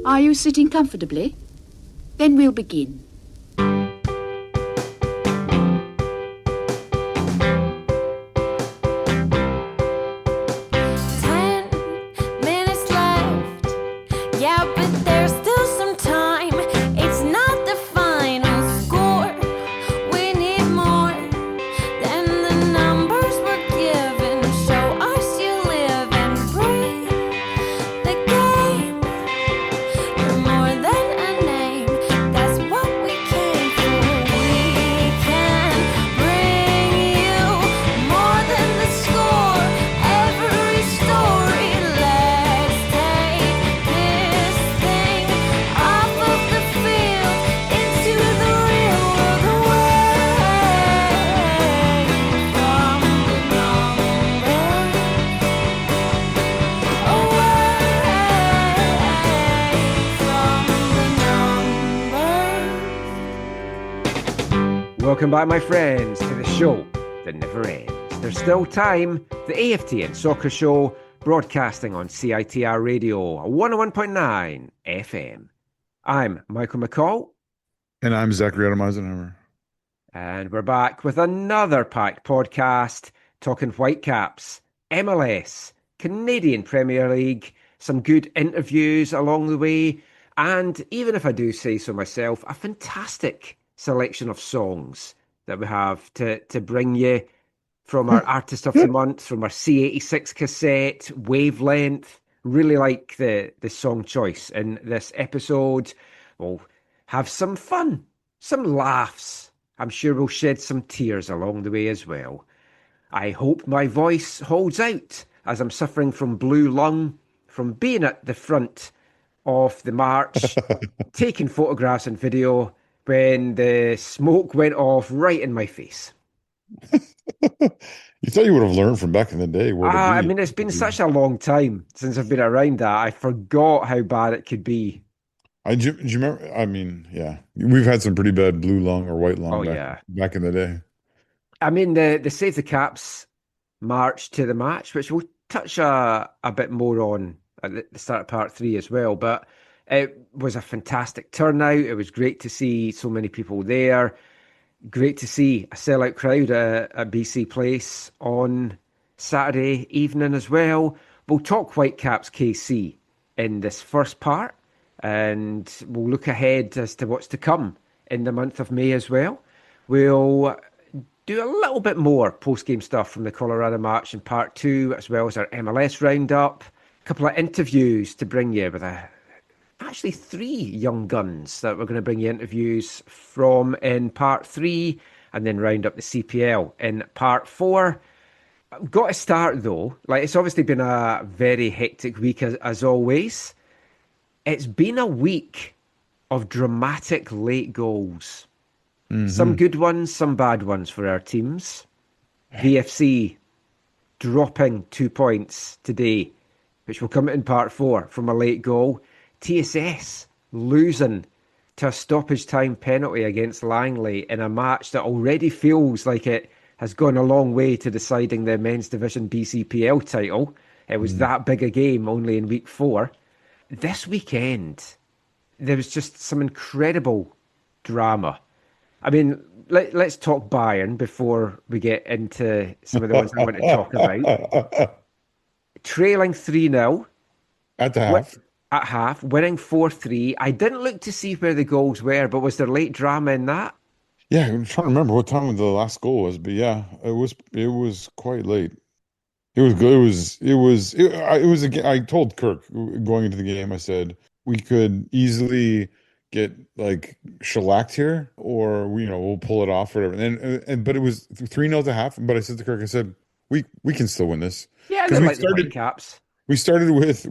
Are you sitting comfortably? Then we'll begin. 10 minutes left. Yeah, but there's still some time. It's not the final score. We need more than the numbers we're given. Show us you live and breathe the game. You're more than a name. That's what we came for. We can bring you more than the score. Every story. Let's take this thing off of the field into the real world, away from the numbers, away from the numbers. Welcome back, my friends, to the show that never ends. There's still time. The AFTN Soccer Show, broadcasting on CITR Radio, 101.9 FM. I'm Michael McCall, And I'm Zachary Adam Eisenhower. and we're back with another packed podcast talking Whitecaps, MLS, Canadian Premier League, some good interviews along the way, and even if I do say so myself, a fantastic selection of songs that we have to bring you from our Artist of the Month, from our C86 cassette, Wavelength. Really like the song choice in this episode. We'll have some fun, some laughs. I'm sure we'll shed some tears along the way as well. I hope my voice holds out as I'm suffering from blue lung, from being at the front of the march, taking photographs and video when the smoke went off right in my face. You thought you would have learned from back in the day. I mean, it's been such a long time since I've been around that. I forgot how bad it could be. Do you remember? I mean, yeah, we've had some pretty bad blue lung or white lung Oh, back, yeah. back in the day. I mean, the Save the Caps march to the match, which we'll touch a bit more on at the start of part 3 as well. But it was a fantastic turnout. It was great to see so many people there. Great to see a sellout crowd at BC Place on Saturday evening as well. We'll talk Whitecaps KC in this first part, and we'll look ahead as to what's to come in the month of May as well. We'll do a little bit more post-game stuff from the Colorado match in part 2, as well as our MLS roundup. A couple of interviews to bring you with actually 3 young guns that we're going to bring you interviews from in part 3, and then round up the CPL in part 4. I've got to start though, it's obviously been a very hectic week as always. It's been a week of dramatic late goals. Some good ones, some bad ones for our teams. VFC dropping 2 points today, which will come in part 4 from a late goal. TSS losing to a stoppage time penalty against Langley in a match that already feels like it has gone a long way to deciding the men's division BCPL title. It was that big a game only in week 4. This weekend, there was just some incredible drama. I mean, let's talk Bayern before we get into some of the ones I want to talk about. Trailing 3-0. At the half. At half, winning 4-3. I didn't look to see where the goals were, but was there late drama in that? Yeah, I'm trying to remember what time the last goal was, but yeah, it was quite late. It was good. It was I told Kirk going into the game, I said we could easily get shellacked here, or we'll pull it off, or whatever. But it was 3-0 at the half. But I said to Kirk, I said we can still win this. Yeah, because we started Whitecaps. We started with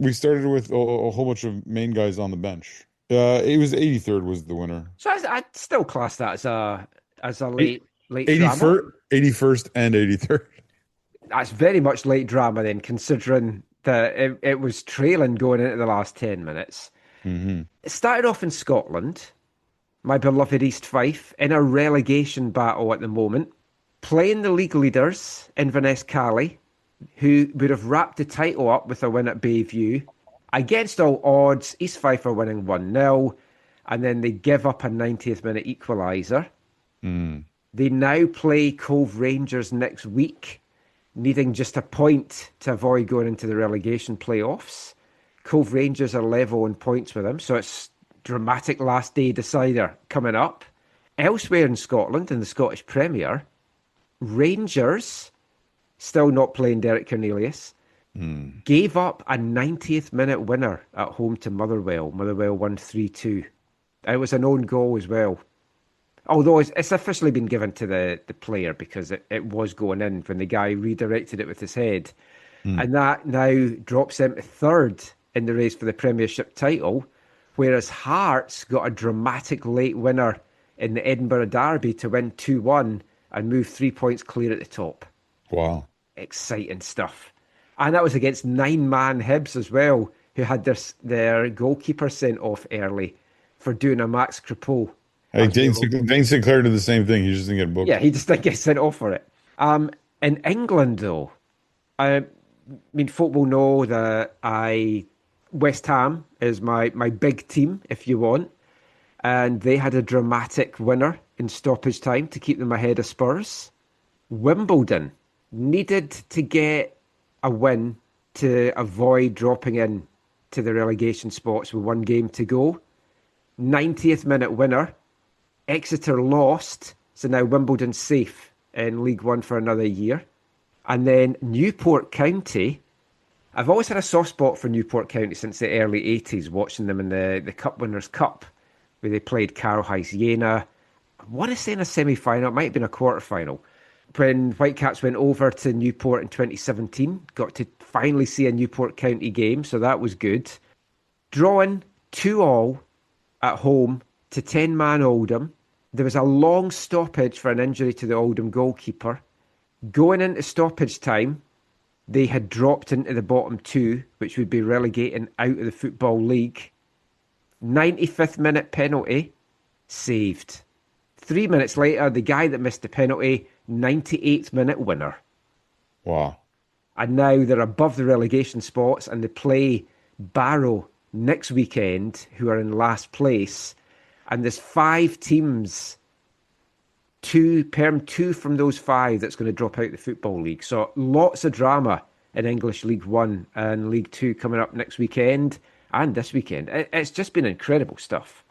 a whole bunch of main guys on the bench. It was 83rd was the winner. So I'd still class that as a late 81st, drama. 81st and 83rd. That's very much late drama then, considering that it was trailing going into the last 10 minutes. It started off in Scotland, my beloved East Fife, in a relegation battle at the moment, playing the league leaders, Inverness Cali, who would have wrapped the title up with a win at Bayview. Against all odds, East Fife are winning 1-0, and then they give up a 90th minute equaliser. They now play Cove Rangers next week, needing just a point to avoid going into the relegation playoffs. Cove Rangers are level in points with them, so it's dramatic last day decider coming up. Elsewhere in Scotland, in the Scottish Premier, Rangers, still not playing Derek Cornelius, gave up a 90th minute winner at home to Motherwell. Motherwell won 3-2. It was an own goal as well. Although it's officially been given to the player because it was going in when the guy redirected it with his head. And that now drops them to third in the race for the Premiership title, whereas Hearts got a dramatic late winner in the Edinburgh Derby to win 2-1 and move 3 points clear at the top. Wow. Exciting stuff. And that was against 9-man Hibs as well, who had their goalkeeper sent off early for doing a Max Crepeau. Hey, Dane Sinclair did the same thing. He just didn't get booked. Yeah, he just didn't get sent off for it. In England, though, I mean, folk will know that West Ham is my big team, if you want. And they had a dramatic winner in stoppage time to keep them ahead of Spurs. Wimbledon needed to get a win to avoid dropping in to the relegation spots with one game to go. 90th minute winner. Exeter lost, so now Wimbledon's safe in League One for another year. And then Newport County. I've always had a soft spot for Newport County since the early 80s, watching them in the Cup Winners' Cup, where they played Carl Heiss Jena. I want to say in a semi-final, it might have been a quarter-final. When Whitecaps went over to Newport in 2017, got to finally see a Newport County game, so that was good. Drawing 2-2 at home to 10-man Oldham. There was a long stoppage for an injury to the Oldham goalkeeper. Going into stoppage time, they had dropped into the bottom two, which would be relegating out of the Football League. 95th minute penalty, saved. 3 minutes later, the guy that missed the penalty, 98th minute winner. Wow. And now they're above the relegation spots and they play Barrow next weekend, who are in last place. And there's 5 teams, two from those 5 that's going to drop out the Football League. So lots of drama in English League One and League Two coming up next weekend and this weekend. It's just been incredible stuff.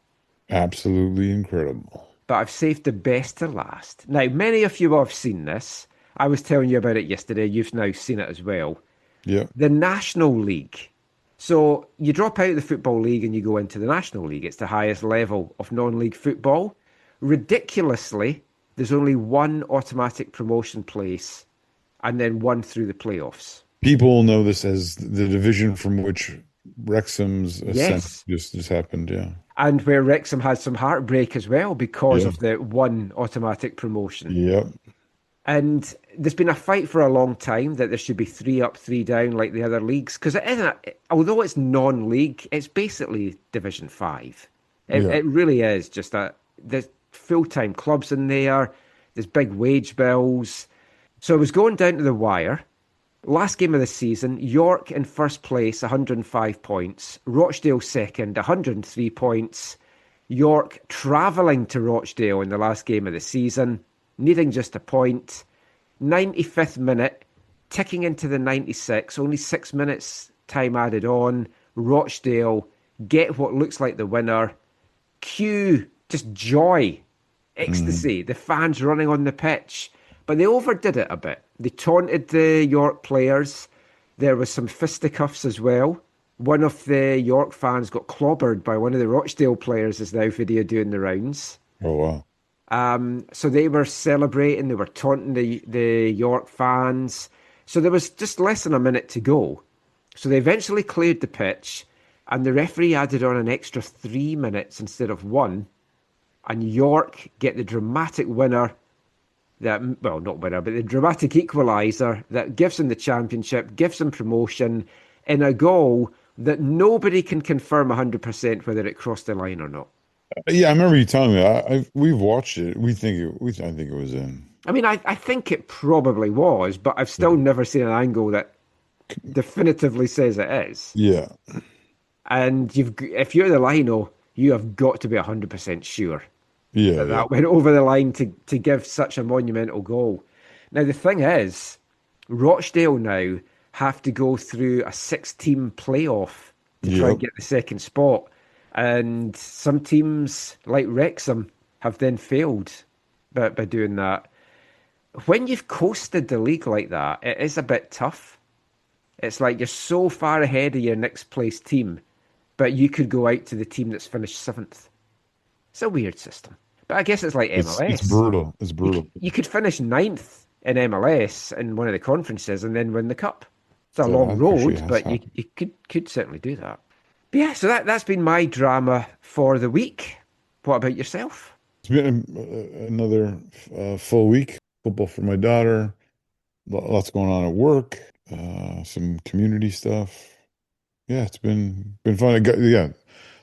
Absolutely incredible. But I've saved the best to last. Now, many of you have seen this. I was telling you about it yesterday. You've now seen it as well. Yeah. The National League. So you drop out of the Football League and you go into the National League. It's the highest level of non-league football. Ridiculously, there's only one automatic promotion place and then one through the playoffs. People know this as the division from which Wrexham's ascent just happened, yeah. And where Wrexham had some heartbreak as well because of the one automatic promotion. Yep. And there's been a fight for a long time that there should be 3 up, 3 down like the other leagues. Because it isn't, although it's non-league, it's basically Division 5. It really is just there's full-time clubs in there. There's big wage bills. So it was going down to the wire. Last game of the season, York in first place, 105 points. Rochdale second, 103 points. York travelling to Rochdale in the last game of the season, needing just a point. 95th minute, ticking into the 96th, only 6 minutes time added on. Rochdale get what looks like the winner. Cue just joy, ecstasy, the fans running on the pitch. But they overdid it a bit. They taunted the York players. There was some fisticuffs as well. One of the York fans got clobbered by one of the Rochdale players, is now video doing the rounds. Oh, wow. So they were celebrating, they were taunting the York fans. So there was just less than a minute to go. So they eventually cleared the pitch, and the referee added on an extra 3 minutes instead of 1. And York get the dramatic winner, not winner, but the dramatic equaliser that gives them the championship, gives them promotion in a goal that nobody can confirm 100% whether it crossed the line or not. Yeah, I remember you telling me. We've watched it. I think it was in. I mean, I think it probably was, but I've still never seen an angle that definitively says it is. Yeah. And if you're the Lino, you have got to be 100% sure Yeah, that yeah. that went over the line to give such a monumental goal. Now, the thing is, Rochdale now have to go through a 6-team playoff to try and Yep. get the second spot. And some teams, like Wrexham, have then failed by doing that. When you've coasted the league like that, it is a bit tough. It's like you're so far ahead of your next place team, but you could go out to the team that's finished seventh. It's a weird system. But I guess it's like It's MLS. brutal. It's brutal. You could finish ninth in MLS in one of the conferences and then win the cup. It's a long That actually road, has but you happened. could certainly do that. But yeah, so that's been my drama for the week. What about yourself? It's been another full week. Football for my daughter. Lots going on at work. Some community stuff. Yeah, it's been fun. Yeah,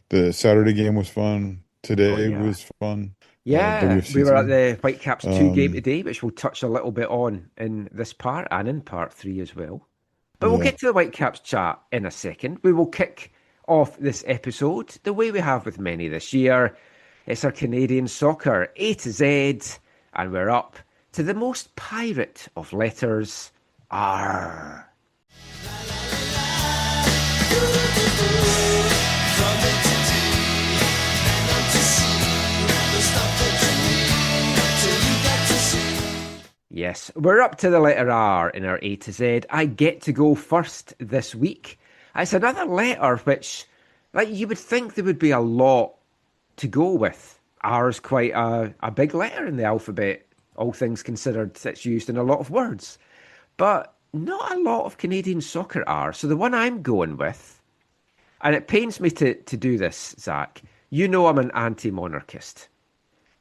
the Saturday game was fun. Oh Today yeah. was fun. Yeah, we WFC were at team. the Whitecaps 2 game Um, today, which we'll touch a little bit on in this part and in part 3 as well. But we'll yeah. get to the Whitecaps chat in a second. We will kick off this episode the way we have with many this year. It's our Canadian soccer A to Z, and we're up to the most pirate of letters, R. Yes, we're up to the letter R in our A to Z. I get to go first this week. It's another letter which, like, you would think there would be a lot to go with. R is quite a big letter in the alphabet, all things considered. It's used in a lot of words, but not a lot of Canadian soccer are. So the one I'm going with, and it pains me to do this, Zach, you know I'm an anti-monarchist.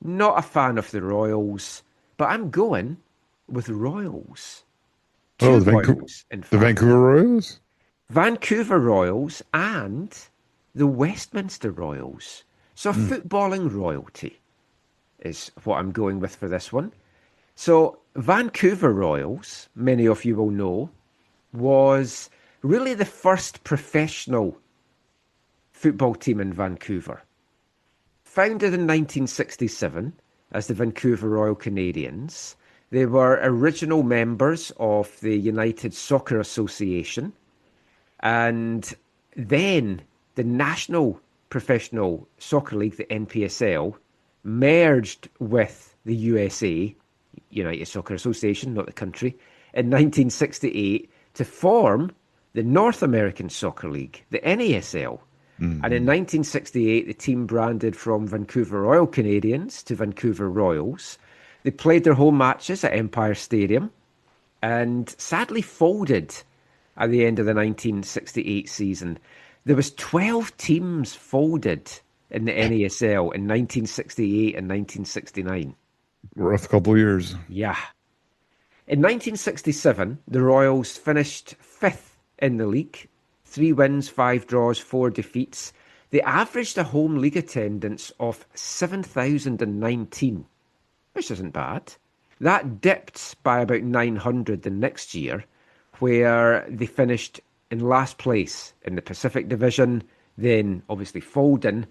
Not a fan of the Royals, but I'm going with Royals. Oh, Two Royals, in the fact. Vancouver Royals? Vancouver Royals and the Westminster Royals. So footballing royalty is what I'm going with for this one. So Vancouver Royals, many of you will know, was really the first professional football team in Vancouver. Founded in 1967 as the Vancouver Royal Canadians, they were original members of the United Soccer Association, and then the National Professional Soccer League, the NPSL, merged with the USA, United Soccer Association, not the country, in 1968 to form the North American Soccer League, the NASL. And in 1968, the team branded from Vancouver Royal Canadians to Vancouver Royals. They played their home matches at Empire Stadium and sadly folded at the end of the 1968 season. There was 12 teams folded in the NASL in 1968 and 1969. Rough couple of years. Yeah. In 1967, the Royals finished fifth in the league. 3 wins, 5 draws, 4 defeats. They averaged a home league attendance of 7,019, which isn't bad. That dipped by about 900 the next year, where they finished in last place in the Pacific Division, then obviously folding.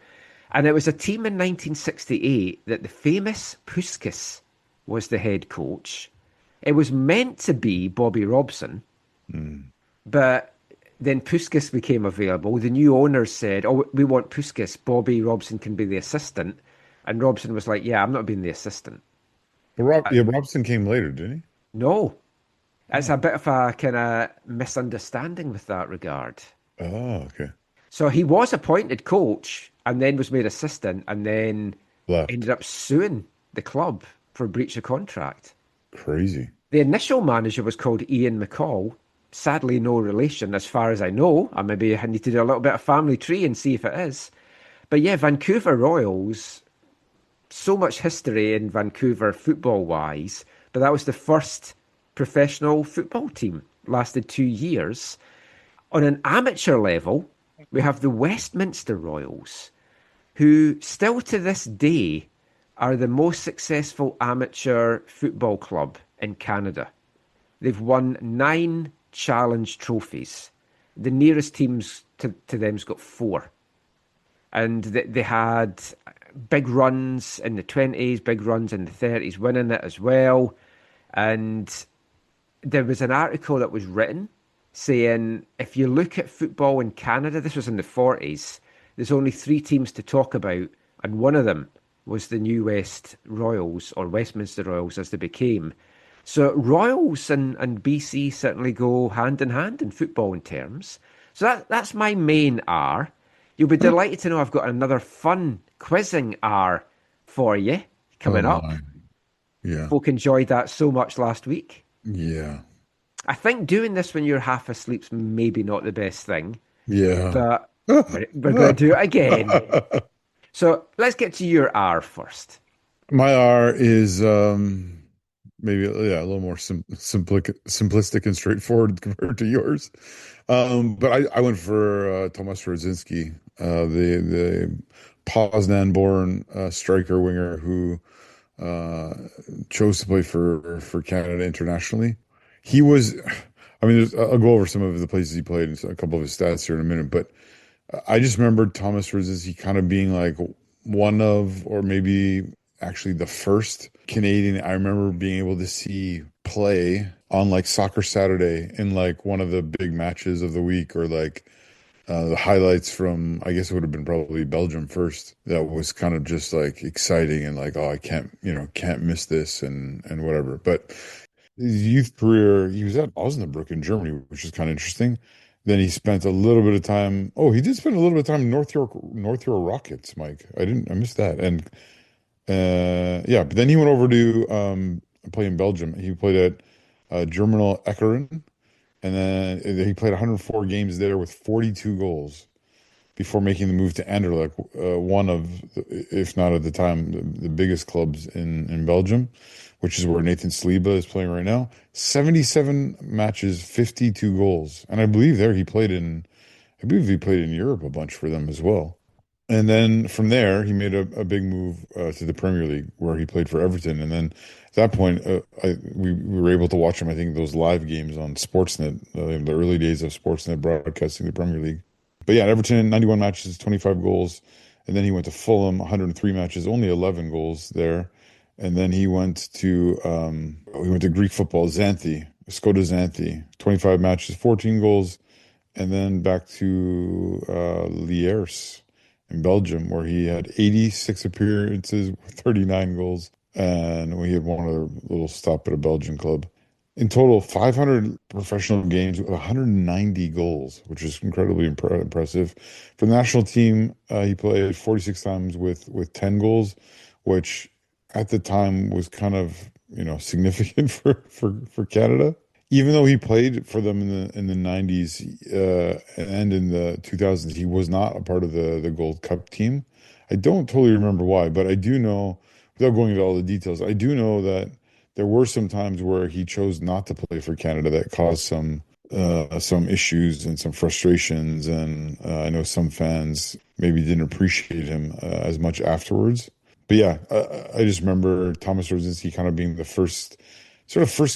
And it was a team in 1968 that the famous Puskas was the head coach. It was meant to be Bobby Robson, but then Puskas became available. The new owners said, "Oh, we want Puskas. Bobby Robson can be the assistant." And Robson was like, "Yeah, I'm not being the assistant." But Robson came later, didn't he? No, it's a bit of a kind of misunderstanding with that regard. Oh, okay. So he was appointed coach and then was made assistant and then Left. ended up suing the club for breach of contract. Crazy. The initial manager was called Ian McCall. Sadly, no relation as far as I know. I maybe need to do a little bit of family tree and see if it is. But yeah, Vancouver Royals, so much history in Vancouver football-wise, but that was the first professional football team. Lasted 2 years. On an amateur level, we have the Westminster Royals, who still to this day are the most successful amateur football club in Canada. They've won 9 challenge trophies. The nearest teams to them's got 4. And they had big runs in the 20s, big runs in the 30s, winning it as well. And there was an article that was written saying if you look at football in Canada, this was in the 40s, there's only 3 teams to talk about, and one of them was the New West Royals, or Westminster Royals as they became. So Royals and BC certainly go hand in hand in footballing terms. So that's my main R. You'll be delighted to know I've got another fun quizzing R for you coming Oh up. my. Yeah. Folk enjoyed that so much last week. Yeah. I think doing this when you're half asleep's maybe not the best thing, Yeah. but we're going to do it again. So let's get to your R first. My R is maybe a little more simplistic and straightforward compared to yours. But I went for Tomas Radzinski, the Poznan-born striker winger who chose to play for Canada internationally. He was, I mean, I'll go over some of the places he played and a couple of his stats here in a minute, but I just remember Thomas Radzinski kind of being like one of, or maybe actually the first Canadian I remember being able to see play on like Soccer Saturday in like one of the big matches of the week, or like the highlights from, I guess it would have been probably Belgium first. That was kind of just like exciting and like, oh, I can't miss this and whatever. But his youth career, he was at Osnabrück in Germany, which is kind of interesting. Then he spent a little bit of time. Oh, he did spend a little bit of time in North York Rockets, Mike. I missed that. And yeah, but then he went over to play in Belgium. He played at Germinal Eckeren, and then he played 104 games there with 42 goals before making the move to Anderlecht, one of, if not at the time, the biggest clubs in Belgium, which is where Nathan Saliba is playing right now. 77 matches, 52 goals. And I believe he played in Europe a bunch for them as well. And then from there, he made a big move to the Premier League, where he played for Everton. And then at that point, we were able to watch him, I think, those live games on Sportsnet, the early days of Sportsnet broadcasting the Premier League. But yeah, at Everton, 91 matches, 25 goals. And then he went to Fulham, 103 matches, only 11 goals there. And then he went to Greek football, Xanthi, Skoda Xanthi, 25 matches, 14 goals. And then back to Lierse in Belgium, where he had 86 appearances, 39 goals, and we had one other little stop at a Belgian club. In total, 500 professional games with 190 goals, which is incredibly impressive. For the national team, he played 46 times with 10 goals, which at the time was kind of, significant for Canada. Even though he played for them in the 90s and in the 2000s, he was not a part of the Gold Cup team. I don't totally remember why, but I do know, without going into all the details, I do know that there were some times where he chose not to play for Canada that caused some issues and some frustrations, and I know some fans maybe didn't appreciate him as much afterwards. But yeah, I just remember Thomas Radzinski kind of being the first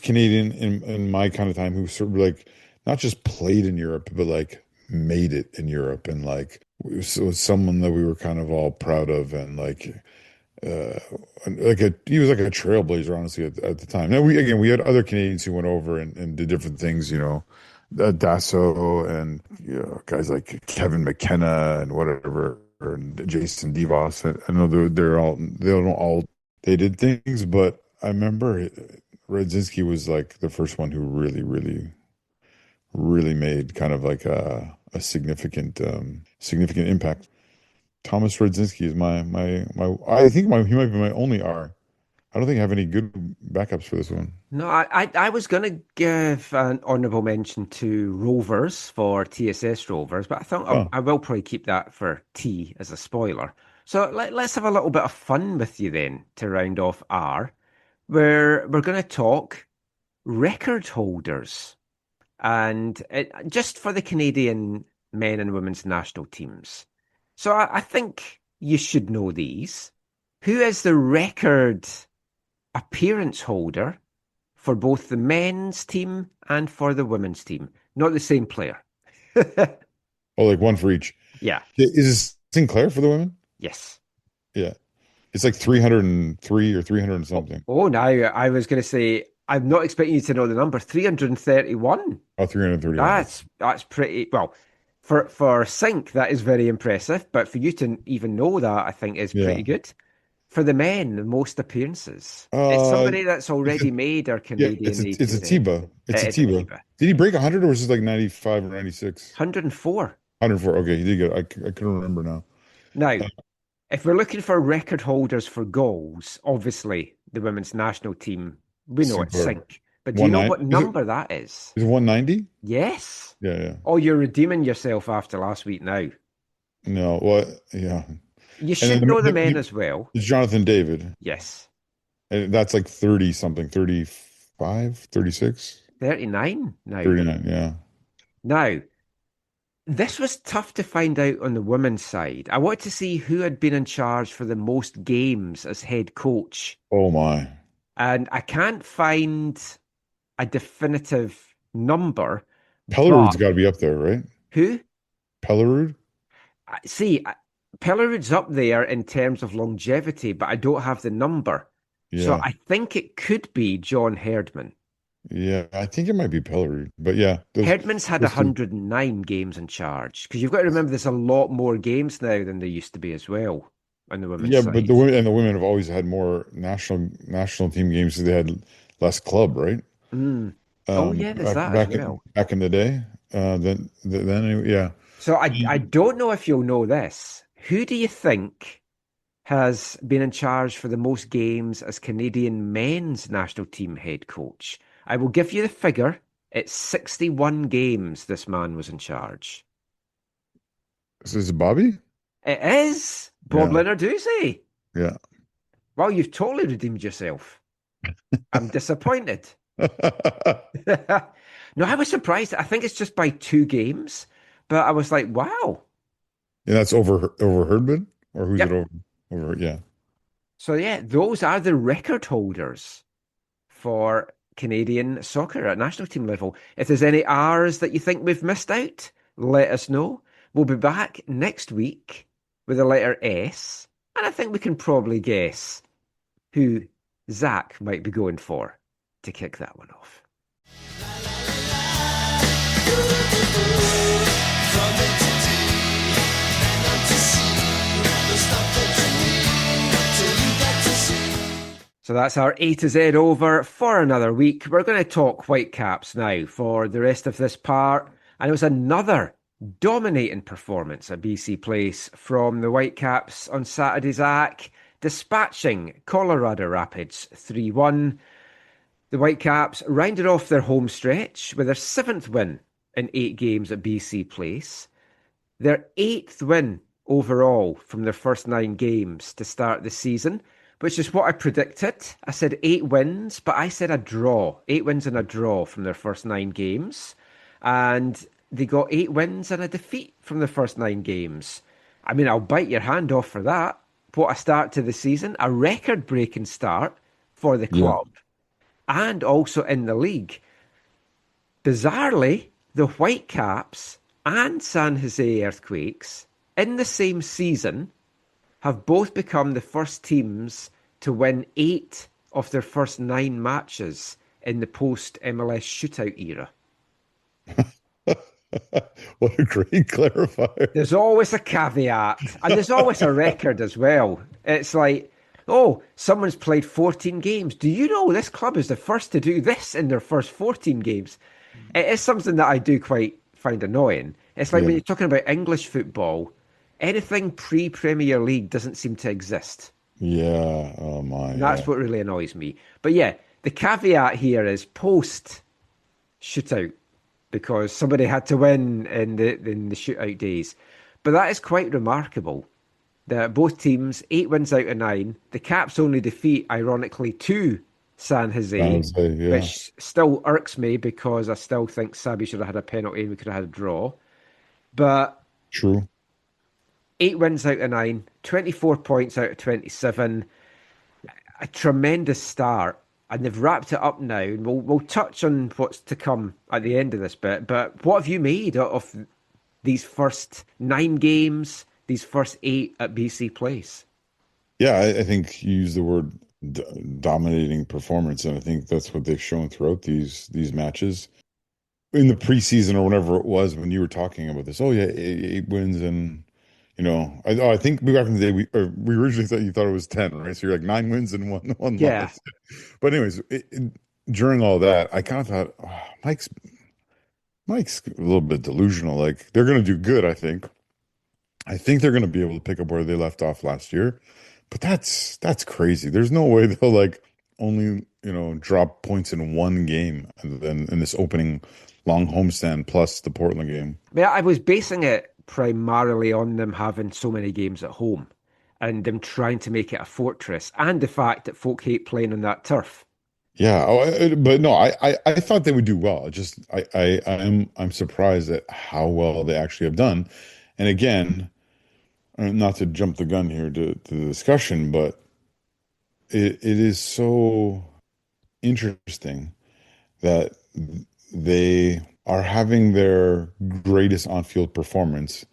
Canadian in my kind of time who sort of like not just played in Europe, but like made it in Europe, and like was someone that we were kind of all proud of, and like he was like a trailblazer, honestly, at the time. Now we had other Canadians who went over and did different things, Dasso and guys like Kevin McKenna and whatever, and Jason DeVos. I know they did things, but I remember Radzinski was like the first one who really, really, really made kind of like a significant impact. Thomas Radzinski is my I think he might be my only R. I don't think I have any good backups for this one. No, I was going to give an honourable mention to Rovers for TSS Rovers, but I thought I will probably keep that for T as a spoiler. So let's have a little bit of fun with you then to round off R. We're going to talk record holders, and just for the Canadian men and women's national teams. So I think you should know these. Who is the record appearance holder for both the men's team and for the women's team? Not the same player. Oh, like one for each. Yeah. Is this Sinclair for the women? Yes. Yeah. It's like 303 or 300 and something. Oh, now I was going to say, I'm not expecting you to know the number. 331. Oh, 331. That's pretty well for Sync. That is very impressive. But for you to even know that, I think is Yeah. pretty good. For the men, the most appearances. It's Uh, somebody that's already made our yeah, Canadian it's a ATZ. Tiba. It's a It is a Tiba. Tiba. Did he break 100 or was it like 95 or 96? 104. 104. Okay, he did good. I couldn't remember now. Now, if we're looking for record holders for goals, obviously the women's national team, we know it's Super. Sync. But do you know 19. what number that is? Is it 190? Yes. Yeah, yeah. Oh, you're redeeming yourself after last week now. No, well, yeah. You And then should know the men as well. it's Jonathan David. Yes. And that's like 30 something, 35, 36, 39 now. 39. Yeah. Now, this was tough to find out on the women's side. I wanted to see who had been in charge for the most games as head coach. Oh my. And I can't find a definitive number. Pellerud's But got to be up there, right? who? Pellerud? See, Pellerud's up there in terms of longevity, but I don't have the number. So Yeah. I think it could be John Herdman. Yeah, I think it might be Pellerud. But yeah, Herdman's had those two. 109 games in charge because you've got to remember there's a lot more games now than there used to be as well on the women's Yeah, side. but the women have always had more national team games, so they had less club, right? Mm. Oh yeah, there's that as well. Back in the day. Then yeah. So I don't know if you'll know this. Who do you think has been in charge for the most games as Canadian men's national team head coach? I will give you the figure. It's 61 games this man was in charge. Is this Bobby? It is Bob Yeah. Lenarduzzi. Yeah. Well, you've totally redeemed yourself. I'm disappointed. No, I was surprised. I think it's just by 2 games, but I was like, wow. Yeah, that's over Herdman? Or who's Yep. it over? Yeah. So yeah, those are the record holders for Canadian soccer at national team level. If there's any R's that you think we've missed out, let us know. We'll be back next week with the letter S, and I think we can probably guess who Zach might be going for to kick that one off. So that's our A to Z over for another week. We're going to talk Whitecaps now for the rest of this part. And it was another dominating performance at BC Place from the Whitecaps on Saturday, Zach, dispatching Colorado Rapids 3-1. The Whitecaps rounded off their home stretch with their 7th win in 8 games at BC Place. Their 8th win overall from their first 9 games to start the season, which is what I predicted. I said 8 wins, but I said a draw. 8 wins and a draw from their first 9 games. And they got 8 wins and a defeat from the first 9 games. I mean, I'll bite your hand off for that. What a start to the season. A record-breaking start for the club. And also in the league. Bizarrely, the Whitecaps and San Jose Earthquakes in the same season have both become the first teams to win 8 of their first 9 matches in the post-MLS shootout era. What a great clarifier. There's always a caveat, and there's always a record as well. It's like, oh, someone's played 14 games. Do you know this club is the first to do this in their first 14 games? It is something that I do quite find annoying. It's like when you're talking about English football, anything pre-Premier League doesn't seem to exist. Yeah. Oh my. That's what really annoys me. But yeah, the caveat here is post shootout because somebody had to win in the shootout days. But that is quite remarkable that both teams, 8 wins out of 9. The Caps only defeat, ironically, to San Jose, which still irks me because I still think Sabi should have had a penalty and we could have had a draw. But true. 8 wins out of 9, 24 points out of 27. A tremendous start. And they've wrapped it up now. And we'll touch on what's to come at the end of this bit. But what have you made of these first 9 games, these first 8 at BC Place. Yeah, I think you use the word d dominating performance, and I think that's what they've shown throughout these matches. In the preseason or whenever it was when you were talking about this, oh yeah, 8 wins and I think back in the day we originally thought you thought it was 10, right? So you're like 9 wins and one Yeah. loss. But anyways, during all that, I kind of thought Mike's a little bit delusional. Like they're going to do good, I think. I think they're going to be able to pick up where they left off last year. But that's crazy. There's no way they'll like only, drop points in one game and then in this opening long homestand plus the Portland game. I was basing it primarily on them having so many games at home and them trying to make it a fortress and the fact that folk hate playing on that turf. Yeah, but no, I thought they would do well. Just I'm surprised at how well they actually have done. And again, not to jump the gun here to the discussion, but it is so interesting that they are having their greatest on-field performance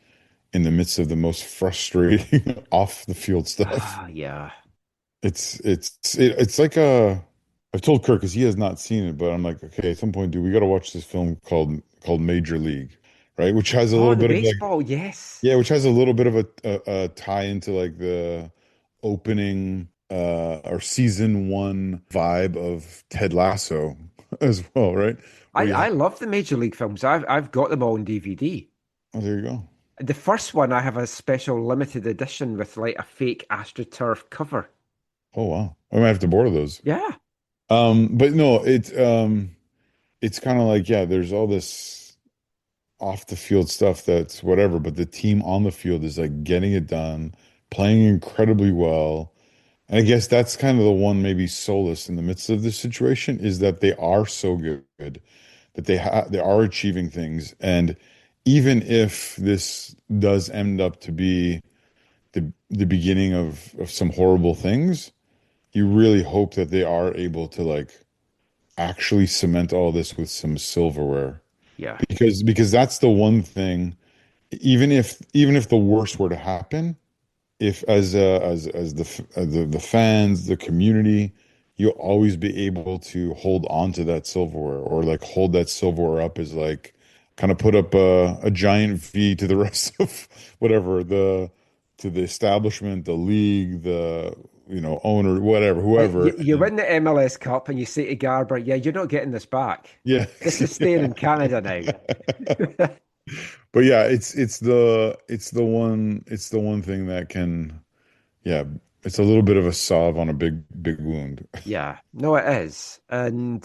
in the midst of the most frustrating off the field stuff. Ah, yeah. It's like I've told Kirk because he has not seen it, but I'm like, okay, at some point, dude, we got to watch this film called Major League, right? Which has a little the bit of baseball, yes. yeah, which has a little bit of a tie into like the opening or season 1 vibe of Ted Lasso as well, right? I love the Major League films. I've got them all on DVD. Oh, there you go. The first one, I have a special limited edition with like a fake AstroTurf cover. Oh wow, I might have to borrow those. Yeah. But no, it's kind of like, yeah, there's all this off the field stuff that's whatever, but the team on the field is like getting it done, playing incredibly well. And I guess that's kind of the one maybe solace in the midst of this situation is that they are so good that they are achieving things. And even if this does end up to be the beginning of some horrible things, you really hope that they are able to like actually cement all this with some silverware. Yeah. Because that's the one thing, even if the worst were to happen, if as the fans, the community, you'll always be able to hold on to that silverware or like hold that silverware up as like kind of put up a giant V to the rest of whatever to the establishment, the league, the owner, whatever, whoever. You win the MLS Cup and you say to Garber, yeah, you're not getting this back. Yeah. This is staying in Canada now. But yeah, it's the one thing that can, yeah, it's a little bit of a salve on a big wound. Yeah, no, it is. And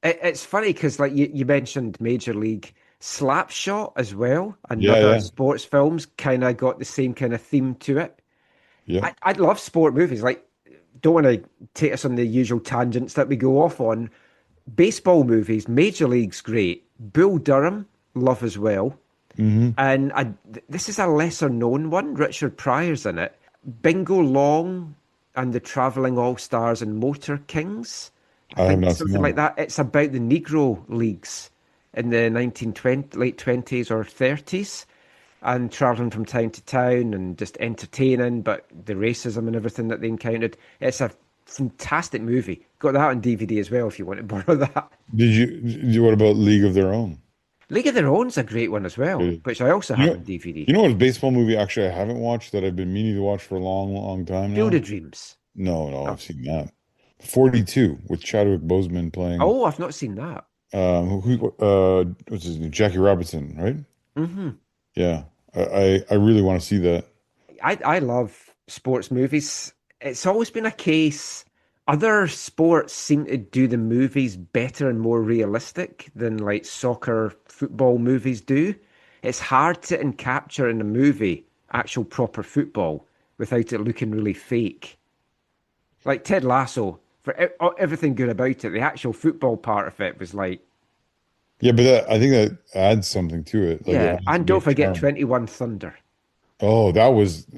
it's funny because like you mentioned Major League Slapshot as well. Another sports films kind of got the same kind of theme to it. Yeah. I love sport movies. Like, don't want to take us on the usual tangents that we go off on. Baseball movies, Major League's great. Bull Durham, love as well. Mm-hmm. And this is a lesser known one. Richard Pryor's in it. Bingo Long and the Traveling All-Stars and Motor Kings. I have not something seen like that. It's about the Negro Leagues in the late 20s or 30s. And traveling from town to town and just entertaining, but the racism and everything that they encountered. It's a fantastic movie. Got that on DVD as well if you want to borrow that. What about League of Their Own? League of Their Own's a great one as well, which I also have on DVD. You know what baseball movie actually I haven't watched that I've been meaning to watch for a long time now? Field of Dreams. No, I've seen that. 42 with Chadwick Boseman playing. Oh, I've not seen that. What's his name? Jackie Robinson, right? Mm-hmm. Yeah, I really want to see that. I love sports movies. It's always been a case. Other sports seem to do the movies better and more realistic than like soccer, football movies do. It's hard to capture in a movie actual proper football without it looking really fake. Like Ted Lasso, for everything good about it, the actual football part of it was like. Yeah, but I think that adds something to it. Like yeah, and don't forget charm. 21 Thunder. Oh, that was.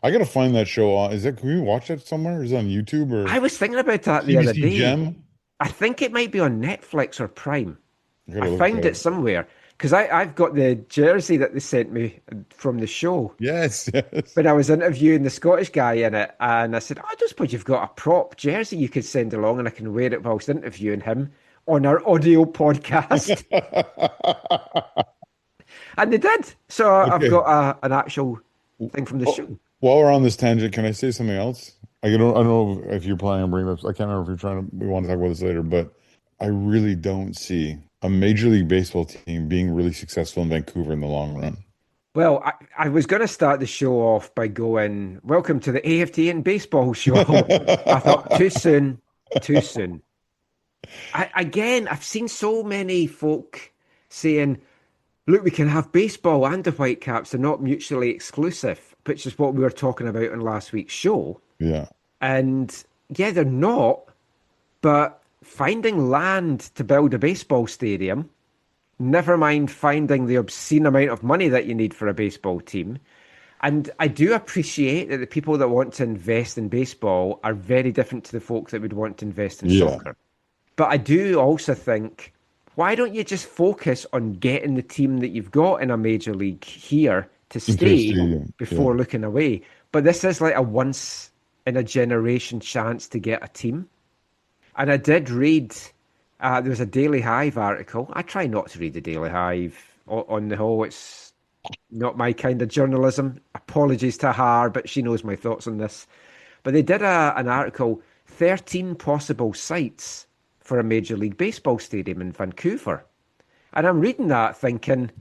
I gotta find that show on. Can we watch that somewhere? Is it on YouTube or? I was thinking about that the other day. Gem? I think it might be on Netflix or Prime. I found it somewhere because I've got the jersey that they sent me from the show Yes, yes. when I was interviewing the Scottish guy in it, and I said, "I don't suppose you've got a prop jersey you could send along, and I can wear it whilst interviewing him on our audio podcast." And they did. So I've Okay. got an actual thing from the Well, show. while we're on this tangent, can I say something else? I don't know if you're planning on bringing this. I can't remember if you're trying to. We want to talk about this later, but I really don't see a Major League Baseball team being really successful in Vancouver in the long run. Well, I was going to start the show off by going, "Welcome to the AFTN Baseball Show." I thought, too soon, too soon. I've seen so many folk saying, "Look, we can have baseball and the Whitecaps. They're not mutually exclusive," which is what we were talking about in last week's show. Yeah. And yeah, they're not, but finding land to build a baseball stadium, never mind finding the obscene amount of money that you need for a baseball team. And I do appreciate that the people that want to invest in baseball are very different to the folk that would want to invest in Yeah. soccer. But I do also think, why don't you just focus on getting the team that you've got in a major league here to Into a stay stadium. before Yeah. looking away? But this is like a once in a generation chance to get a team. And I did read, there was a Daily Hive article. I try not to read the Daily Hive on the whole. It's not my kind of journalism. Apologies to her, but she knows my thoughts on this. But they did an article, 13 possible sites for a Major League Baseball stadium in Vancouver. And I'm reading that thinking,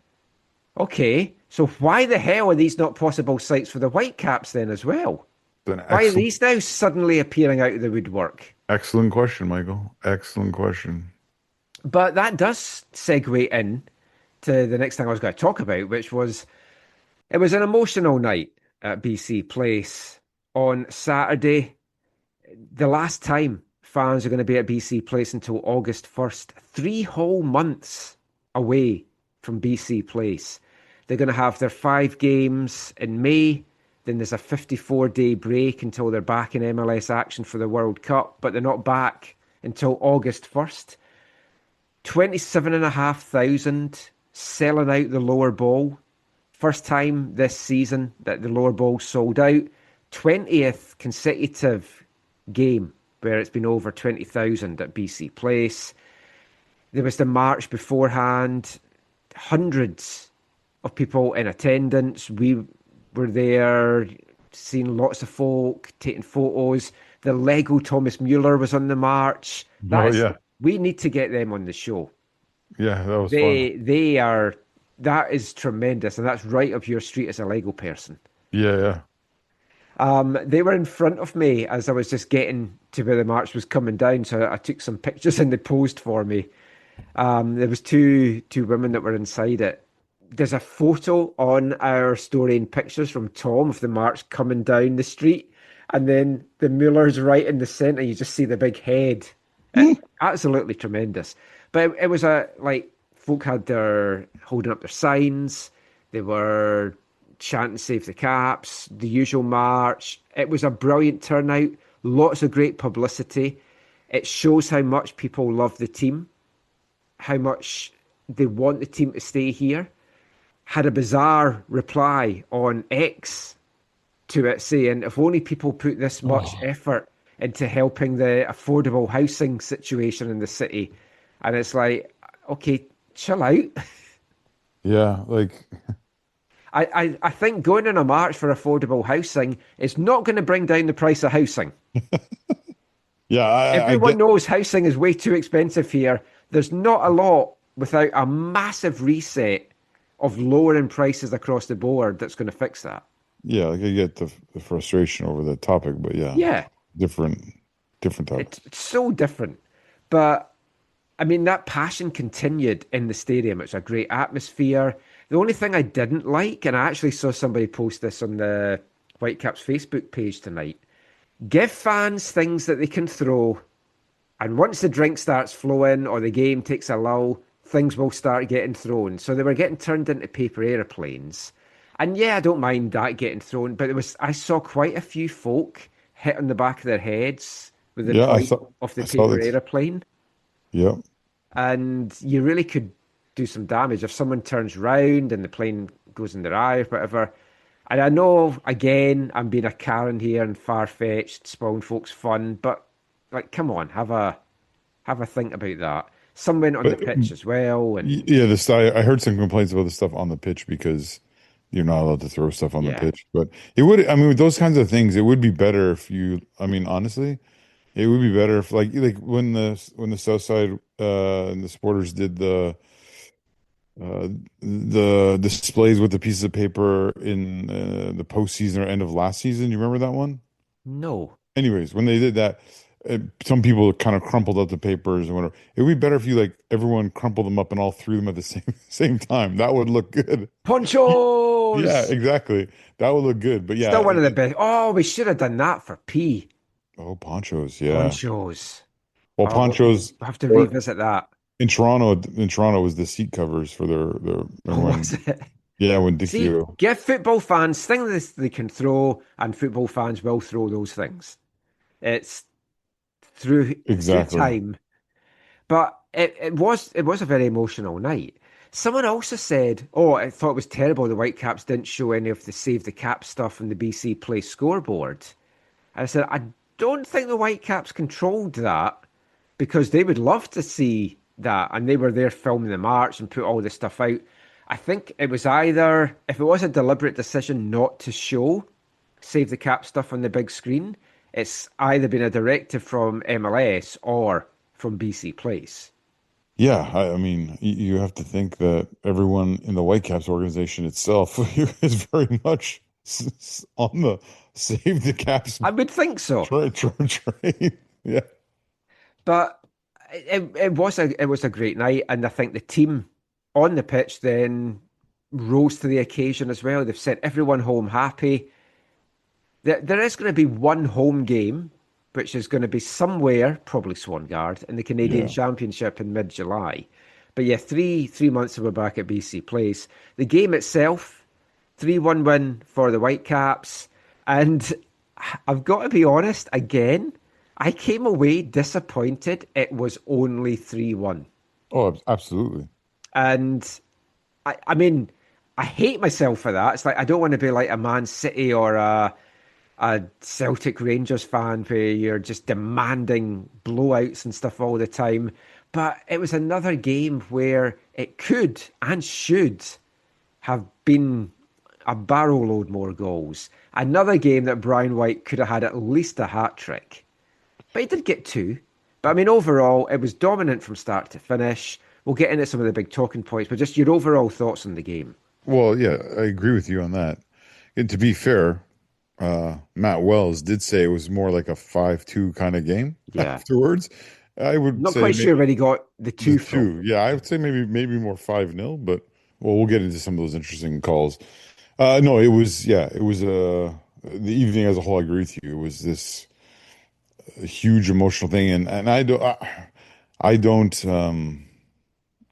okay, so why the hell are these not possible sites for the Whitecaps then as well? An Why are these now suddenly appearing out of the woodwork? excellent question, Michael. Excellent question. But that does segue in to the next thing I was going to talk about, which was it was an emotional night at BC Place on Saturday. The last time fans are going to be at BC Place until August 1st, 3 whole months away from BC Place. They're going to have their 5 games in May. Then there's a 54-day break until they're back in MLS action for the World Cup, but they're not back until August 1st. 27,500 selling out the lower bowl. First time this season that the lower bowl sold out. 20th consecutive game where it's been over 20,000 at BC Place. There was the march beforehand. Hundreds of people in attendance. We were there, seeing lots of folk, taking photos. The Lego Thomas Mueller was on the march. Yeah. We need to get them on the show. Yeah, that was fun. They are, that is tremendous, and that's right up your street as a Lego person. Yeah, They were in front of me as I was just getting to where the march was coming down, so I took some pictures and they posed for me. There was two women that were inside it. There's a photo on our story and pictures from Tom of the march coming down the street, and then the Mueller's right in the centre. You just see the big head. Absolutely tremendous. But it was folk had their holding up their signs. They were chanting "Save the Caps," the usual march. It was a brilliant turnout. Lots of great publicity. It shows how much people love the team, how much they want the team to stay here. Had a bizarre reply on X to it saying, if only people put this much effort into helping the affordable housing situation in the city. And it's like, okay, chill out. yeah. Like, I think going on a march for affordable housing is not going to bring down the price of housing. yeah. Everyone knows housing is way too expensive here. There's not a lot without a massive reset of lowering prices across the board that's going to fix that. Yeah, like I get the frustration over the topic, but Yeah. different topic. It's so different. But, I mean, that passion continued in the stadium. It's a great atmosphere. The only thing I didn't like, and I actually saw somebody post this on the Whitecaps Facebook page tonight, give fans things that they can throw, and once the drink starts flowing or the game takes a lull, things will start getting thrown. So they were getting turned into paper airplanes. And yeah, I don't mind that getting thrown, but I saw quite a few folk hit on the back of their heads with the point of the paper airplane. Yeah. And you really could do some damage if someone turns round and the plane goes in their eye or whatever. And I know, again, I'm being a Karen here and far-fetched, spoiling folks fun, but like, come on, have a think about that. Some went on the But pitch as well, and yeah, I heard some complaints about the stuff on the pitch because you're not allowed to throw stuff on the yeah, pitch. But it would, I mean, with those kinds of things, it would be better if you, I mean, honestly, it would be better if like when the South Side and the supporters did uh the displays with the pieces of paper in the postseason or end of last season. You remember that one? no. Anyways, when they did that, some people kind of crumpled up the papers and whatever. It would be better if you like everyone crumpled them up and all threw them at the same time. That would look good. Yeah, Ponchos! exactly. That would look good. But yeah, Still one of the best. Oh, we should have done that for P. oh, ponchos, yeah. Ponchos. Well, Oh, ponchos we'll have to or revisit that. in Toronto was the seat covers for their Oh, remember was when it? yeah, when See, Dicchio give football fans things they can throw, and football fans will throw those things. It's through exactly. time. But it was a very emotional night. Someone also said, "Oh, I thought it was terrible the Whitecaps didn't show any of the Save the Cap stuff on the BC Play scoreboard." And I said, "I don't think the Whitecaps controlled that because they would love to see that, and they were there filming the march and put all this stuff out." I think it was either if it was a deliberate decision not to show Save the Cap stuff on the big screen, it's either been a directive from MLS or from BC Place. Yeah, I mean, you have to think that everyone in the Whitecaps organization itself is very much on the save the caps I would think so, train. Yeah. but it was a great night, and I think the team on the pitch then rose to the occasion as well. They've sent everyone home happy. There is going to be one home game, which is going to be somewhere, probably Swangard, in the Canadian Yeah. Championship in mid-July. But yeah, three months and we're back at BC Place. The game itself, 3-1 win for the Whitecaps. And I've got to be honest, again, I came away disappointed it was only 3-1. Oh, absolutely. And I mean, I hate myself for that. It's like I don't want to be like a Man City or a Celtic Rangers fan where you're just demanding blowouts and stuff all the time. But it was another game where it could and should have been a barrel load more goals. Another game that Brian White could have had at least a hat trick. But he did get two. But I mean, overall, it was dominant from start to finish. We'll get into some of the big talking points, but just your overall thoughts on the game. Well, yeah, I agree with you on that. And to be fair, Matt Wells did say it was more like a 5-2 kind of game Yeah. afterwards. I would Not say quite sure where he got the two the from. two. Yeah, I would say maybe more 5-0, but well, we'll get into some of those interesting calls. No, it was the evening as a whole. I agree with you. It was this huge emotional thing, and I don't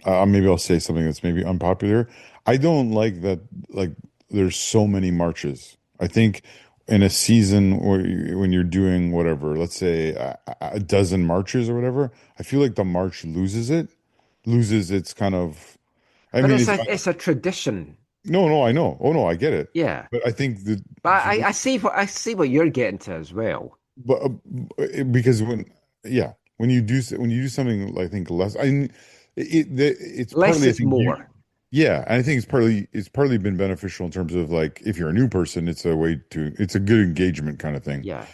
maybe I'll say something that's maybe unpopular. I don't like that like there's so many marches. I think in a season where when you're doing whatever, let's say a dozen marches or whatever, I feel like the march loses its kind of. I But mean, it's a tradition. no, I know. Oh no, I get it. Yeah. But I think that, But I see what you're getting to as well. but because when you do something, I think less. It's Less partly I is think you. more. Yeah, and I think it's partly been beneficial in terms of like if you're a new person, it's a good engagement kind of thing. Yeah.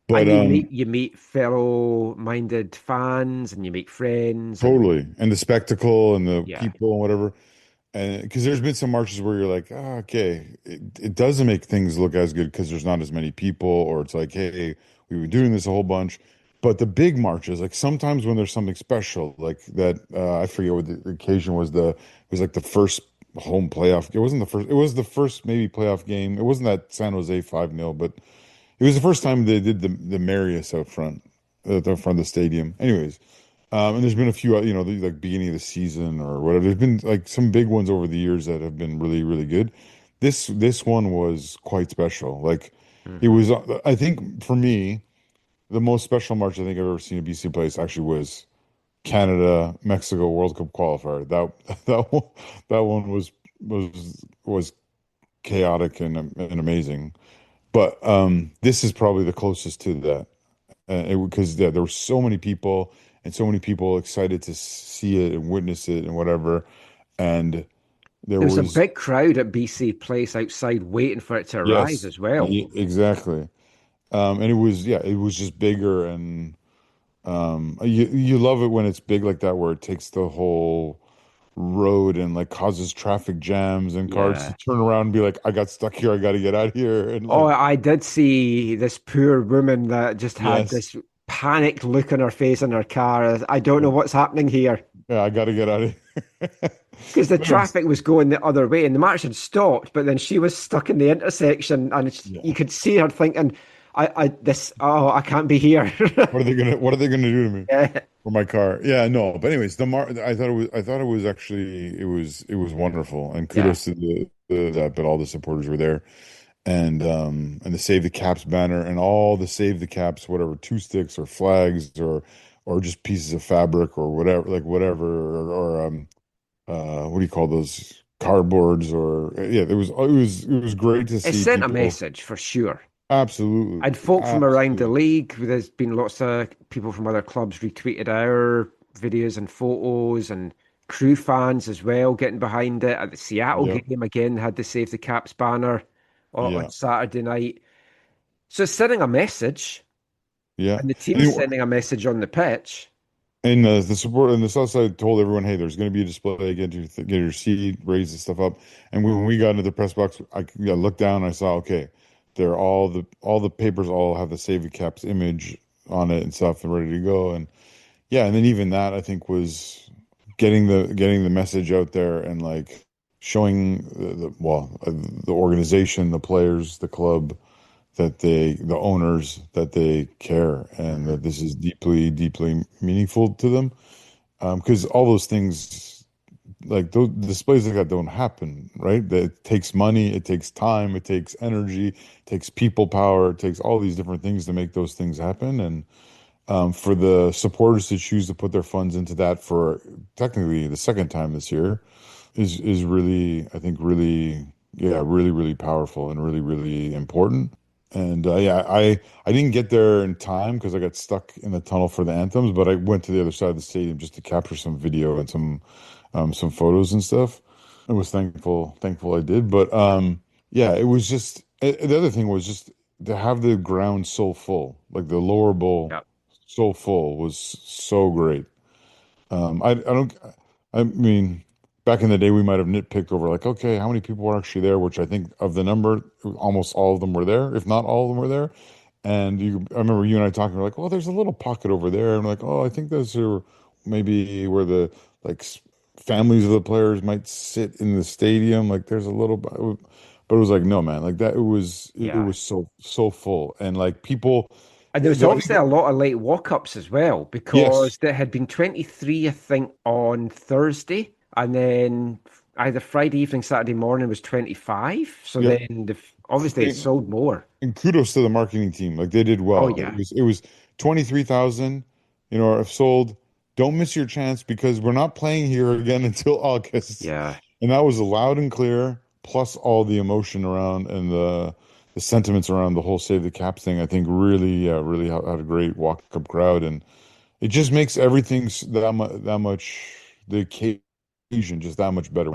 But And you meet fellow-minded fans and you make friends and totally, and the spectacle and the yeah. people and whatever, and because there's been some marches where you're like, oh, okay, it doesn't make things look as good because there's not as many people, or it's like, hey, we've been doing this a whole bunch. But the big marches, like sometimes when there's something special, like that, I forget what the occasion was. It was like the first home playoff. It wasn't the first. It was the first maybe playoff game. It wasn't that San Jose 5-0, but it was the first time they did the Marius out front, at the front of the stadium. Anyways, and there's been a few, like beginning of the season or whatever. There's been like some big ones over the years that have been really, really good. This one was quite special. Like it Mhm. was, I think for me, the most special march I think I've ever seen at BC Place actually was Canada Mexico World Cup qualifier. That one was chaotic and amazing. But this is probably the closest to that, because there were so many people and so many people excited to see it and witness it and whatever. And there There was a was, big crowd at BC Place outside waiting for it to arrive yes, as well. exactly. And it was, yeah, it was just bigger, and you love it when it's big like that, where it takes the whole road and like causes traffic jams and cars to Yeah. turn around and be like, I got stuck here, I got to get out of here, and Oh, like, I did see this poor woman that just had yes, this panicked look on her face in her car. I don't know what's happening here. yeah, I got to get out of here. Because the But it was, traffic was going the other way and the march had stopped, but then she was stuck in the intersection and you yeah. could see her thinking, I can't be here. What are they gonna do to me Yeah, for my car? Yeah, no. But anyways, I thought it was actually it was wonderful, and yeah. kudos to that. But all the supporters were there, and the Save the Caps banner and all the Save the Caps, whatever, two sticks or flags or just pieces of fabric or whatever, like whatever, what do you call those, cardboards, or yeah, it was great to It see sent a people. message for sure. Absolutely, And folk from around the absolutely, league, there's been lots of people from other clubs retweeted our videos and photos and crew fans as well getting behind it. At the Seattle yep, game again, had the Save the Caps banner on yeah, Saturday night. So it's sending a message, yeah. and the team's sending a message on the pitch. And the support and the south side told everyone, "Hey, there's going to be a display. Get your seat, raise the stuff up." And when we got into the press box, I, yeah, looked down. And I saw, okay, they're all the papers all have the Save the Caps image on it and stuff, and ready to go. And yeah, and then even that, I think, was getting the message out there, and like showing the organization, the players, the club, that the owners, that they care, and Mhm. that this is deeply, deeply meaningful to them. Because all those things, like those displays like that, don't happen, right? That it takes money, it takes time, it takes energy, it takes people power, it takes all these different things to make those things happen. And for the supporters to choose to put their funds into that for technically the second time this year is really, I think, really, yeah, really, really powerful and really, really important. And yeah, I didn't get there in time because I got stuck in the tunnel for the anthems, but I went to the other side of the stadium just to capture some video and some photos and stuff. I was thankful I did. But yeah, it was just the other thing was just to have the ground so full, like the lower bowl Yeah. so full, was so great. I don't. I mean, back in the day, we might have nitpicked over like, okay, how many people were actually there? Which I think of the number, almost all of them were there, if not all of them were there. And I remember you and I talking, we're like, well, there's a little pocket over there, and we're like, oh, I think those are maybe where the like families of the players might sit in the stadium. Like, there's a little, but it was like, no, man, like that. It Yeah. was so full, and like people. And there was I think, obviously a lot of late walk-ups as well yes, because there had been 23, I think, on Thursday, and then either Friday evening, Saturday morning was 25. So yep. then obviously it sold more. And kudos to the marketing team. Like, they did Oh well. yeah, It was 23,000, have sold. Don't miss your chance because we're not playing here again until August. yeah. And that was loud and clear, plus all the emotion around and the sentiments around the whole Save the Caps thing. I think really, yeah, really had a great walk-up crowd, and it just makes everything that much, the occasion just that much better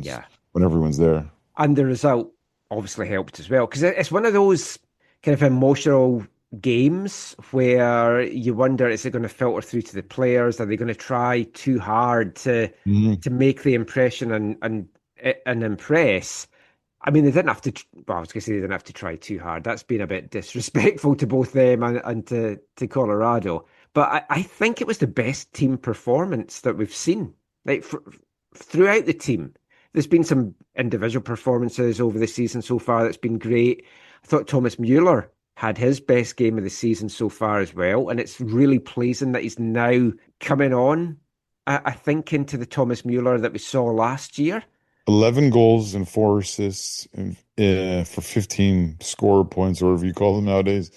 Yeah. when everyone's there. And the result obviously helped as well because it's one of those kind of emotional games where you wonder, is it going to filter through to the players? Are they going to try too hard Mhm. to make the impression and impress? I mean, they didn't have to. Well, I was going to say they didn't have to try too hard. That's been a bit disrespectful to both them and to Colorado. But I think it was the best team performance that we've seen. Like throughout the team, there's been some individual performances over the season so far that's been great. I thought Thomas Mueller had his best game of the season so far as well, and it's really pleasing that he's now coming on. I think into the Thomas Mueller that we saw last year. 11 goals and 4 assists for 15 score points, or whatever you call them nowadays,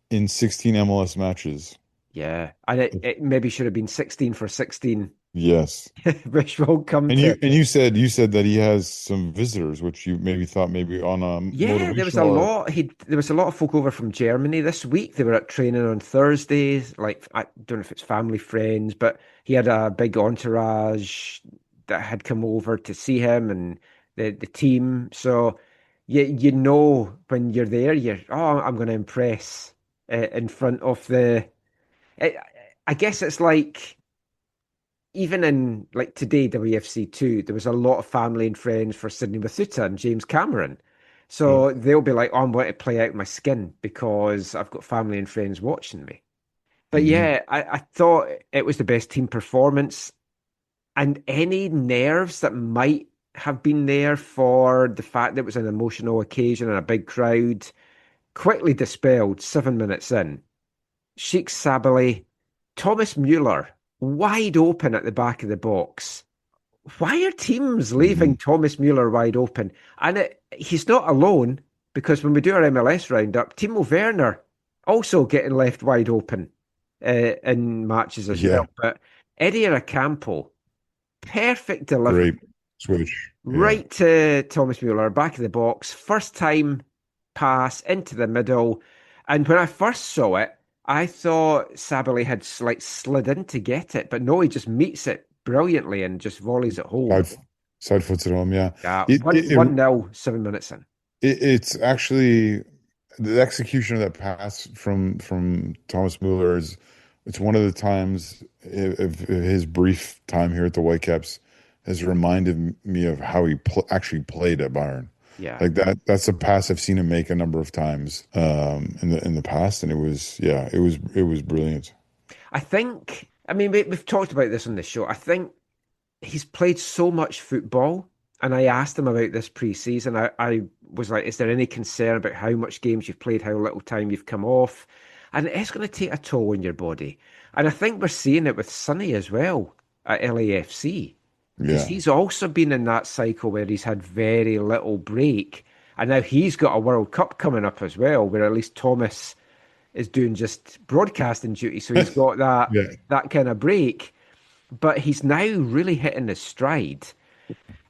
in 16 MLS matches. Yeah. And it maybe should have been 16 for 16, Yes. which we'll come And to. you said that he has some visitors, which you maybe thought maybe on a Yeah, there was a motivational or lot. There was a lot of folk over from Germany this week. They were at training on Thursdays. Like, I don't know if it's family, friends, but he had a big entourage that had come over to see him and the team. So you know when you're there, I'm going to impress in front of the. I I guess it's like even in like today, WFC2, there was a lot of family and friends for Sydney Mathuta and James Cameron. yeah. So they'll be like, oh, I'm going to play out my skin because I've got family and friends watching me. But Hmm. yeah, I thought it was the best team performance. And any nerves that might have been there for the fact that it was an emotional occasion and a big crowd quickly dispelled 7 minutes in. Sheikh Sabali, Thomas Mueller, wide open at the back of the box. Why are teams Hmm. leaving Thomas Mueller wide open? And he's not alone because when we do our MLS roundup, Timo Werner also getting left wide open in matches as Yeah, well. But Eddie Aracampo, perfect delivery great switch. Yeah. right to Thomas Mueller, back of the box, first time pass into the middle. And when I first saw it, I thought Sabali had like slid in to get it, but no, he just meets it brilliantly and just volleys it home. Side side foots at home, yeah. Yeah, It, one it, one it, nil, 7 minutes in. it's actually the execution of that pass from Thomas Mueller is it's one of the times of his brief time here at the Whitecaps has reminded me of how he actually played at Bayern. Yeah. Like that's a pass I've seen him make a number of times in the past, and it was brilliant. I think, I mean, we've talked about this on the show. I think he's played so much football. And I asked him about this pre-season. I was like, is there any concern about how much games you've played, how little time you've come off? And it's going to take a toll on your body. And I think we're seeing it with Sonny as well at LAFC. Because Yeah. he's also been in that cycle where he's had very little break. And now he's got a World Cup coming up as well, where at least Thomas is doing just broadcasting duty. So he's got Yeah. that kind of break. But he's now really hitting his stride.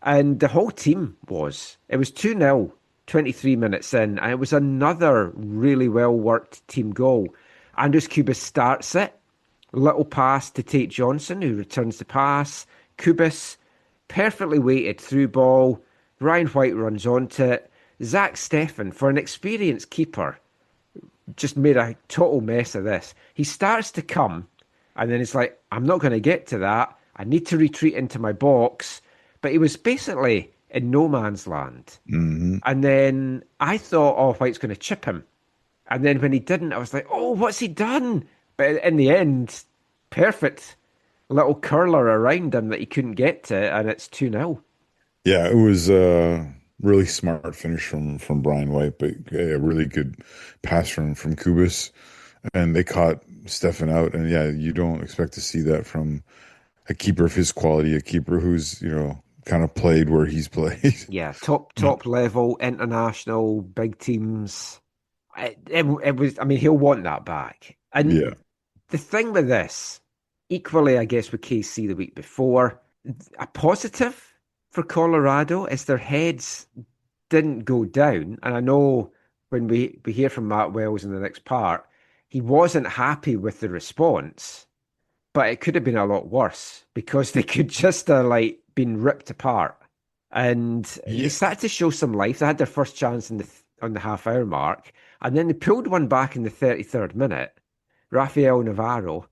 And the whole team was. It was 2-0, 23 minutes in, and it was another really well worked team goal. Andres Cubas starts it. Little pass to Tate Johnson, who returns the pass. Cubas, perfectly weighted through ball. Ryan White runs onto it. Zach Steffen, for an experienced keeper, just made a total mess of this. He starts to come, and then it's like, I'm not going to get to that. I need to retreat into my box. But he was basically in no man's land. Hmm. And then I thought, oh, White's going to chip him. And then when he didn't, I was like, oh, what's he done? But in the end, perfect little curler around him that he couldn't get to, and it's 2-0. Yeah, it was a really smart finish from Brian White, but a really good pass from Kubis, and they caught Stefan out. And yeah, you don't expect to see that from a keeper of his quality, a keeper who's kind of played where he's played. Yeah, top level, international, big teams. It was, I mean, he'll want that back. And Yeah, the thing with this, equally, I guess, with KC the week before, a positive for Colorado is their heads didn't go down. And I know when we hear from Matt Wells in the next part, he wasn't happy with the response, but it could have been a lot worse because they could just have like been ripped apart. And they yeah, started to show some life. They had their first chance on the half-hour mark, and then they pulled one back in the 33rd minute. Rafael Navarro.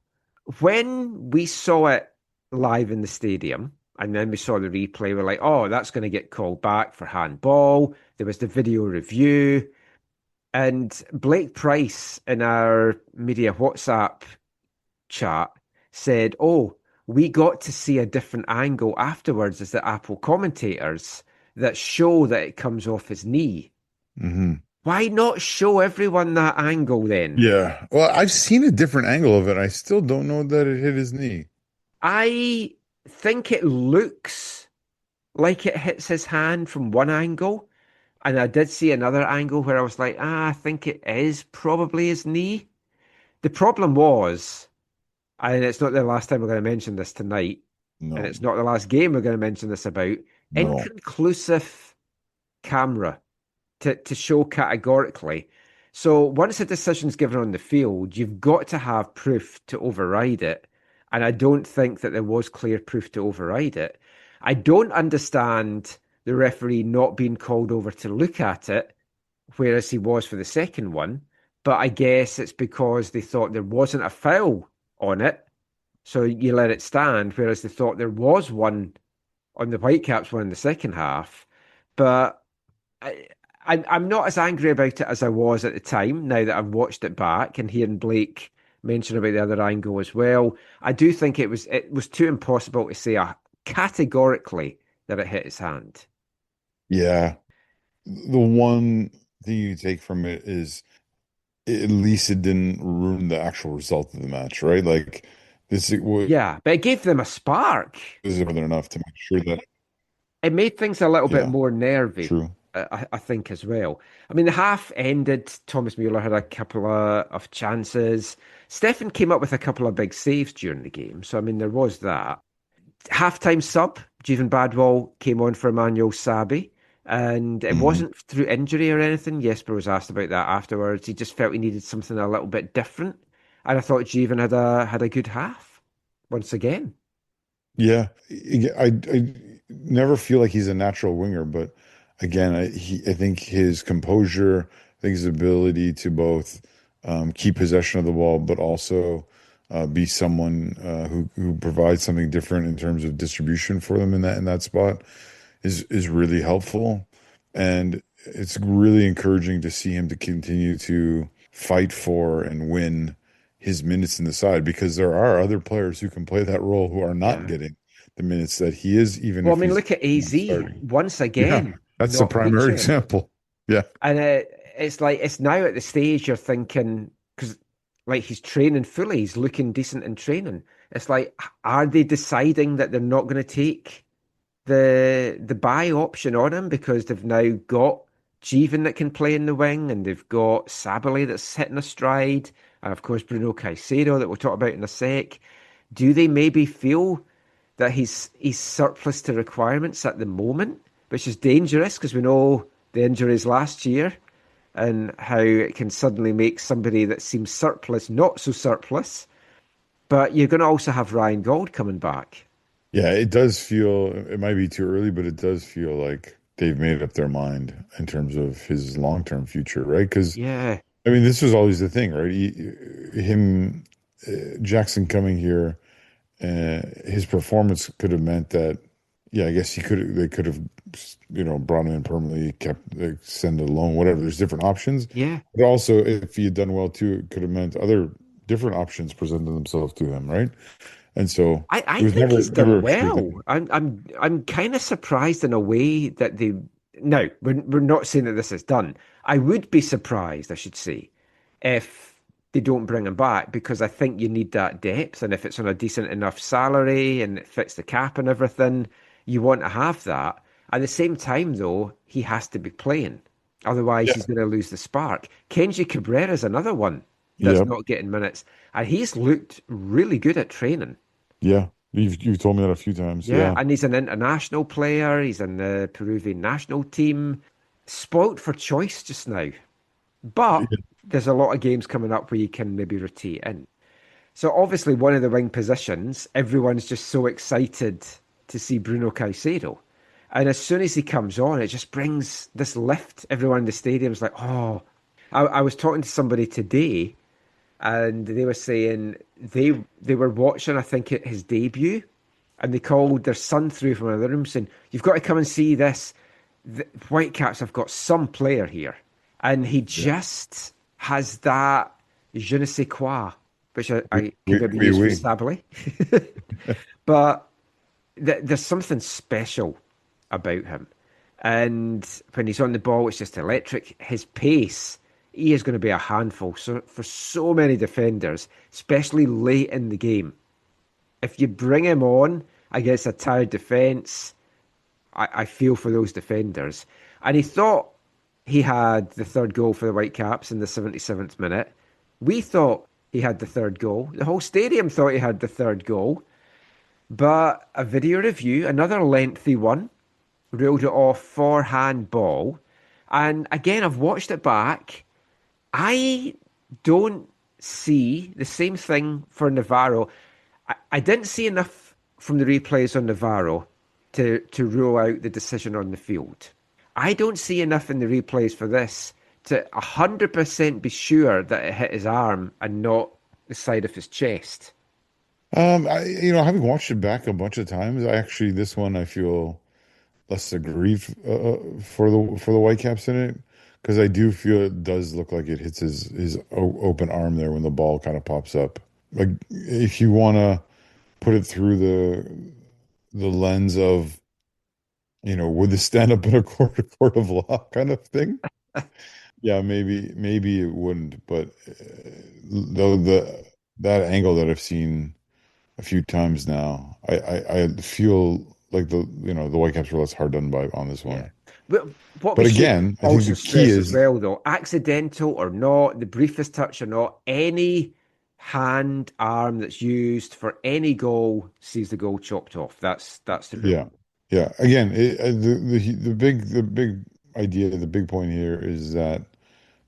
When we saw it live in the stadium, and then we saw the replay, we're like, oh, that's going to get called back for handball. There was the video review. And Blake Price in our media WhatsApp chat said, oh, we got to see a different angle afterwards as the Apple commentators that show that it comes off his knee. hmm Why not show everyone that angle then? yeah. Well, I've seen a different angle of it. I still don't know that it hit his knee. I think it looks like it hits his hand from one angle. And I did see another angle where I was like, I think it is probably his knee. The problem was and it's not the last time we're going to mention this tonight, and No, it's not the last game we're going to mention this about. no. Inconclusive camera to show categorically. So once a decision's given on the field, you've got to have proof to override it. And I don't think that there was clear proof to override it. I don't understand the referee not being called over to look at it, whereas he was for the second one. But I guess it's because they thought there wasn't a foul on it. So you let it stand, whereas they thought there was one on the Whitecaps one in the second half. But I, I'm not as angry about it as I was at the time, now that I've watched it back and hearing Blake mention about the other angle as well. I do think it was too impossible to say categorically that it hit his hand. Yeah. The one thing you take from it is at least it didn't ruin the actual result of the match, right? Like this was Yeah, but it gave them a spark. more than enough to make sure that, It made things a little bit yeah, more nervy, true. I think, as well. I mean, the half ended. Thomas Mueller had a couple of chances. Stefan came up with a couple of big saves during the game. So, I mean, there was that. Halftime sub, Jeevan Badwal came on for Emmanuel Sabi. And it Hmm. wasn't through injury or anything. Jesper was asked about that afterwards. He just felt he needed something a little bit different. And I thought Jeevan had a good half once again. Yeah. I never feel like he's a natural winger, but again, I think his composure, I think his ability to both keep possession of the ball, but also be someone who provides something different in terms of distribution for them in that spot is really helpful. And it's really encouraging to see him to continue to fight for and win his minutes in the side because there are other players who can play that role who are not Yeah. getting the minutes that he is, even Well, I if mean, he's look at not AZ starting. once Yeah, again that's the not primary featuring. example. Yeah. And it's like, it's now at the stage you're thinking, because like he's training fully, he's looking decent in training. It's like, are they deciding that they're not going to take the buy option on him because they've now got Jeevan that can play in the wing and they've got Sabali that's hitting a stride, and of course Bruno Caicedo that we'll talk about in a sec. Do they maybe feel that he's surplus to requirements at the moment, which is dangerous because we know the injuries last year and how it can suddenly make somebody that seems surplus not so surplus. But you're going to also have Ryan Gold coming back. Yeah, it does feel, it might be too early, but it does feel like they've made up their mind in terms of his long-term future, right? Because, Yeah, I mean, this was always the thing, right? Him, Jackson coming here, his performance could have meant that, yeah, I guess they could have, brought him in permanently, kept, extended a loan, whatever. There's different options. yeah. But also, if he had done well too, it could have meant other different options presented themselves to him, right? And so I it was think never, he's done never a sure well. thing. I'm kind of surprised in a way that they. No, we're not saying that this is done. I would be surprised, I should say, if they don't bring him back because I think you need that depth, and if it's on a decent enough salary and it fits the cap and everything, you want to have that. At the same time, though, he has to be playing. Otherwise, Yeah. he's going to lose the spark. Kenji Cabrera is another one that's Yeah. not getting minutes, and he's looked really good at training. Yeah. You've told me that a few times. Yeah, Yeah. and he's an international player. He's in the Peruvian national team. Spoilt for choice just now. But there's a lot of games coming up where you can maybe rotate in. So obviously one of the wing positions, everyone's just so excited to see Bruno Caicedo. And as soon as he comes on, it just brings this lift. Everyone in the stadium's like, oh. I was talking to somebody today and they were saying they were watching, I think, his debut, and they called their son through from another room saying, "You've got to come and see this. The Whitecaps have got some player here," and he Yeah. just has that je ne sais quoi, which I could maybe We, use for we. Stabile, but there's something special about him. And when he's on the ball, it's just electric. His pace, he is going to be a handful for so many defenders, especially late in the game. If you bring him on against a tired defence, I feel for those defenders. And he thought he had the third goal for the Whitecaps in the 77th minute. We thought he had the third goal. The whole stadium thought he had the third goal. But a video review, another lengthy one, ruled it off for handball. And again, I've watched it back. I don't see the same thing for Navarro. I didn't see enough from the replays on Navarro to rule out the decision on the field. I don't see enough in the replays for this to 100% be sure that it hit his arm and not the side of his chest. Having watched it back a bunch of times, this one I feel less aggrieved for the Whitecaps in it, because I do feel it does look like it hits his open arm there when the ball kind of pops up. Like, if you want to put it through the lens of, would this stand up in a court of law kind of thing? Yeah, maybe it wouldn't, but though that angle that I've seen a few times now, I feel like the Whitecaps were less hard done by on this one. Yeah. But what But we should again, I think also the key stress as is, well, though, accidental or not, the briefest touch or not, any hand arm that's used for any goal sees the goal chopped off. That's the rule. yeah. Again, the big idea, the big point here is that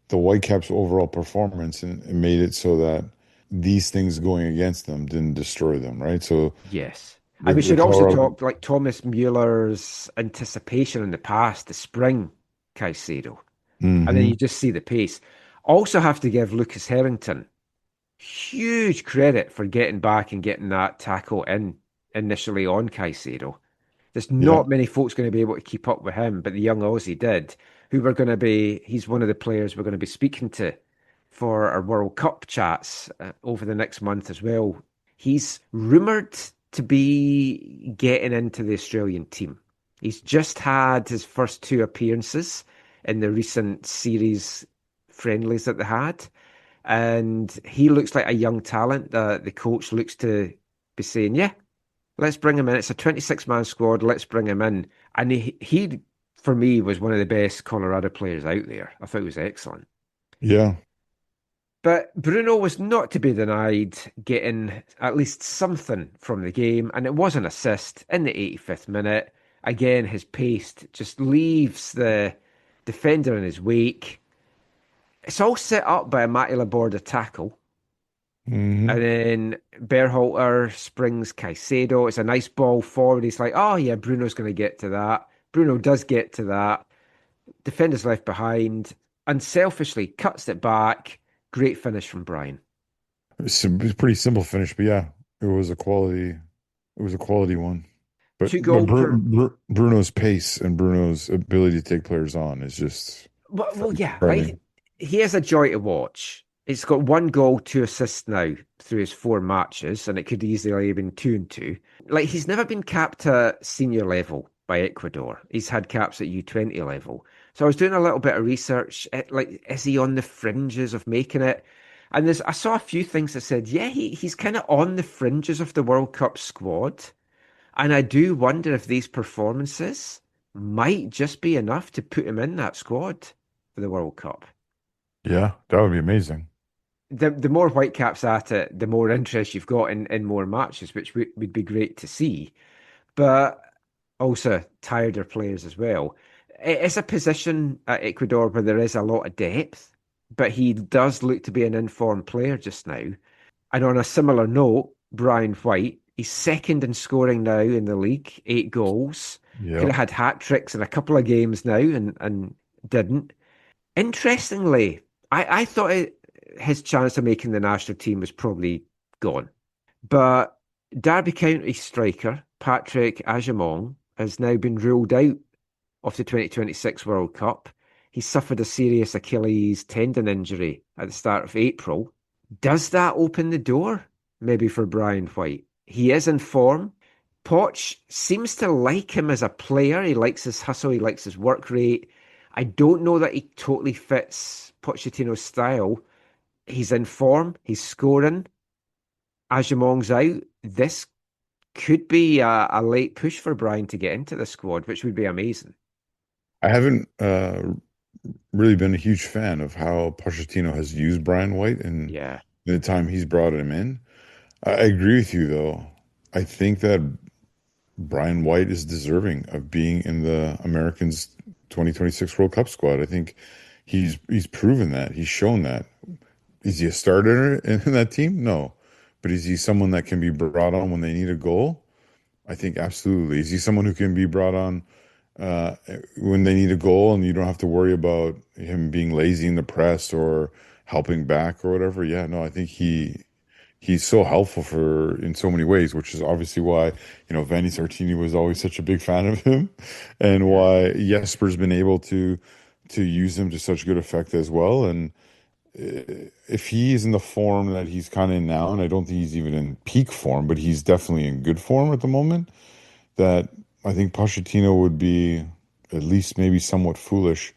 the Whitecaps' overall performance and made it so that these things going against them didn't destroy them, right? So Yes. the, And we the should also Colorado, talk like Thomas Mueller's anticipation in the past to spring Caicedo. And then Mhm. you just see the pace. Also have to give Lucas Harrington huge credit for getting back and getting that tackle in initially on Caicedo. There's Yeah, not many folks going to be able to keep up with him, but the young Aussie did, he's one of the players we're going to be speaking to for our World Cup chats over the next month as well. He's rumoured to be getting into the Australian team. He's just had his first two appearances in the recent series friendlies that they had. And he looks like a young talent that the coach looks to be saying, yeah, let's bring him in. It's a 26-man squad. Let's bring him in. And he, for me, was one of the best Colorado players out there. I thought he was excellent. yeah. But Bruno was not to be denied getting at least something from the game, and it was an assist in the 85th minute. Again, his pace just leaves the defender in his wake. It's all set up by a Matty Laborda tackle. hmm And then Berhalter springs Caicedo. It's a nice ball forward. He's like, oh, yeah, Bruno's going to get to that. Bruno does get to that. Defender's left behind. Unselfishly cuts it back. Great finish from Brian. It was a pretty simple finish, but yeah, it was a quality one. But Two goal per. Bruno's pace and Bruno's ability to take players on is just Well, yeah, frightening. he is a joy to watch. He's got one goal, two assists now through his four matches, and it could easily have been 2-2. Like, he's never been capped at senior level by Ecuador. He's had caps at U20 level. So I was doing a little bit of research. Like, is he on the fringes of making it? And I saw a few things that said, yeah, he's kind of on the fringes of the World Cup squad. And I do wonder if these performances might just be enough to put him in that squad for the World Cup. Yeah, that would be amazing. The more Whitecaps at it, the more interest you've got in more matches, which would be great to see. But also tireder players as well. It's a position at Ecuador where there is a lot of depth, but he does look to be an informed player just now. And on a similar note, Brian White, he's second in scoring now in the league, 8 goals. Could Yeah. have had hat tricks in a couple of games now and didn't. Interestingly, I thought his chance of making the national team was probably gone. But Derby County striker Patrick Agyemang has now been ruled out of the 2026 World Cup. He suffered a serious Achilles tendon injury at the start of April. Does that open the door maybe for Brian White? He is in form. Poch seems to like him as a player. He likes his hustle. He likes his work rate. I don't know that he totally fits Pochettino's style. He's in form. He's scoring. Agyemang's out. This could be a late push for Brian to get into the squad, which would be amazing. I haven't really been a huge fan of how Pochettino has used Brian White in Yeah. the time he's brought him in. I agree with you, though. I think that Brian White is deserving of being in the Americans 2026 World Cup squad. I think he's proven that. He's shown that. Is he a starter in that team? No. But is he someone that can be brought on when they need a goal? I think absolutely. Is he someone who can be brought on uh, when they need a goal and you don't have to worry about him being lazy in the press or helping back or whatever? Yeah, no, I think he's so helpful for in so many ways, which is obviously why, Vanni Sartini was always such a big fan of him and why Jesper's been able to use him to such good effect as well. And if he's in the form that he's kind of in now, and I don't think he's even in peak form, but he's definitely in good form at the moment, that I think Pochettino would be at least maybe somewhat foolish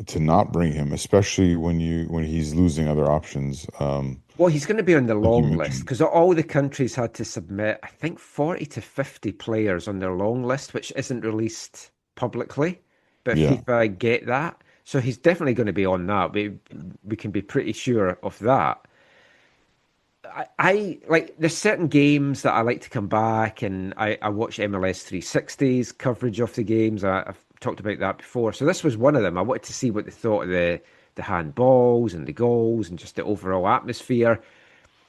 to not bring him, especially when he's losing other options. Well, he's going to be on the Like you long list mentioned. because all the countries had to submit, I think, 40 to 50 players on their long list, which isn't released publicly, but Yeah, FIFA get that. So he's definitely going to be on that. We can be pretty sure of that. I like there's certain games that I like to come back and I watch MLS 360's coverage of the games. I've talked about that before. So this was one of them. I wanted to see what they thought of the handballs and the goals and just the overall atmosphere.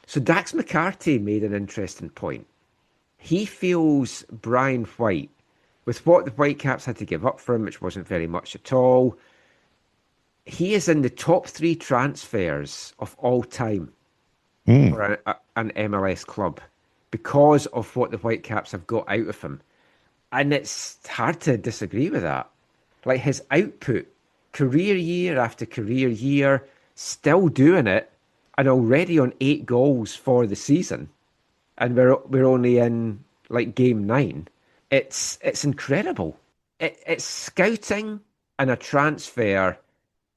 So Dax McCarthy made an interesting point. He feels Brian White, with what the Whitecaps had to give up for him, which wasn't very much at all, he is in the top three transfers of all time Mm, for an MLS club because of what the Whitecaps have got out of him. And it's hard to disagree with that. Like his output, career year after career year, still doing it, and already on 8 goals for the season. And we're only in like game 9. It's incredible. It's scouting and a transfer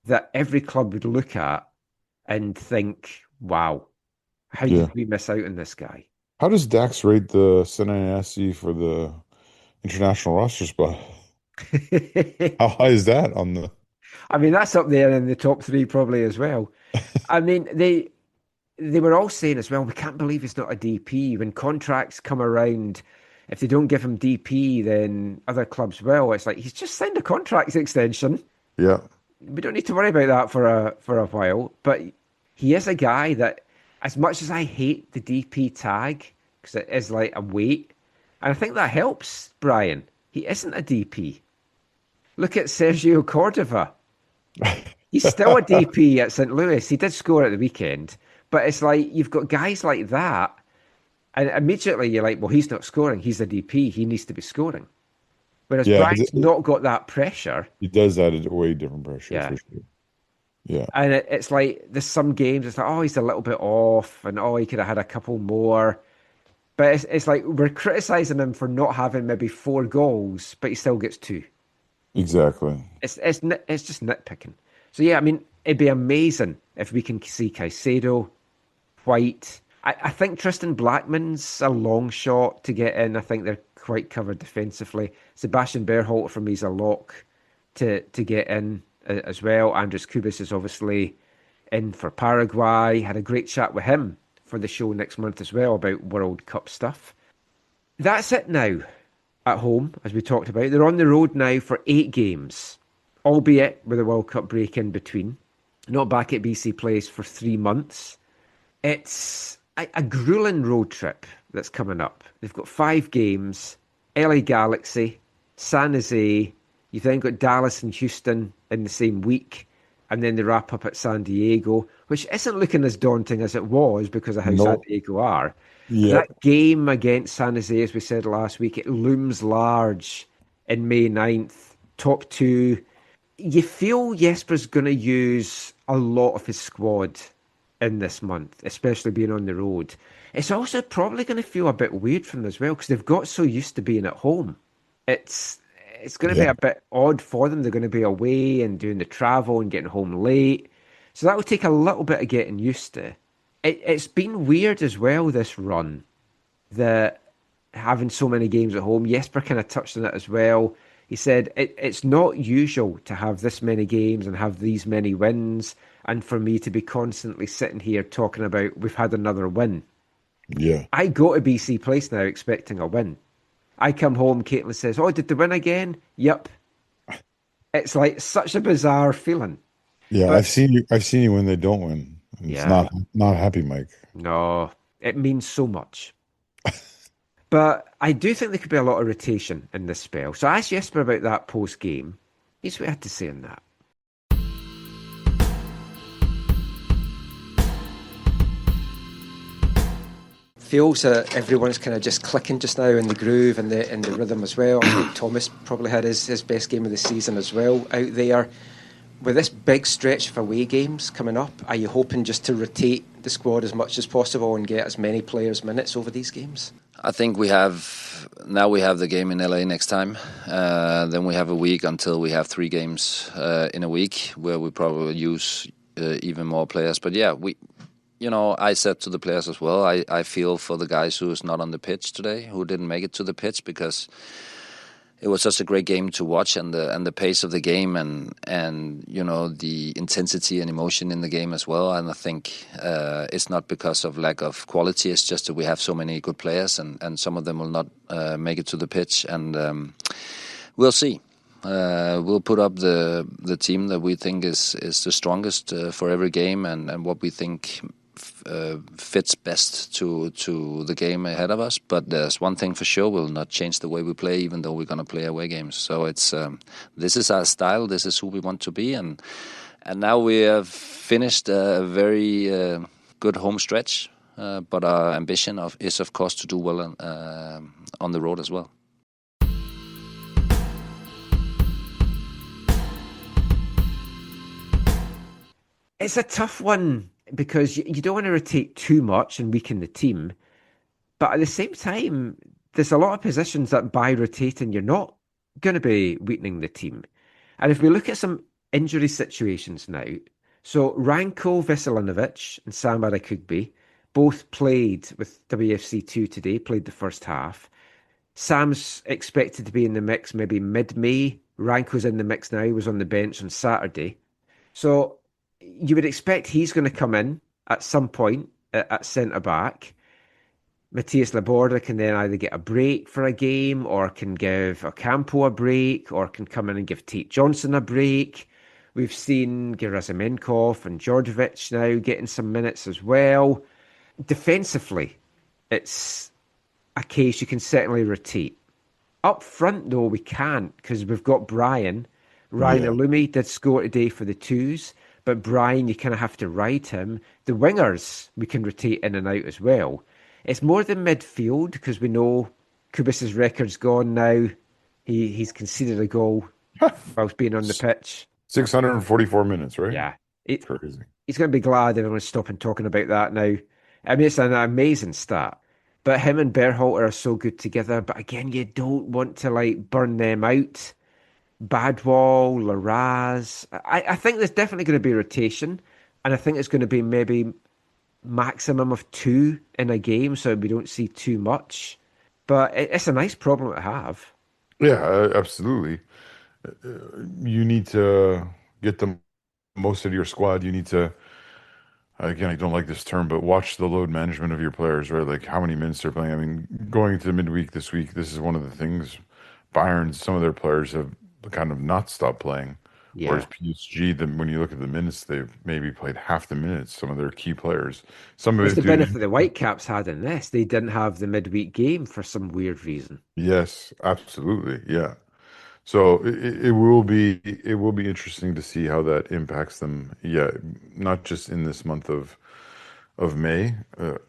that every club would look at and think, wow, how yeah. did we miss out on this guy? How does Dax rate the Senesi for the international roster spot? How high is that on the? I mean, that's up there in the top three probably as well. I mean, they were all saying as well, we can't believe he's not a DP. When contracts come around, if they don't give him DP, then other clubs will. It's like he's just signed a contract extension. Yeah, We don't need to worry about that for a while. But he is a guy that, as much as I hate the DP tag, because it is like a weight, and I think that helps Brian. He isn't a DP. Look at Sergio Cordova. He's still a DP at St. Louis. He did score at the weekend, but it's like you've got guys like that, and immediately you're like, well, he's not scoring. He's a DP. He needs to be scoring. Whereas yeah. Brian's not got that pressure. He does add a way different pressure Yeah. for sure. Yeah, And it's like there's some games, it's like, oh, he's a little bit off, and oh, he could have had a couple more. But it's like we're criticizing him for not having maybe 4 goals, but he still gets 2. exactly. It's just nitpicking. So yeah, I mean, it'd be amazing if we can see Caicedo, White. I think Tristan Blackman's a long shot to get in. I think they're quite covered defensively. Sebastian Berhalter for me is a lock to get in as well. Andres Kubis is obviously in for Paraguay. Had a great chat with him for the show next month as well about World Cup stuff. That's it now at home, as we talked about. They're on the road now for 8 games, albeit with a World Cup break in between. Not back at BC Place for 3 months. It's a grueling road trip that's coming up. They've got 5 games, LA Galaxy, San Jose. You've then got Dallas and Houston in the same week, and then they wrap up at San Diego, which isn't looking as daunting as it was because of how San No. Diego are. But Yep. that game against San Jose, as we said last week, it looms large in May 9th, top 2. You feel Jesper's going to use a lot of his squad in this month, especially being on the road. It's also probably going to feel a bit weird for them as well because they've got so used to being at home. It's going to be Yeah. a bit odd for them. They're going to be away and doing the travel and getting home late. So that will take a little bit of getting used to. It's been weird as well, this run, that having so many games at home. Jesper kind of touched on it as well. He said it's not usual to have this many games and have these many wins. and for me to be constantly sitting here talking about we've had another win. Yeah. I go to BC Place now expecting a win. I come home, Caitlin says, "Oh, did they win again?" Yep. It's like such a bizarre feeling. Yeah, But I've seen you when they don't win. And it's yeah, not happy, Mike. no, it means so much. But I do think there could be a lot of rotation in this spell. So I asked Jesper about that post game. Here's what he had to say on that. Feels that everyone's kind of just clicking just now in the groove and the rhythm as well. I think Thomas probably had his best game of the season as well out there. With this big stretch of away games coming up, are you hoping just to rotate the squad as much as possible and get as many players minutes over these games? I think we have the game in LA next time. Then we have a week until we have 3 games in a week where we probably use even more players. But yeah, I said to the players as well, I feel for the guys who's not on the pitch today, who didn't make it to the pitch, because it was such a great game to watch, and the pace of the game and the intensity and emotion in the game as well. And I think it's not because of lack of quality. It's just that we have so many good players, and some of them will not make it to the pitch. And we'll see. We'll put up the team that we think is the strongest for every game, and what we think fits best to the game ahead of us. But there's one thing for sure: we'll not change the way we play, even though we're going to play away games. So it's this is our style. This is who we want to be, and now we have finished a very good home stretch. But our ambition is of course to do well on the road as well. It's a tough one because you don't want to rotate too much and weaken the team. But at the same time, there's a lot of positions that by rotating, you're not going to be weakening the team. And if we look at some injury situations now, so Ranko Veselinovic and Sam Arakugbe both played with WFC2 today, played the first half. Sam's expected to be in the mix maybe mid-May. Ranko's in the mix now. He was on the bench on Saturday. So you would expect he's going to come in at some point at centre-back. Matthias Laborda can then either get a break for a game or can give Ocampo a break or can come in and give Tate Johnson a break. We've seen Gerasimenkov and Djordjevic now getting some minutes as well. Defensively, it's a case you can certainly rotate. Up front, though, we can't because we've got Brian. Ryan Illumi did score today for the twos. But Brian, you kind of have to ride him. The wingers, we can rotate in and out as well. It's more the midfield because we know Kubis's record's gone now. He's conceded a goal whilst being on the pitch. 644 minutes, right? Yeah. Crazy. He's going to be glad everyone's stopping talking about that now. I mean, it's an amazing stat. But him and Berhalter are so good together. But again, you don't want to burn them out. Badwall, Laraz. I think there's definitely going to be rotation, and I think it's going to be maybe maximum of 2 in a game, so we don't see too much. But it's a nice problem to have. Yeah, absolutely. You need to get the most out of your squad. You need to, again, I don't like this term, but watch the load management of your players, right? Like how many minutes they're playing. I mean, going into midweek this week, this is one of the things. Bayern, some of their players have kind of not stopped playing. Yeah. Whereas PSG, when you look at the minutes, they've maybe played half the minutes, some of their key players. Some of it's it the benefit the Whitecaps had in this. They didn't have the midweek game for some weird reason. Yes, absolutely. Yeah. So it will be interesting to see how that impacts them. Yeah, not just in this month of May,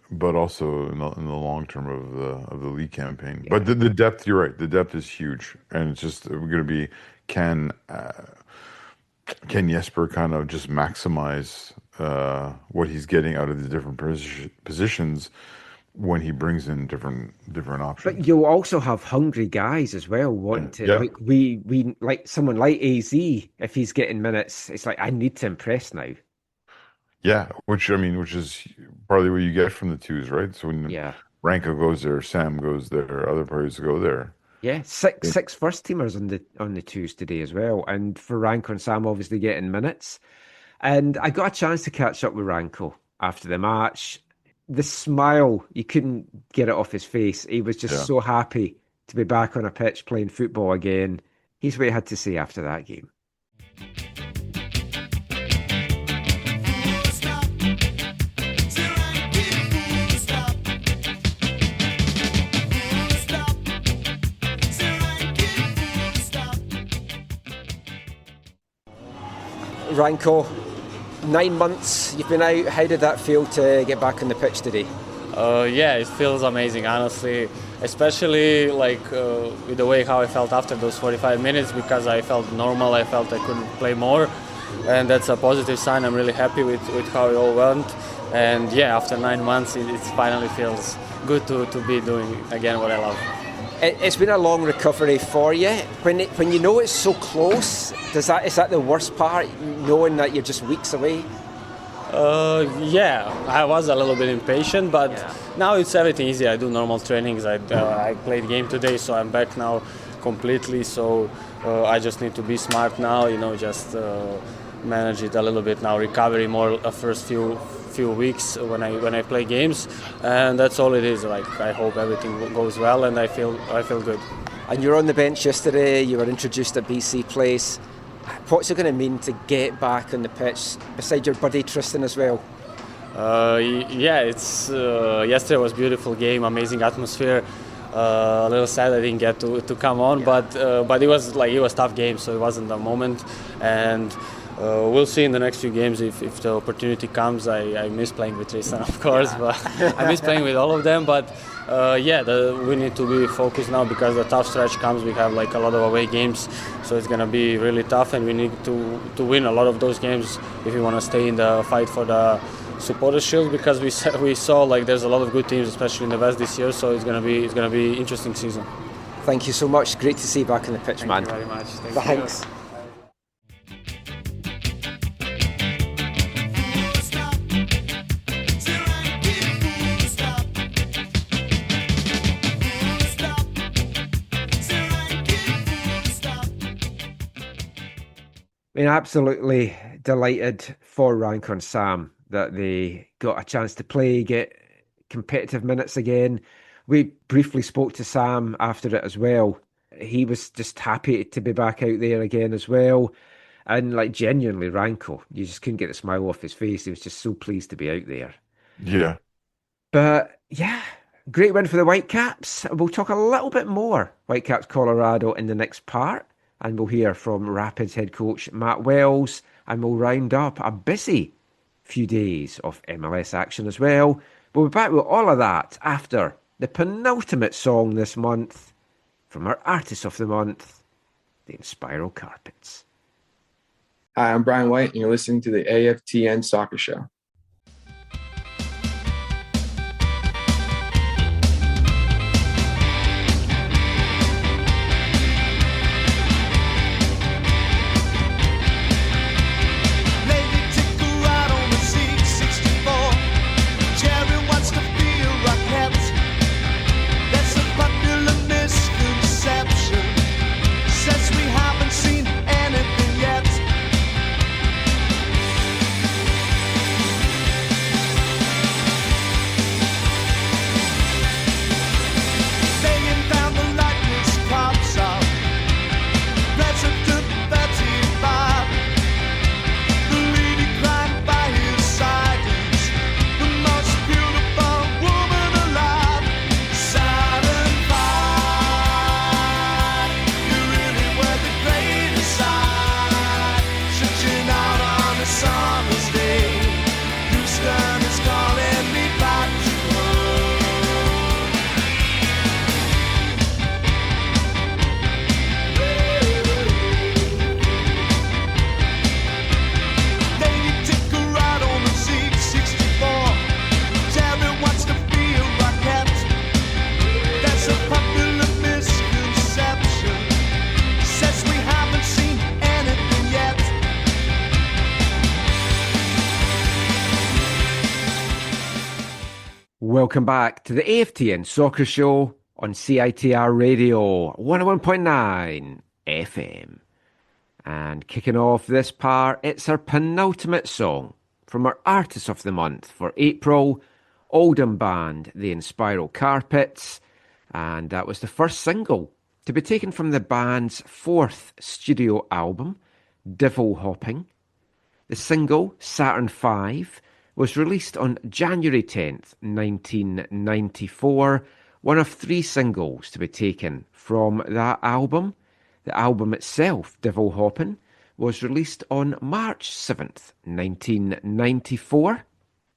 but also in the long term of the league campaign. Yeah. But the depth, you're right. The depth is huge, and it's just going to be can Jesper kind of just maximize what he's getting out of the different positions when he brings in different options. But you'll also have hungry guys as well wanting to like we like someone like AZ. If he's getting minutes, it's like I need to impress now. Yeah, which is partly what you get from the twos, right? So when Ranko goes there, Sam goes there, other players go there. Yeah, six first teamers on the twos today as well, and for Ranko and Sam obviously getting minutes. And I got a chance to catch up with Ranko after the match. The smile, you couldn't get it off his face. He was just so happy to be back on a pitch playing football again. Here's what he had to say after that game. Ranko, 9 months you've been out. How did that feel to get back on the pitch today? Yeah, it feels amazing, honestly, especially with the way how I felt after those 45 minutes, because I felt normal. I felt I couldn't play more, and that's a positive sign. I'm really happy with how it all went, and yeah, after 9 months it finally feels good to be doing again what I love. It's been a long recovery for you. When you know it's so close, is that the worst part, knowing that you're just weeks away? Yeah, I was a little bit impatient, but now it's everything easy. I do normal trainings. I played game today, so I'm back now completely. So I just need to be smart now, just manage it a little bit now. Recovery more first few weeks when I play games, and that's all it is. I hope everything goes well, and I feel good. And you're on the bench yesterday. You were introduced at BC Place. What's it going to mean to get back on the pitch beside your buddy Tristan as well? Yesterday was a beautiful game, amazing atmosphere. A little sad I didn't get to come on, but it was a tough game, so it wasn't the moment. And we'll see in the next few games if the opportunity comes. I miss playing with Tristan, of course, but I miss playing with all of them. But we need to be focused now, because the tough stretch comes. We have a lot of away games, so it's going to be really tough, and we need to win a lot of those games if we want to stay in the fight for the Supporters' Shield, because we saw there's a lot of good teams, especially in the West this year. So it's going to be interesting season. Thank you so much. Great to see you back on the pitch, man. Thank you very much. Thanks. Absolutely delighted for Ranko and Sam that they got a chance to play, get competitive minutes again. We briefly spoke to Sam after it as well. He was just happy to be back out there again as well. And genuinely, Ranko, you just couldn't get a smile off his face. He was just so pleased to be out there. Yeah. But yeah, great win for the Whitecaps. We'll talk a little bit more Whitecaps Colorado in the next part. And we'll hear from Rapids head coach Matt Wells, and we'll round up a busy few days of MLS action as well. We'll be back with all of that after the penultimate song this month from our Artist of the Month, the Inspiral Carpets. Hi, I'm Brian White, and you're listening to the AFTN Soccer Show. Welcome back to the AFTN Soccer Show on CITR Radio 101.9 FM. And kicking off this part, it's our penultimate song from our Artist of the Month for April, Oldham band, the Inspiral Carpets, and that was the first single to be taken from the band's fourth studio album, Devil Hopping. The single, Saturn V, was released on January 10th, 1994, one of three singles to be taken from that album. The album itself, Devil Hopping, was released on March 7th, 1994.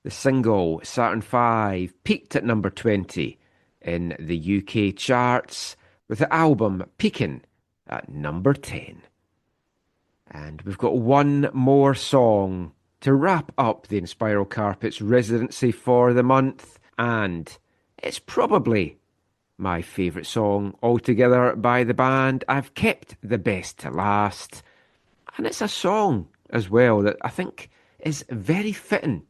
The single, Saturn V, peaked at number 20 in the UK charts, with the album peaking at number 10. And we've got one more song to wrap up the Inspiral Carpets residency for the month, and it's probably my favourite song altogether by the band. I've kept the best to last, and it's a song as well that I think is very fitting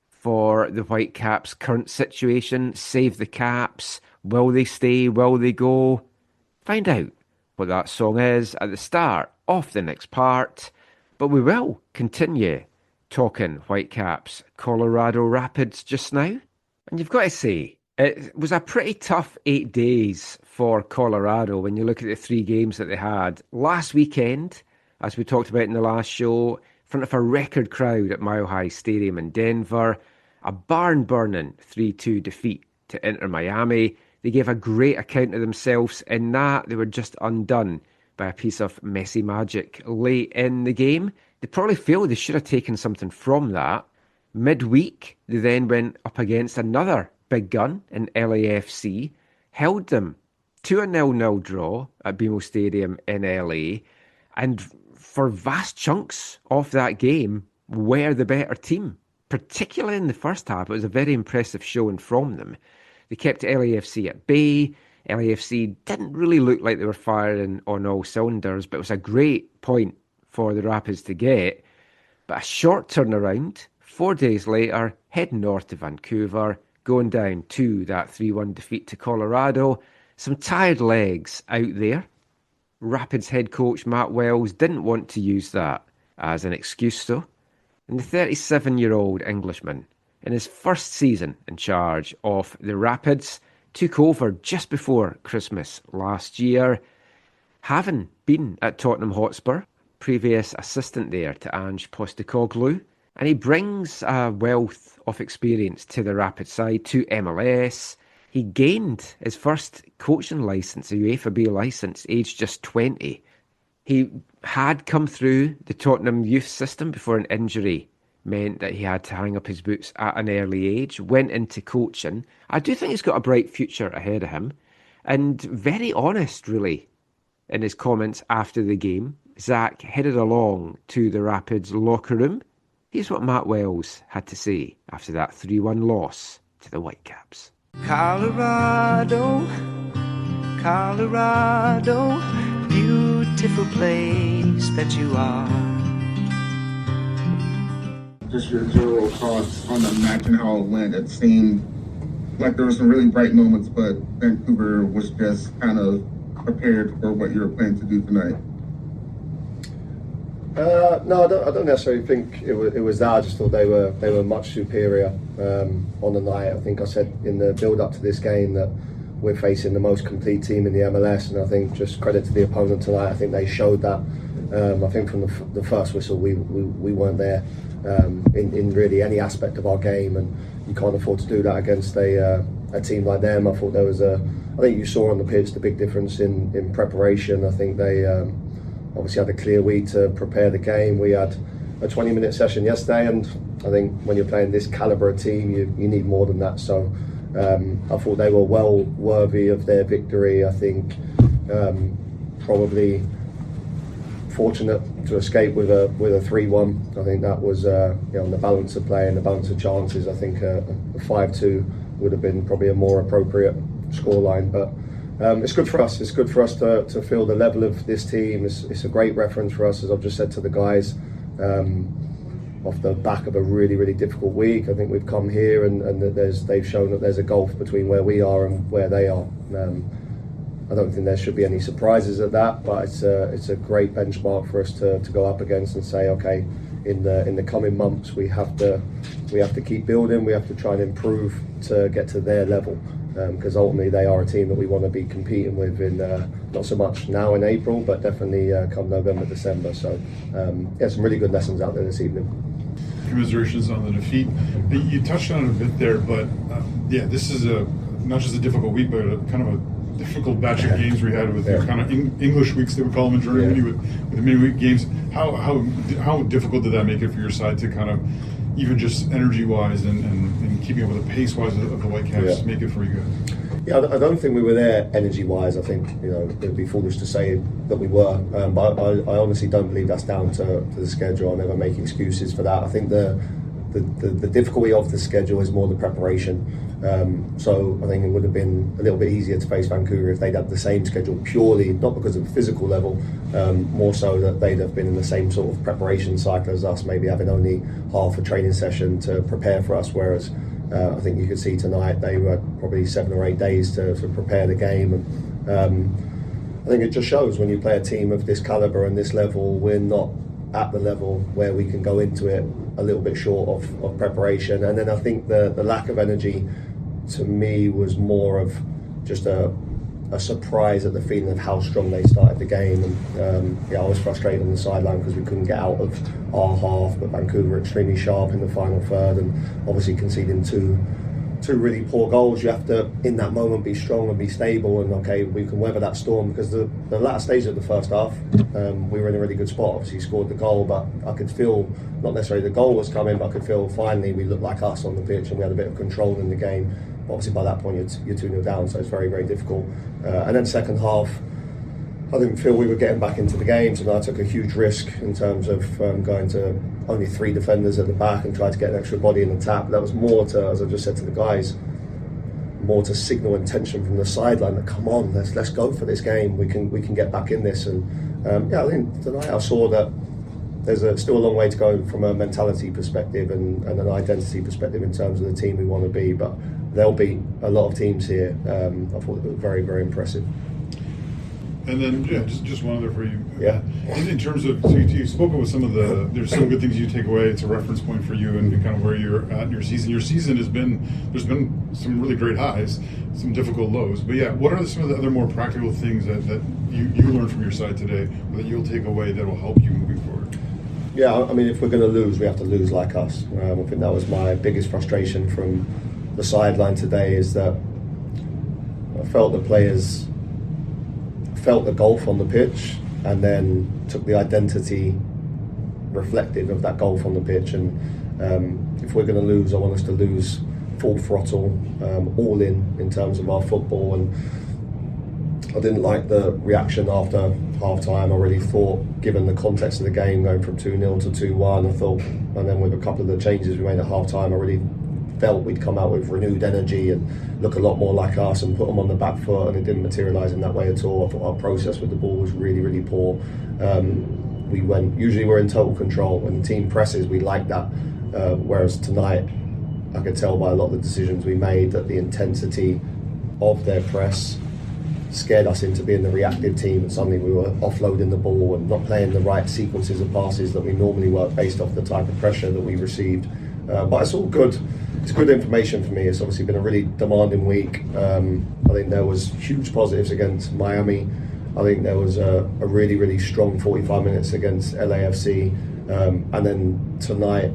for the Whitecaps' current situation. Save the Caps. Will they stay? Will they go? Find out what that song is at the start of the next part, but we will continue talking Whitecaps Colorado Rapids just now. And you've got to say, it was a pretty tough 8 days for Colorado when you look at the three games that they had. Last weekend, as we talked about in the last show, in front of a record crowd at Mile High Stadium in Denver, a barn-burning 3-2 defeat to Inter Miami. They gave a great account of themselves in that. They were just undone by a piece of messy magic late in the game. They probably feel they should have taken something from that. Midweek, they then went up against another big gun in LAFC, held them to a 0-0 draw at BMO Stadium in LA, and for vast chunks of that game were the better team. Particularly in the first half, it was a very impressive showing from them. They kept LAFC at bay. LAFC didn't really look like they were firing on all cylinders, but it was a great point for the Rapids to get. But a short turnaround, 4 days later, heading north to Vancouver, going down to that 3-1 defeat to Colorado. Some tired legs out there. Rapids head coach Matt Wells didn't want to use that as an excuse though. And the 37-year-old Englishman, in his first season in charge of the Rapids, took over just before Christmas last year, having been at Tottenham Hotspur, previous assistant there to Ange Postecoglou, and he brings a wealth of experience to the Rapid side, to MLS. He gained his first coaching licence, a UEFA B licence, aged just 20. He had come through the Tottenham youth system before an injury meant that he had to hang up his boots at an early age, went into coaching. I do think he's got a bright future ahead of him, and very honest, really, in his comments after the game. Zach headed along to the Rapids locker room. Here's what Matt Wells had to say after that 3-1 loss to the Whitecaps. Colorado, Colorado, beautiful place that you are. Just your general thoughts on the match and how it went. It seemed like there were some really bright moments, but Vancouver was just kind of prepared for what you were planning to do tonight. No, I don't necessarily think it was that. I just thought they were much superior on the night. I think I said in the build-up to this game that we're facing the most complete team in the MLS, and I think just credit to the opponent tonight. I think they showed that. I think from the first whistle we weren't there in really any aspect of our game, and you can't afford to do that against a team like them. I thought there was I think you saw on the pitch the big difference in preparation. I think they obviously had a clear week to prepare the game. We had a 20-minute session yesterday, and I think when you're playing this calibre of team, you need more than that. So I thought they were well worthy of their victory. I think probably fortunate to escape with a 3-1. I think that was on the balance of play and the balance of chances. I think a 5-2 would have been probably a more appropriate scoreline, but it's good for us. It's good for us to feel the level of this team. It's a great reference for us, as I've just said to the guys, off the back of a really, really difficult week. I think we've come here and they've shown that there's a gulf between where we are and where they are. I don't think there should be any surprises at that, but it's a great benchmark for us to go up against and say, okay, in the coming months we have to keep building, we have to try and improve to get to their level, because ultimately they are a team that we want to be competing with in not so much now in April, but definitely come November, December. So some really good lessons out there this evening. Commiserations on the defeat. You touched on it a bit there, but this is not just a difficult week, but a kind of a difficult batch of games we had with the kind of English weeks they would call them in Germany with the midweek games. How difficult did that make it for your side to kind of, even just energy wise and keeping up with the pace wise of the Whitecaps, make it for you guys? Yeah, I don't think we were there energy wise. I think it would be foolish to say that we were, but I honestly don't believe that's down to the schedule. I'll never make excuses for that. I think the difficulty of the schedule is more the preparation. So I think it would have been a little bit easier to face Vancouver if they'd had the same schedule, purely not because of the physical level, more so that they'd have been in the same sort of preparation cycle as us, maybe having only half a training session to prepare for us, whereas I think you could see tonight they were probably 7 or 8 days to prepare the game. And I think it just shows when you play a team of this calibre and this level, we're not at the level where we can go into it a little bit short of preparation. And then I think the lack of energy to me was more of just a surprise at the feeling of how strong they started the game. And I was frustrated on the sideline because we couldn't get out of our half, but Vancouver were extremely sharp in the final third and obviously conceding two really poor goals. You have to, in that moment, be strong and be stable, and okay, we can weather that storm, because the latter stage of the first half, we were in a really good spot. Obviously scored the goal, but I could feel, not necessarily the goal was coming, but I could feel finally we looked like us on the pitch and we had a bit of control in the game. Obviously by that point you're 2-0 down, so it's very, very difficult. And then second half, I didn't feel we were getting back into the game, so I took a huge risk in terms of going to only 3 defenders at the back and tried to get an extra body in the tap. That was more to, as I just said to the guys, more to signal intention from the sideline that come on, let's go for this game. We can get back in this. And I think tonight I saw that there's still a long way to go from a mentality perspective and an identity perspective in terms of the team we want to be. But there'll be a lot of teams here. I thought it was very, very impressive. And then, just one other for you. Yeah. In terms of, so you've spoken with there's some good things you take away. It's a reference point for you and kind of where you're at in your season. Your season there's been some really great highs, some difficult lows. But what are some of the other more practical things that you learned from your side today that you'll take away that will help you moving forward? Yeah, I mean, if we're going to lose, we have to lose like us. I think that was my biggest frustration from the sideline today, is that I felt the players felt the golf on the pitch and then took the identity reflective of that golf on the pitch. And if we're going to lose, I want us to lose full throttle, all in terms of our football. And I didn't like the reaction after half time. I really thought, given the context of the game, going from 2-0 to 2-1, I thought, and then with a couple of the changes we made at half time, I really felt we'd come out with renewed energy and look a lot more like us and put them on the back foot, and it didn't materialise in that way at all. I thought our process with the ball was really, really poor. Usually we're in total control. When the team presses, we like that. Whereas tonight, I could tell by a lot of the decisions we made that the intensity of their press scared us into being the reactive team, and suddenly we were offloading the ball and not playing the right sequences of passes that we normally work based off the type of pressure that we received. But it's all good. It's good information for me. It's obviously been a really demanding week. I think there was huge positives against Miami. I think there was a really, really strong 45 minutes against LAFC. And then tonight,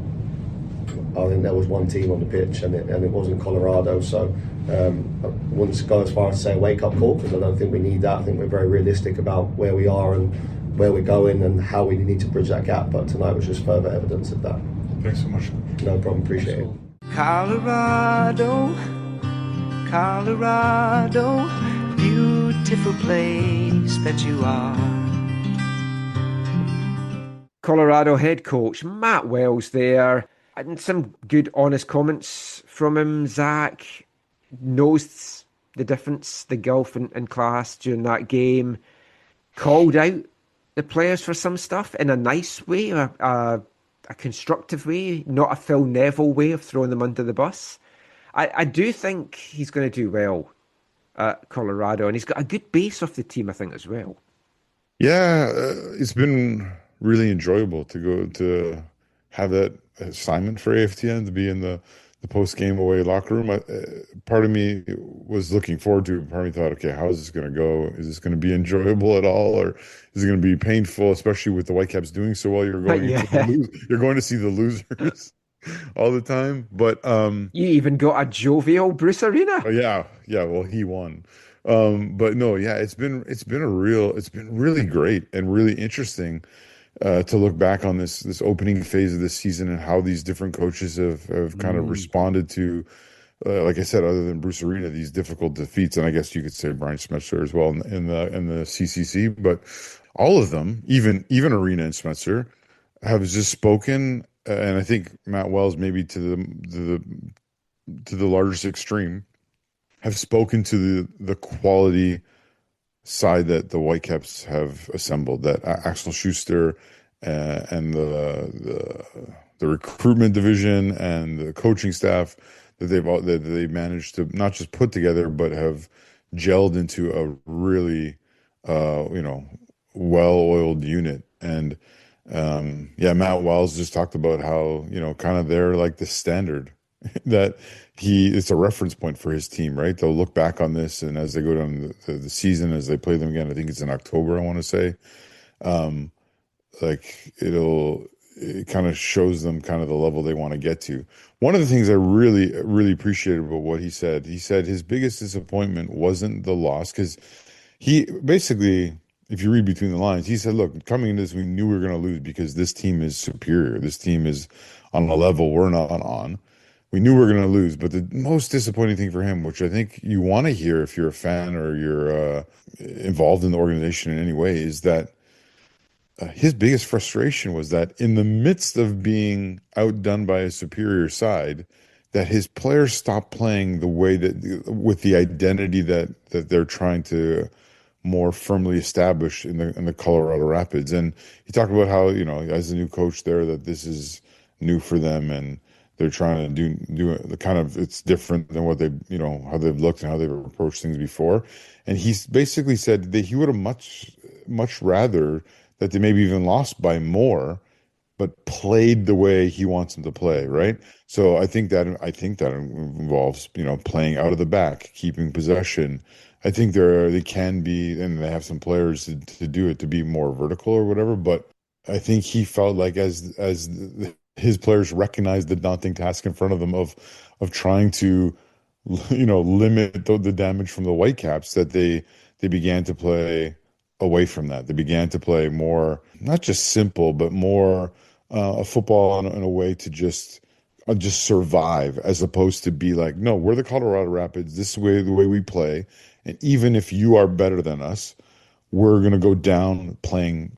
I think there was one team on the pitch, and it wasn't Colorado. So I wouldn't go as far as to say a wake-up call, because I don't think we need that. I think we're very realistic about where we are and where we're going and how we need to bridge that gap. But tonight was just further evidence of that. Thanks so much. No problem, appreciate it. Colorado, beautiful place that you are. Colorado head coach Matt Wells there, and some good honest comments from him. Zach knows the difference, the gulf in class during that game, called out the players for some stuff in a nice way, a constructive way, not a Phil Neville way of throwing them under the bus. I do think he's going to do well at Colorado, and he's got a good base off the team, I think, as well. Yeah, it's been really enjoyable to go to have that assignment for AFTN to be in the post game away locker room. Part of me was looking forward to it. Part of me thought, okay, how is this going to go? Is this going to be enjoyable at all, or is it going to be painful, especially with the Whitecaps doing so well? You're going you're going to see the losers all the time. But you even got a jovial Bruce Arena. Oh, yeah. Well, he won. But no, yeah, it's been really great and really interesting to look back on this opening phase of this season and how these different coaches have kind of responded to, like I said, other than Bruce Arena, these difficult defeats, and I guess you could say Brian Schmetzer as well in the CCC, but all of them, even Arena and Schmetzer, have just spoken, and I think Matt Wells maybe to the largest extreme, have spoken to the quality side that the Whitecaps have assembled. That Axel Schuster and the recruitment division and the coaching staff that they've managed to not just put together but have gelled into a really well-oiled unit. And Matt Wells just talked about how kind of they're like the standard that it's a reference point for his team, right? They'll look back on this, and as they go down the season, as they play them again, I think it's in October, I want to say, it kind of shows them kind of the level they want to get to. One of the things I really, really appreciated about what he said his biggest disappointment wasn't the loss, because he basically, if you read between the lines, he said, look, coming into this, we knew we were going to lose because this team is superior. This team is on a level we're not on. We knew we were going to lose, but the most disappointing thing for him, which I think you want to hear if you're a fan or you're involved in the organization in any way, is that his biggest frustration was that in the midst of being outdone by a superior side, that his players stopped playing the way that with the identity that they're trying to more firmly establish in the Colorado Rapids. And he talked about how, as a new coach there, that this is new for them and they're trying to do the kind of, it's different than what they, how they've looked and how they've approached things before. And he's basically said that he would have much rather that they maybe even lost by more, but played the way he wants them to play, right? So I think that involves, playing out of the back, keeping possession. I think they can be, and they have some players to do it, to be more vertical or whatever. But I think he felt like as his players recognized the daunting task in front of them of trying to, limit the damage from the Whitecaps, that they began to play away from that. They began to play more, not just simple, but more a football in a way to just survive, as opposed to be like, no, we're the Colorado Rapids. This is the way we play. And even if you are better than us, we're going to go down playing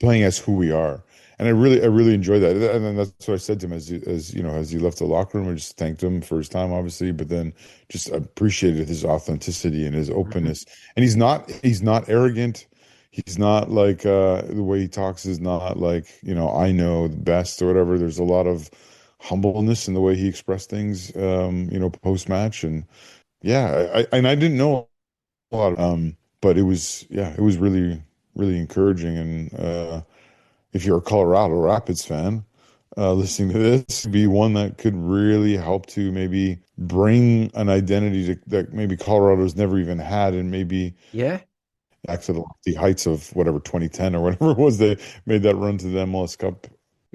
as who we are. And I really enjoyed that. And then that's what I said to him as he left the locker room. I just thanked him for his time, obviously, but then just appreciated his authenticity and his openness. And he's not arrogant. He's not like, the way he talks is not like, I know the best or whatever. There's a lot of humbleness in the way he expressed things, post-match. And yeah, I didn't know a lot, but it was really, really encouraging. And if you're a Colorado Rapids fan, listening to this, be one that could really help to maybe bring an identity that maybe Colorado's never even had, and maybe back to the lofty heights of whatever 2010 or whatever it was they made that run to the MLS Cup.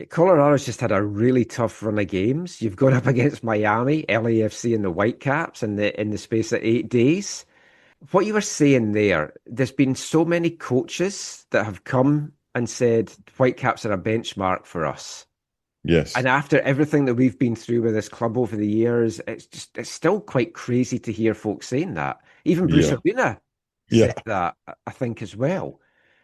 Colorado's just had a really tough run of games. You've gone up against Miami, LAFC, and the Whitecaps in the space of 8 days. What you were saying there's been so many coaches that have come and said Whitecaps are a benchmark for us. Yes. And after everything that we've been through with this club over the years, it's still quite crazy to hear folks saying that. Even Bruce Arena said that, I think, as well.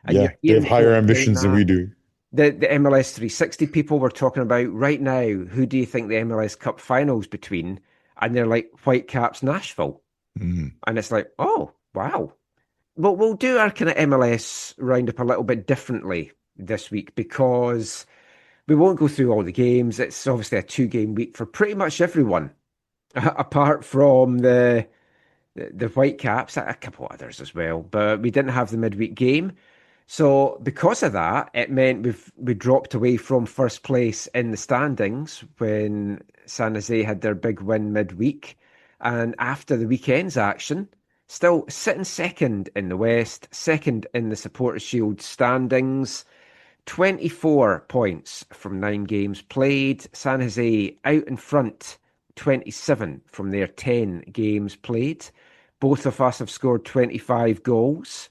And they have higher ambitions than we do. The MLS 360 people were talking about right now, who do you think the MLS Cup finals between? And they're like, Whitecaps, Nashville. Mm. And it's like, oh, wow. Well, we'll do our kind of MLS roundup a little bit differently this week, because we won't go through all the games. It's obviously a 2-game week for pretty much everyone, apart from the the Whitecaps, a couple others as well, but we didn't have the midweek game. So because of that, it meant we dropped away from first place in the standings when San Jose had their big win midweek. And after the weekend's action, still sitting second in the West, second in the Supporters' Shield standings, 24 points from 9 games played. San Jose out in front, 27 from their 10 games played. Both of us have scored 25 goals.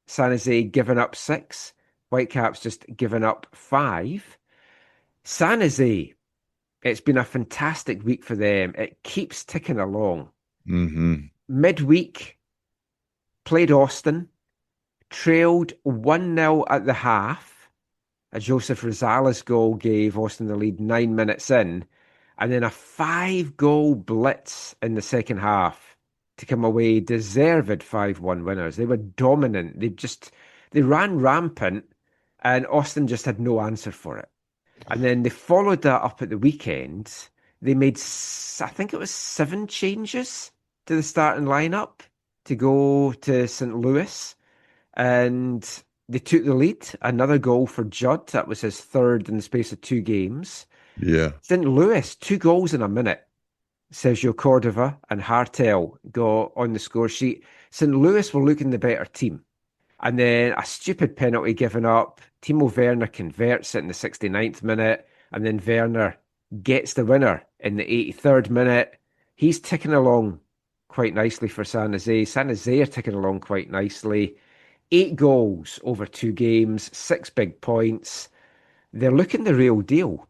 San Jose given up 6. Whitecaps just given up 5. San Jose, it's been a fantastic week for them. It keeps ticking along. Midweek, played Austin, trailed 1-0 at the half. A Joseph Rosales goal gave Austin the lead 9 minutes in, and then a 5-goal blitz in the second half to come away deserved 5-1 winners. They were dominant. They ran rampant, and Austin just had no answer for it. And then they followed that up at the weekend. They made, I think it was 7 changes to the starting lineup to go to St. Louis, and they took the lead. Another goal for Judd. That was his 3rd in the space of 2 games. Yeah. St. Louis, 2 goals in a minute. Sergio Cordova and Hartel got on the score sheet. St. Louis were looking the better team. And then a stupid penalty given up. Timo Werner converts it in the 69th minute. And then Werner gets the winner in the 83rd minute. He's ticking along quite nicely for San Jose. San Jose are ticking along quite nicely. 8 goals over 2 games, 6 big points. They're looking the real deal.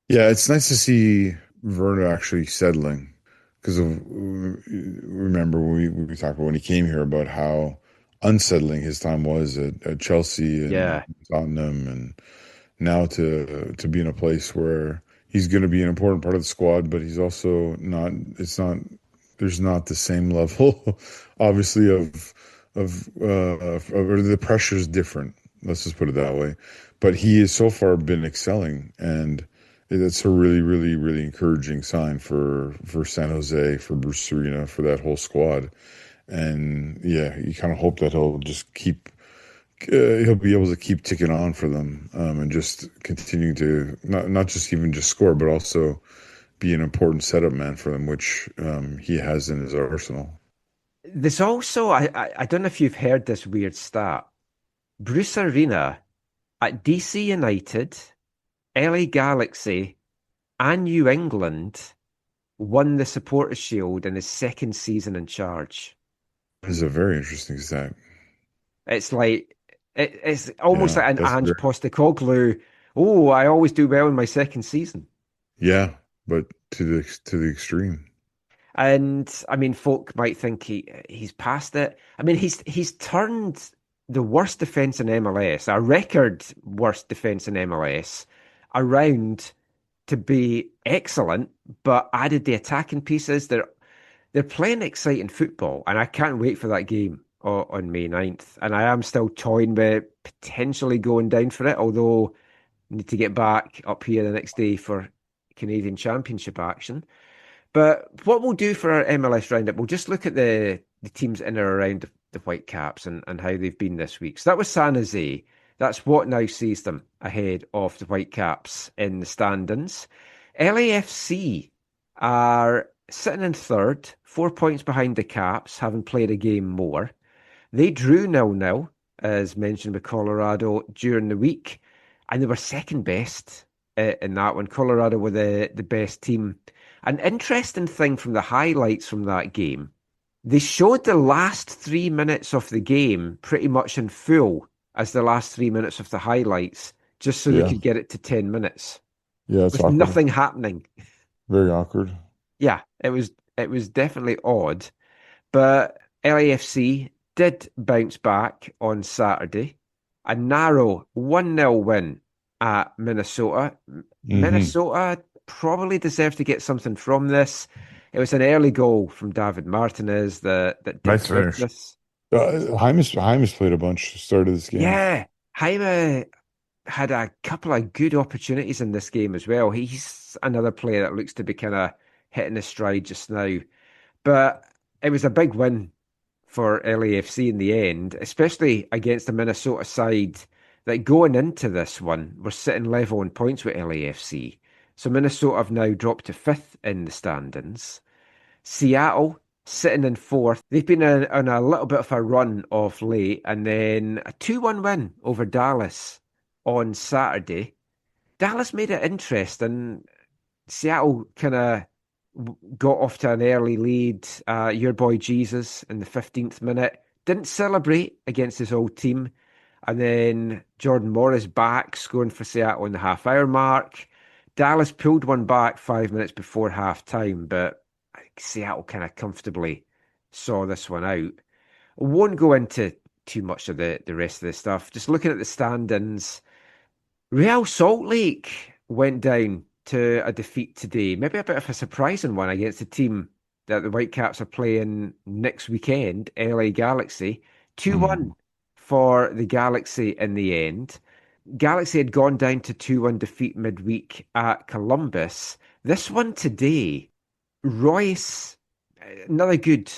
Yeah, it's nice to see Werner actually settling, because remember when we talked about when he came here about how unsettling his time was at Chelsea and Tottenham, and now to be in a place where he's going to be an important part of the squad, but he's also not. There's not the same level, obviously, of the pressure is different. Let's just put it that way. But he has so far been excelling, and it's a really, really, really encouraging sign for San Jose, for Bruce Arena, for that whole squad. And yeah, you kind of hope that he'll just he'll be able to keep ticking on for them, and just continue to not just even just score, but also be an important setup man for them, which he has in his arsenal. There's also, I don't know if you've heard this weird stat. Bruce Arena at DC United, LA Galaxy, and New England won the Supporters' Shield in his 2nd season in charge. It's a very interesting stat. It's like it's almost like an Ange Postecoglou. Oh, I always do well in my 2nd season. Yeah, but to the extreme. And I mean, folk might think he's past it. I mean, he's turned the worst defense in MLS, a record worst defense in MLS, around to be excellent, but added the attacking pieces. They're playing exciting football, and I can't wait for that game on May 9th. And I am still toying with potentially going down for it, although I need to get back up here the next day for Canadian Championship action. But what we'll do for our MLS roundup, we'll just look at the teams in or around the Whitecaps and how they've been this week. So that was San Jose. That's what now sees them ahead of the Whitecaps in the standings. LAFC are sitting in 3rd, 4 points behind the Caps, having played a game more. They drew 0-0, as mentioned, with Colorado during the week, and they were 2nd best in that one. Colorado were the best team. An interesting thing from the highlights from that game, they showed the last 3 minutes of the game pretty much in full as the last 3 minutes of the highlights, just so they could get it to 10 minutes. Yeah, it's with awkward. Nothing happening. Very awkward. Yeah, it was definitely odd. But LAFC did bounce back on Saturday. A narrow 1-0 win at Minnesota. Mm-hmm. Minnesota probably deserved to get something from this. It was an early goal from David Martinez that did nice finish. This. Jaime's played a bunch, started this game. Yeah, Jaime had a couple of good opportunities in this game as well. He's another player that looks to be kind of hitting his stride just now. But it was a big win for LAFC in the end, especially against the Minnesota side that going into this one were sitting level in points with LAFC. So Minnesota have now dropped to 5th in the standings. Seattle sitting in 4th. They've been on a little bit of a run of late, and then a 2-1 win over Dallas on Saturday. Dallas made it interesting. Seattle kind of got off to an early lead. Your boy Jesus in the 15th minute didn't celebrate against his old team. And then Jordan Morris back, scoring for Seattle in the half-hour mark. Dallas pulled one back 5 minutes before half-time, but I think Seattle kind of comfortably saw this one out. I won't go into too much of the rest of the stuff. Just looking at the standings, Real Salt Lake went down to a defeat today. Maybe a bit of a surprising one against the team that the Whitecaps are playing next weekend, LA Galaxy. 2-1 for the Galaxy in the end. Galaxy had gone down to 2-1 defeat midweek at Columbus. This one today, Royce, another good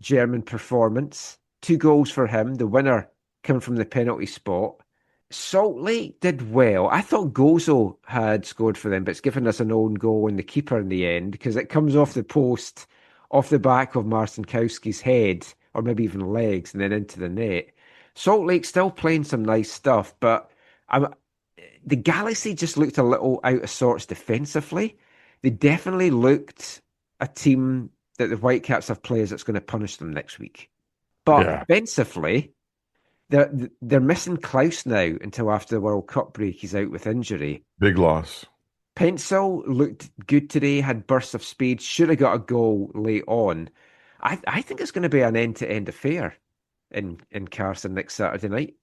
German performance. 2 goals for him. The winner coming from the penalty spot. Salt Lake did well. I thought Gozo had scored for them, but it's given us an own goal in the keeper in the end because it comes off the post, off the back of Marcinkowski's head, or maybe even legs, and then into the net. Salt Lake still playing some nice stuff, but the Galaxy just looked a little out of sorts defensively. They definitely looked a team that the Whitecaps have players that's going to punish them next week. But offensively, they're missing Klaus now until after the World Cup break. He's out with injury. Big loss. Pencil looked good today, had bursts of speed, should have got a goal late on. I think it's going to be an end-to-end affair in Carson next Saturday night.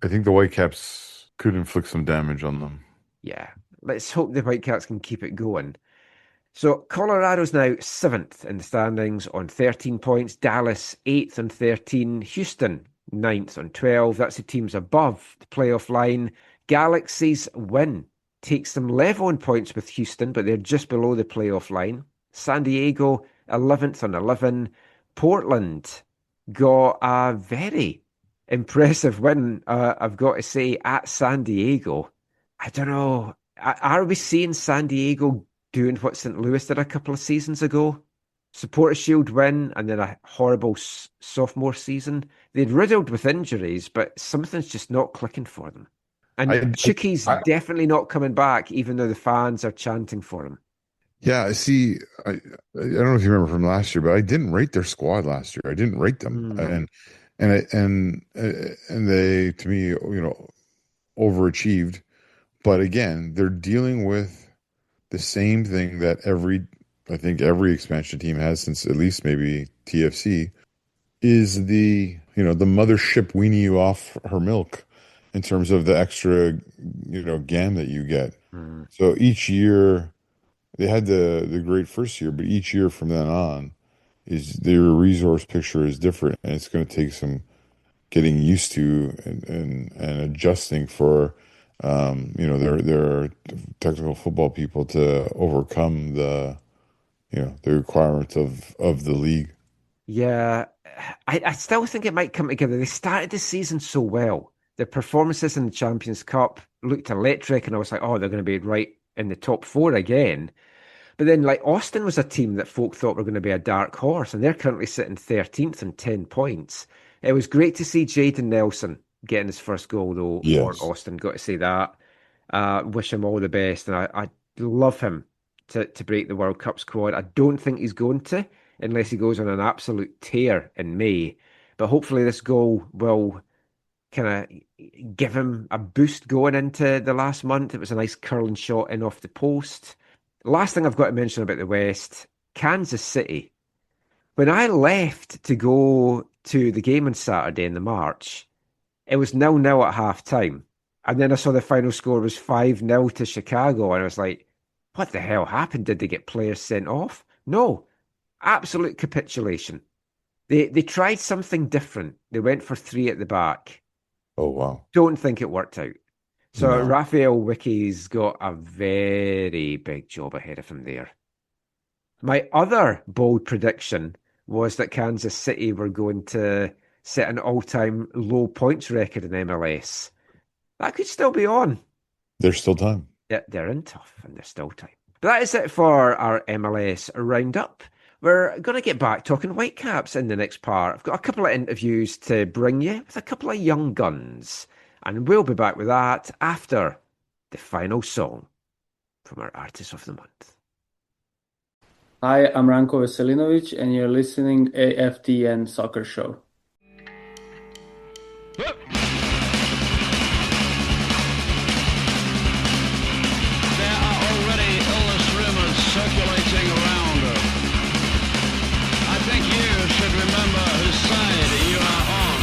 I think the Whitecaps could inflict some damage on them. Yeah, let's hope the Whitecaps can keep it going. So Colorado's now 7th in the standings on 13 points. Dallas 8th on 13. Houston 9th on 12. That's the teams above the playoff line. Galaxy's win takes them level in points with Houston, but they're just below the playoff line. San Diego 11th on 11. Portland got a very impressive win, I've got to say, at San Diego. I don't know. Are we seeing San Diego doing what St. Louis did a couple of seasons ago? Supporter Shield win and then a horrible sophomore season. They'd riddled with injuries, but something's just not clicking for them. And Chucky's definitely not coming back, even though the fans are chanting for him. Yeah, see, I don't know if you remember from last year, but I didn't rate their squad last year. I didn't rate them, and they, to me, overachieved. But again, they're dealing with the same thing that I think every expansion team has since at least maybe TFC, is the mothership weaning you off her milk in terms of the extra, gam that you get. So each year, they had the great first year, but each year from then on, their resource picture is different, and it's going to take some getting used to and adjusting for, their technical football people to overcome the requirements of the league. Yeah, I still think it might come together. They started the season so well. Their performances in the Champions Cup looked electric, and I was like, oh, they're going to be right in the top 4 again. But then, Austin was a team that folk thought were going to be a dark horse, and they're currently sitting 13th on 10 points. It was great to see Jaden Nelson getting his first goal, though, for Austin. Got to say that. Wish him all the best, and I love him to break the World Cup squad. I don't think he's going to, unless he goes on an absolute tear in May. But hopefully this goal will kind of give him a boost going into the last month. It was a nice curling shot in off the post. Last thing I've got to mention about the West, Kansas City. When I left to go to the game on Saturday in the March, it was 0-0 at half-time. And then I saw the final score was 5-0 to Chicago, and I was like, what the hell happened? Did they get players sent off? No. Absolute capitulation. They tried something different. They went for 3 at the back. Oh, wow. Don't think it worked out. So Raphael Wickey's got a very big job ahead of him there. My other bold prediction was that Kansas City were going to set an all-time low points record in MLS. That could still be on. There's still time. Yeah, they're in tough and there's still time. But that is it for our MLS roundup. We're going to get back talking Whitecaps in the next part. I've got a couple of interviews to bring you with a couple of young guns. And we'll be back with that after the final song from our Artist of the Month. Hi, I'm Ranko Veselinovic, and you're listening AFTN Soccer Show. Circulating around. I think you should remember whose side you are on.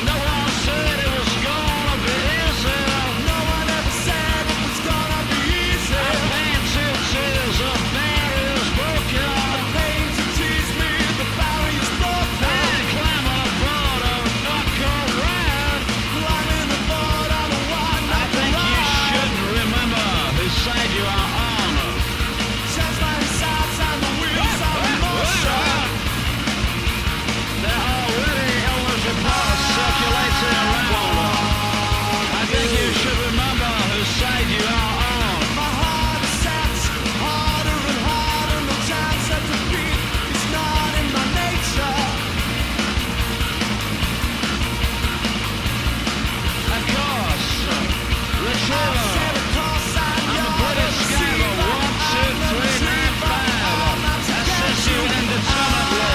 No one said it was gonna be easy. No one ever said it was gonna be easy. I painted tears, the barrier's broken. The pains that tease me, the barrier's broken. And climb on a board of knuckle red. Climbing the board on a one. I think you should remember whose side you are on. Circulating around. I think you should remember whose side you are on. My heart is set harder and harder. No chance at defeat. It's not in my nature. Of course, retriever. I'm a British scammer. 1, 2, 3, 9, 5. Assess you indeterminately.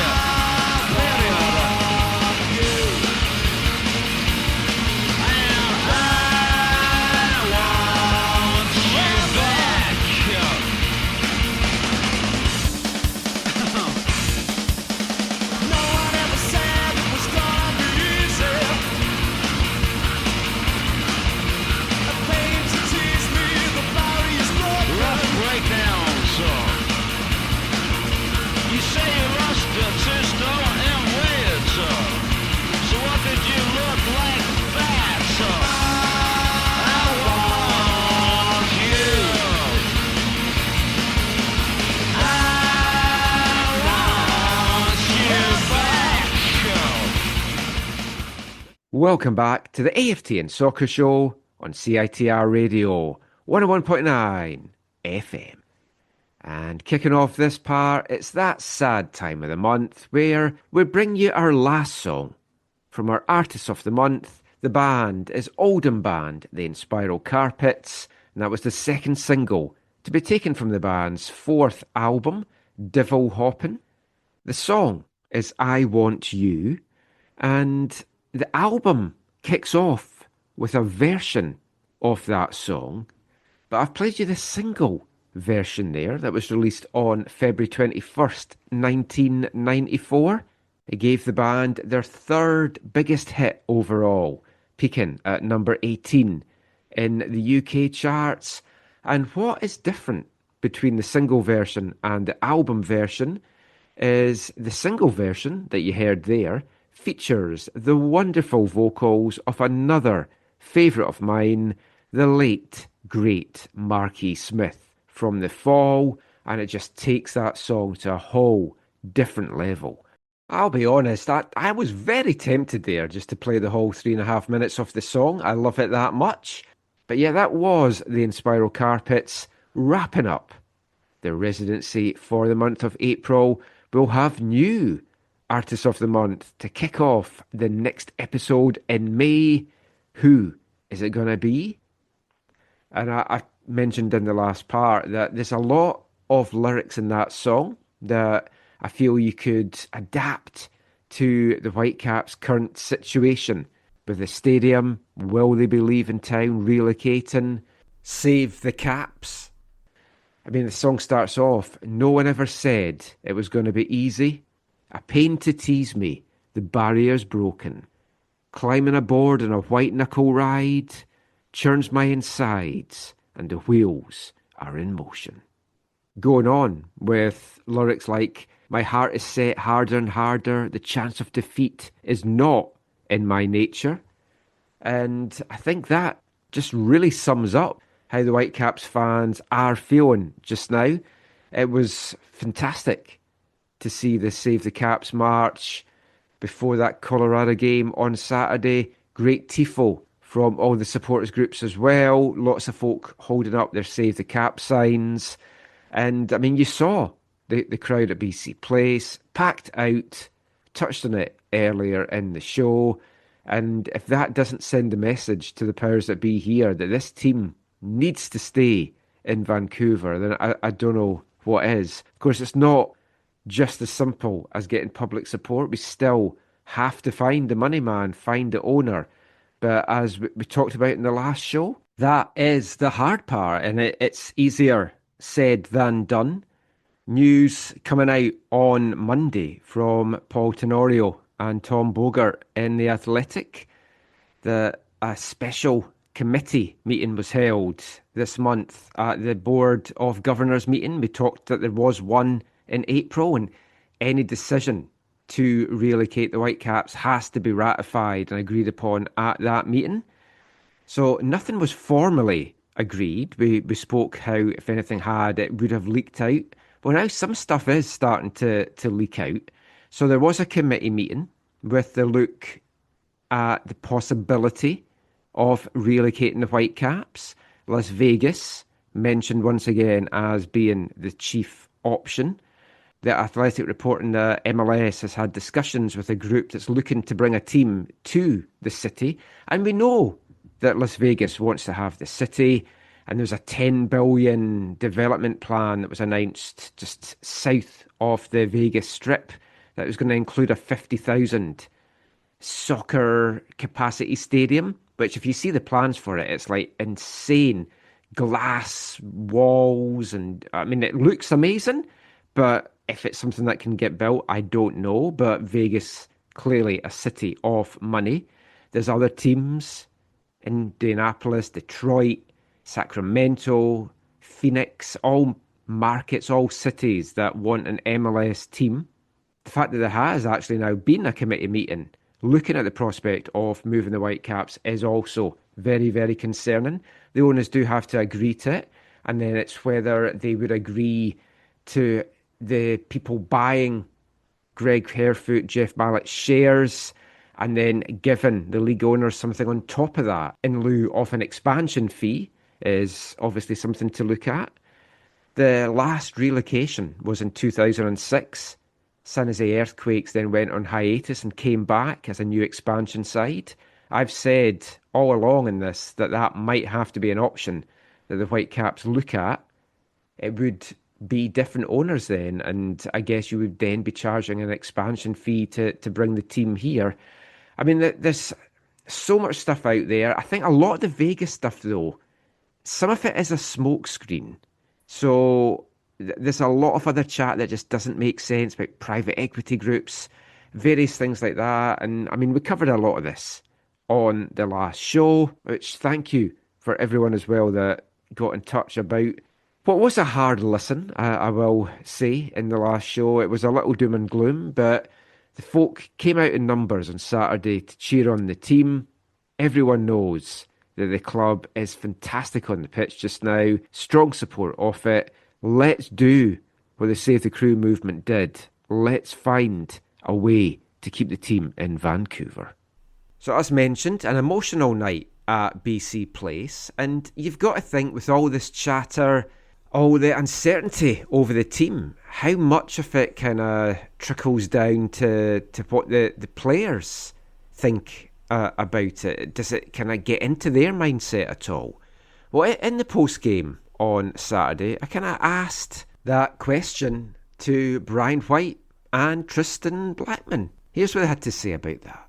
Welcome back to the AFTN Soccer Show on CITR Radio 101.9 FM. And kicking off this part, it's that sad time of the month where we bring you our last song from our Artist of the Month. The band is Oldham Band, The Inspiral Carpets, and that was the second single to be taken from the band's fourth album, Devil Hoppin'. The song is I Want You, and the album kicks off with a version of that song, but I've played you the single version there that was released on February 21st, 1994. It gave the band their third biggest hit overall, peaking at number 18 in the UK charts. And what is different between the single version and the album version is the single version that you heard there features the wonderful vocals of another favourite of mine, the late, great Marquis Smith from The Fall, and it just takes that song to a whole different level. I'll be honest, I was very tempted there just to play the whole 3.5 minutes of the song. I love it that much. But yeah, that was the Inspiral Carpets wrapping up their residency for the month of April. We'll have new Artist of the Month to kick off the next episode in May. Who is it going to be? And I mentioned in the last part that there's a lot of lyrics in that song that I feel you could adapt to the Whitecaps' current situation with the stadium. Will they be leaving town, relocating, save the Caps? I mean, the song starts off, no one ever said it was going to be easy. A pain to tease me, the barrier's broken. Climbing aboard on a white knuckle ride churns my insides and the wheels are in motion. Going on with lyrics like, my heart is set harder and harder, the chance of defeat is not in my nature. And I think that just really sums up how the Whitecaps fans are feeling just now. It was fantastic to see the Save the Caps march before that Colorado game on Saturday. Great tifo from all the supporters groups as well. Lots of folk holding up their Save the Caps signs. And, I mean, you saw the crowd at BC Place, packed out, touched on it earlier in the show. And if that doesn't send a message to the powers that be here that this team needs to stay in Vancouver, then I don't know what is. Of course, it's not just as simple as getting public support. We still have to find the money man, find the owner. But as we talked about in the last show, that is the hard part, and it's easier said than done. News coming out on Monday from Paul Tenorio and Tom Bogart in The Athletic that a special committee meeting was held this month at the Board of Governors meeting. We talked that there was one in April, and any decision to relocate the Whitecaps has to be ratified and agreed upon at that meeting. So nothing was formally agreed. We spoke how if anything had, it would have leaked out. Well, now some stuff is starting to leak out. So there was a committee meeting with the look at the possibility of relocating the Whitecaps. Las Vegas mentioned once again as being the chief option. The Athletic reporting that MLS has had discussions with a group that's looking to bring a team to the city. And we know that Las Vegas wants to have the city. And there's a $10 billion development plan that was announced just south of the Vegas Strip that was going to include a 50,000 soccer capacity stadium, which if you see the plans for it, it's like insane glass walls. And I mean, it looks amazing, but if it's something that can get built, I don't know. But Vegas, clearly a city of money. There's other teams, Indianapolis, Detroit, Sacramento, Phoenix, all markets, all cities that want an MLS team. The fact that there has actually now been a committee meeting looking at the prospect of moving the Whitecaps is also very, very concerning. The owners do have to agree to it, and then it's whether they would agree to the people buying Greg Harefoot, Jeff Mallett's shares, and then giving the league owners something on top of that in lieu of an expansion fee is obviously something to look at. The last relocation was in 2006. San Jose Earthquakes then went on hiatus and came back as a new expansion side. I've said all along in this that might have to be an option that the Whitecaps look at. It would be different owners then, and I guess you would then be charging an expansion fee to bring the team here. I mean, there's so much stuff out there. I think a lot of the Vegas stuff, though, some of it is a smokescreen. So there's a lot of other chat that just doesn't make sense about private equity groups, various things like that. And I mean, we covered a lot of this on the last show, which thank you for everyone as well that got in touch about what was a hard listen, I will say, in the last show. It was a little doom and gloom, but the folk came out in numbers on Saturday to cheer on the team. Everyone knows that the club is fantastic on the pitch just now. Strong support of it. Let's do what the Save the Crew movement did. Let's find a way to keep the team in Vancouver. So as mentioned, an emotional night at BC Place. And you've got to think with all this chatter, all the uncertainty over the team, how much of it kind of trickles down to what the players think about it? Does it kind of get into their mindset at all? Well, in the post-game on Saturday, I kind of asked that question to Brian White and Tristan Blackmon. Here's what they had to say about that.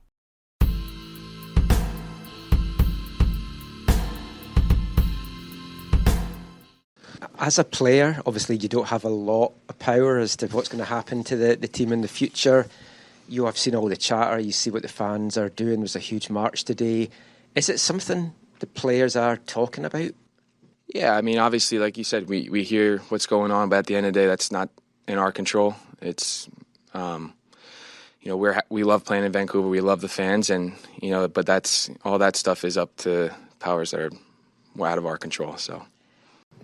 As a player, obviously you don't have a lot of power as to what's going to happen to the team in the future. You have seen all the chatter, you see what the fans are doing. There's a huge march today. Is it something the players are talking about? Yeah, I mean, obviously, like you said, we hear what's going on, but at the end of the day, that's not in our control. It's, we love playing in Vancouver. We love the fans, and, but all that stuff is up to powers that are out of our control, so.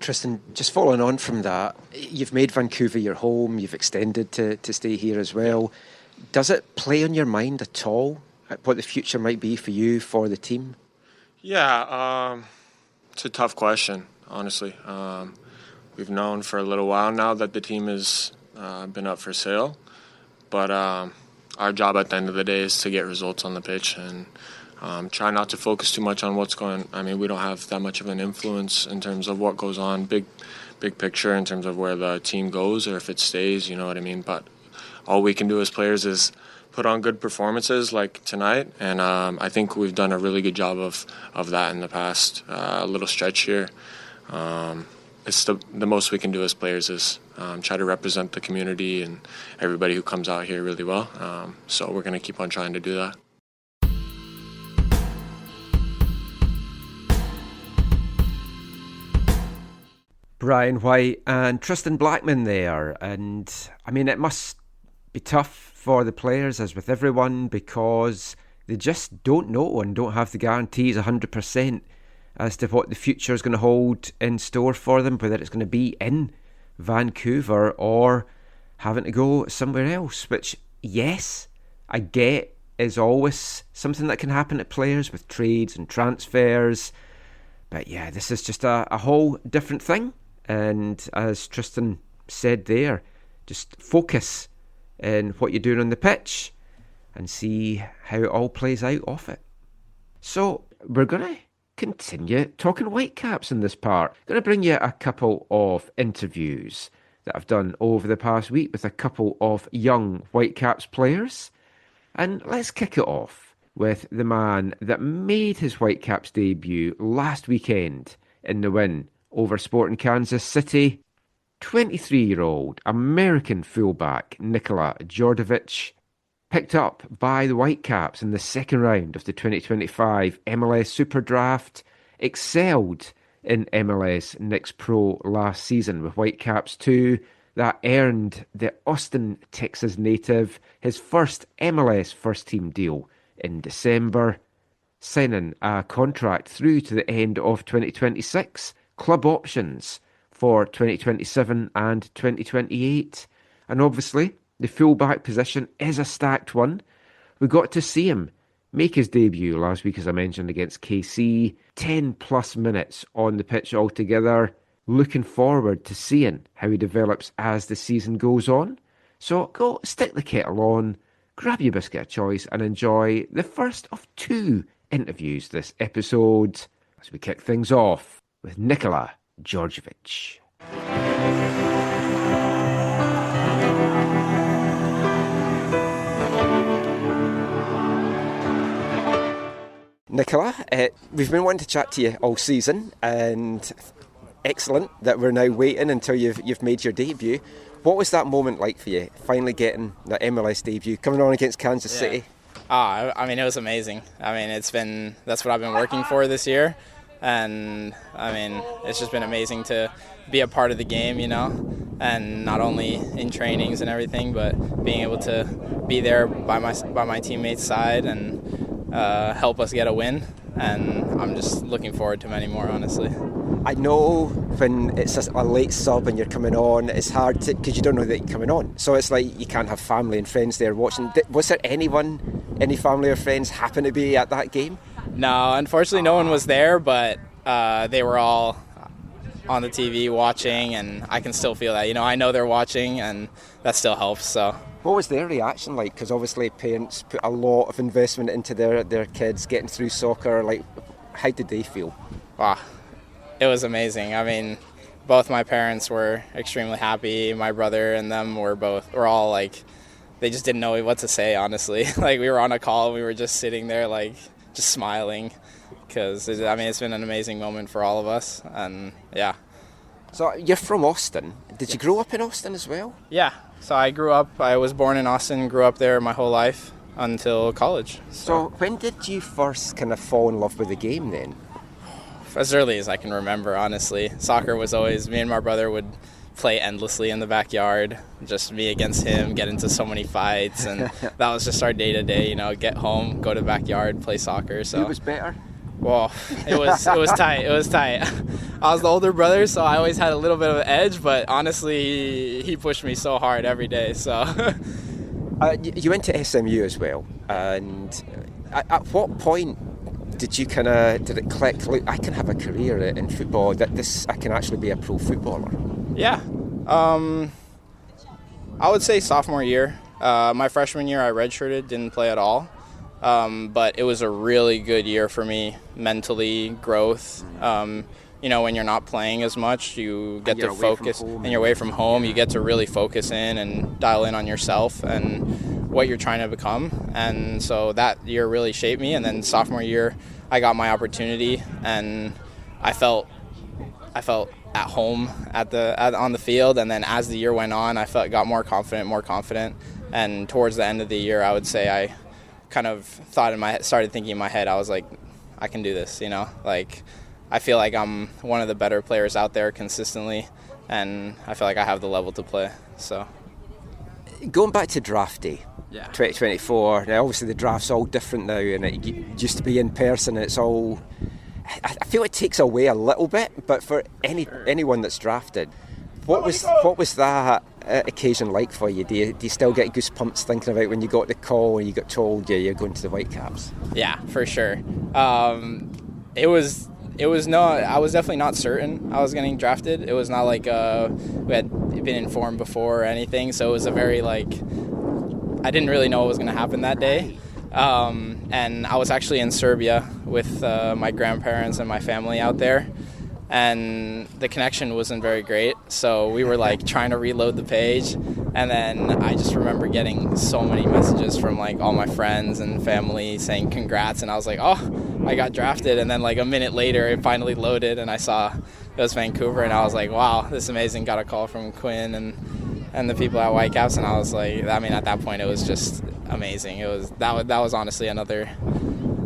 Tristan, just following on from that, you've made Vancouver your home, you've extended to stay here as well. Does it play on your mind at all what the future might be for you, for the team? Yeah, it's a tough question, honestly. We've known for a little while now that the team has been up for sale, but our job at the end of the day is to get results on the pitch and try not to focus too much on what's going on. I mean, we don't have that much of an influence in terms of what goes on, big picture in terms of where the team goes or if it stays, you know what I mean? But all we can do as players is put on good performances like tonight, and I think we've done a really good job of that in the past little stretch here. It's the most we can do as players is try to represent the community and everybody who comes out here really well. So we're going to keep on trying to do that. Brian White and Tristan Blackmon there. And I mean, it must be tough for the players, as with everyone, because they just don't know and don't have the guarantees 100% as to what the future is going to hold in store for them, whether it's going to be in Vancouver or having to go somewhere else, which, yes, I get is always something that can happen to players with trades and transfers. But yeah, this is just a whole different thing. And as Tristan said there, just focus in what you're doing on the pitch and see how it all plays out off it. So we're going to continue talking Whitecaps in this part. Going to bring you a couple of interviews that I've done over the past week with a couple of young Whitecaps players. And let's kick it off with the man that made his Whitecaps debut last weekend in the win over Sporting Kansas City. 23-year-old American fullback Nikola Djordjevic, picked up by the Whitecaps in the second round of the 2025 MLS Super Draft, excelled in MLS Next Pro last season with Whitecaps 2. That earned the Austin, Texas native his first MLS first-team deal in December, signing a contract through to the end of 2026, club options for 2027 and 2028. And obviously, the fullback position is a stacked one. We got to see him make his debut last week, as I mentioned, against KC. 10 plus minutes on the pitch altogether. Looking forward to seeing how he develops as the season goes on. So go stick the kettle on, grab your biscuit of choice and enjoy the first of 2 interviews this episode as we kick things off with Nikola Djordjevic. Nikola, we've been wanting to chat to you all season, and excellent that we're now waiting until you've made your debut. What was that moment like for you, finally getting the MLS debut, coming on against Kansas City? I mean, it was amazing. I mean, that's what I've been working for this year. And, I mean, it's just been amazing to be a part of the game, you know, and not only in trainings and everything, but being able to be there by my teammates' side and help us get a win. And I'm just looking forward to many more, honestly. I know when it's a late sub and you're coming on, it's hard because you don't know that you're coming on. So it's like you can't have family and friends there watching. Was there any family or friends happen to be at that game? No, unfortunately no one was there, but they were all on the TV watching, and I can still feel that. You know, I know they're watching, and that still helps. So, what was their reaction like? Because obviously parents put a lot of investment into their kids getting through soccer. Like, how did they feel? Wow, it was amazing. I mean, both my parents were extremely happy. My brother and them were all like, they just didn't know what to say, honestly. Like, we were on a call, and we were just sitting there, like, just smiling, because it's been an amazing moment for all of us, and yeah. So you're from Austin. Did you grow up in Austin as well? Yeah. So I was born in Austin, grew up there my whole life until college. So when did you first kind of fall in love with the game then? As early as I can remember, honestly. Soccer was always, me and my brother would play endlessly in the backyard, just me against him, get into so many fights, and that was just our day-to-day, you know, get home, go to the backyard, play soccer. So who was better? Well, it was tight. It was tight. I was the older brother, so I always had a little bit of an edge. But honestly, he pushed me so hard every day. So you went to SMU as well, and at what point did it click? Like, I can have a career in football. That I can actually be a pro footballer. Yeah, I would say sophomore year. My freshman year, I redshirted, didn't play at all. But it was a really good year for me, mentally, growth. When you're not playing as much, you get to focus, and you're away from home, you get to really focus in and dial in on yourself and what you're trying to become. And so that year really shaped me. And then sophomore year, I got my opportunity, and I felt at home on the field. And then as the year went on, I got more confident. And towards the end of the year, I would say I kind of started thinking in my head, I was like, I can do this, like I feel like I'm one of the better players out there consistently, and I feel like I have the level to play. So going back to draft day, 2024, now obviously the draft's all different now, and it used to be in person. It's all, I feel it takes away a little bit, but for anyone that's drafted, what was that occasion like for you? Do you still get goosebumps thinking about when you got the call and you got told you're going to the Whitecaps? Yeah, for sure. I was definitely not certain I was getting drafted. It was not like we had been informed before or anything, so it was a very I didn't really know what was going to happen that day. And I was actually in Serbia with my grandparents and my family out there, and the connection wasn't very great, so we were trying to reload the page, and then I just remember getting so many messages from all my friends and family saying congrats, and I was like, oh, I got drafted. And then a minute later it finally loaded, and I saw it was Vancouver, and I was like, wow, this is amazing. Got a call from Quinn and the people at Whitecaps, and I was like, at that point it was just amazing. That was honestly another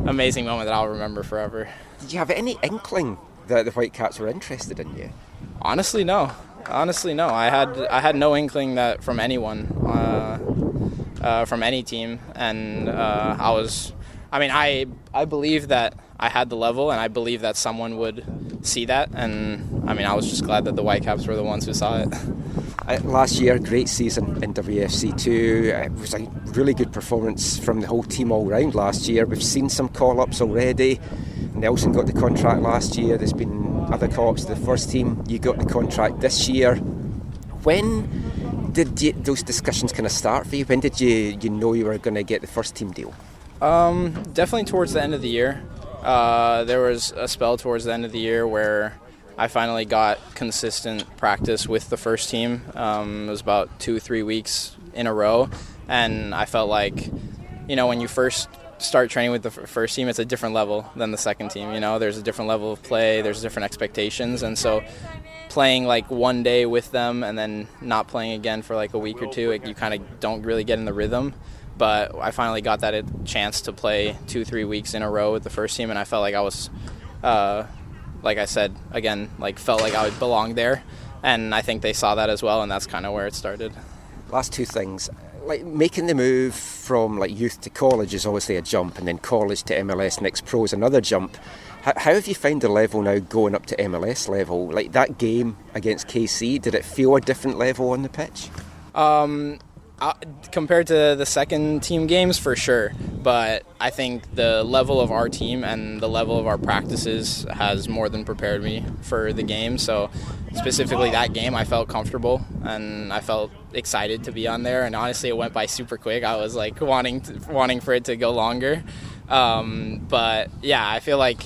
amazing moment that I'll remember forever. Did you have any inkling that the Whitecaps were interested in you? Honestly, no. I had no inkling that from anyone, from any team, and I believe that I had the level, and I believe that someone would see that, and I was just glad that the Whitecaps were the ones who saw it. Last year, great season in WFC2. It was a really good performance from the whole team all round last year. We've seen some call-ups already. Nelson got the contract last year. There's been other call-ups to the first team. You got the contract this year. When did those discussions kind of start for you? When did you know you were going to get the first team deal? Definitely towards the end of the year. There was a spell towards the end of the year where I finally got consistent practice with the first team. It was about 2-3 weeks in a row, and I felt like, when you first start training with the first team, it's a different level than the second team. There's a different level of play, there's different expectations, and so playing one day with them and then not playing again for a week or two, you kind of don't really get in the rhythm. But I finally got that chance to play 2-3 weeks in a row with the first team, and I felt like I was, like I said, again, felt like I would belong there. And I think they saw that as well, and that's kind of where it started. Last two things. Making the move from youth to college is obviously a jump, and then college to MLS next pro is another jump. How have you found the level now going up to MLS level? That game against KC, did it feel a different level on the pitch? Compared to the second team games, for sure. But I think the level of our team and the level of our practices has more than prepared me for the game. So specifically that game, I felt comfortable and I felt excited to be on there. And honestly, it went by super quick. I was wanting for it to go longer. But yeah, I feel like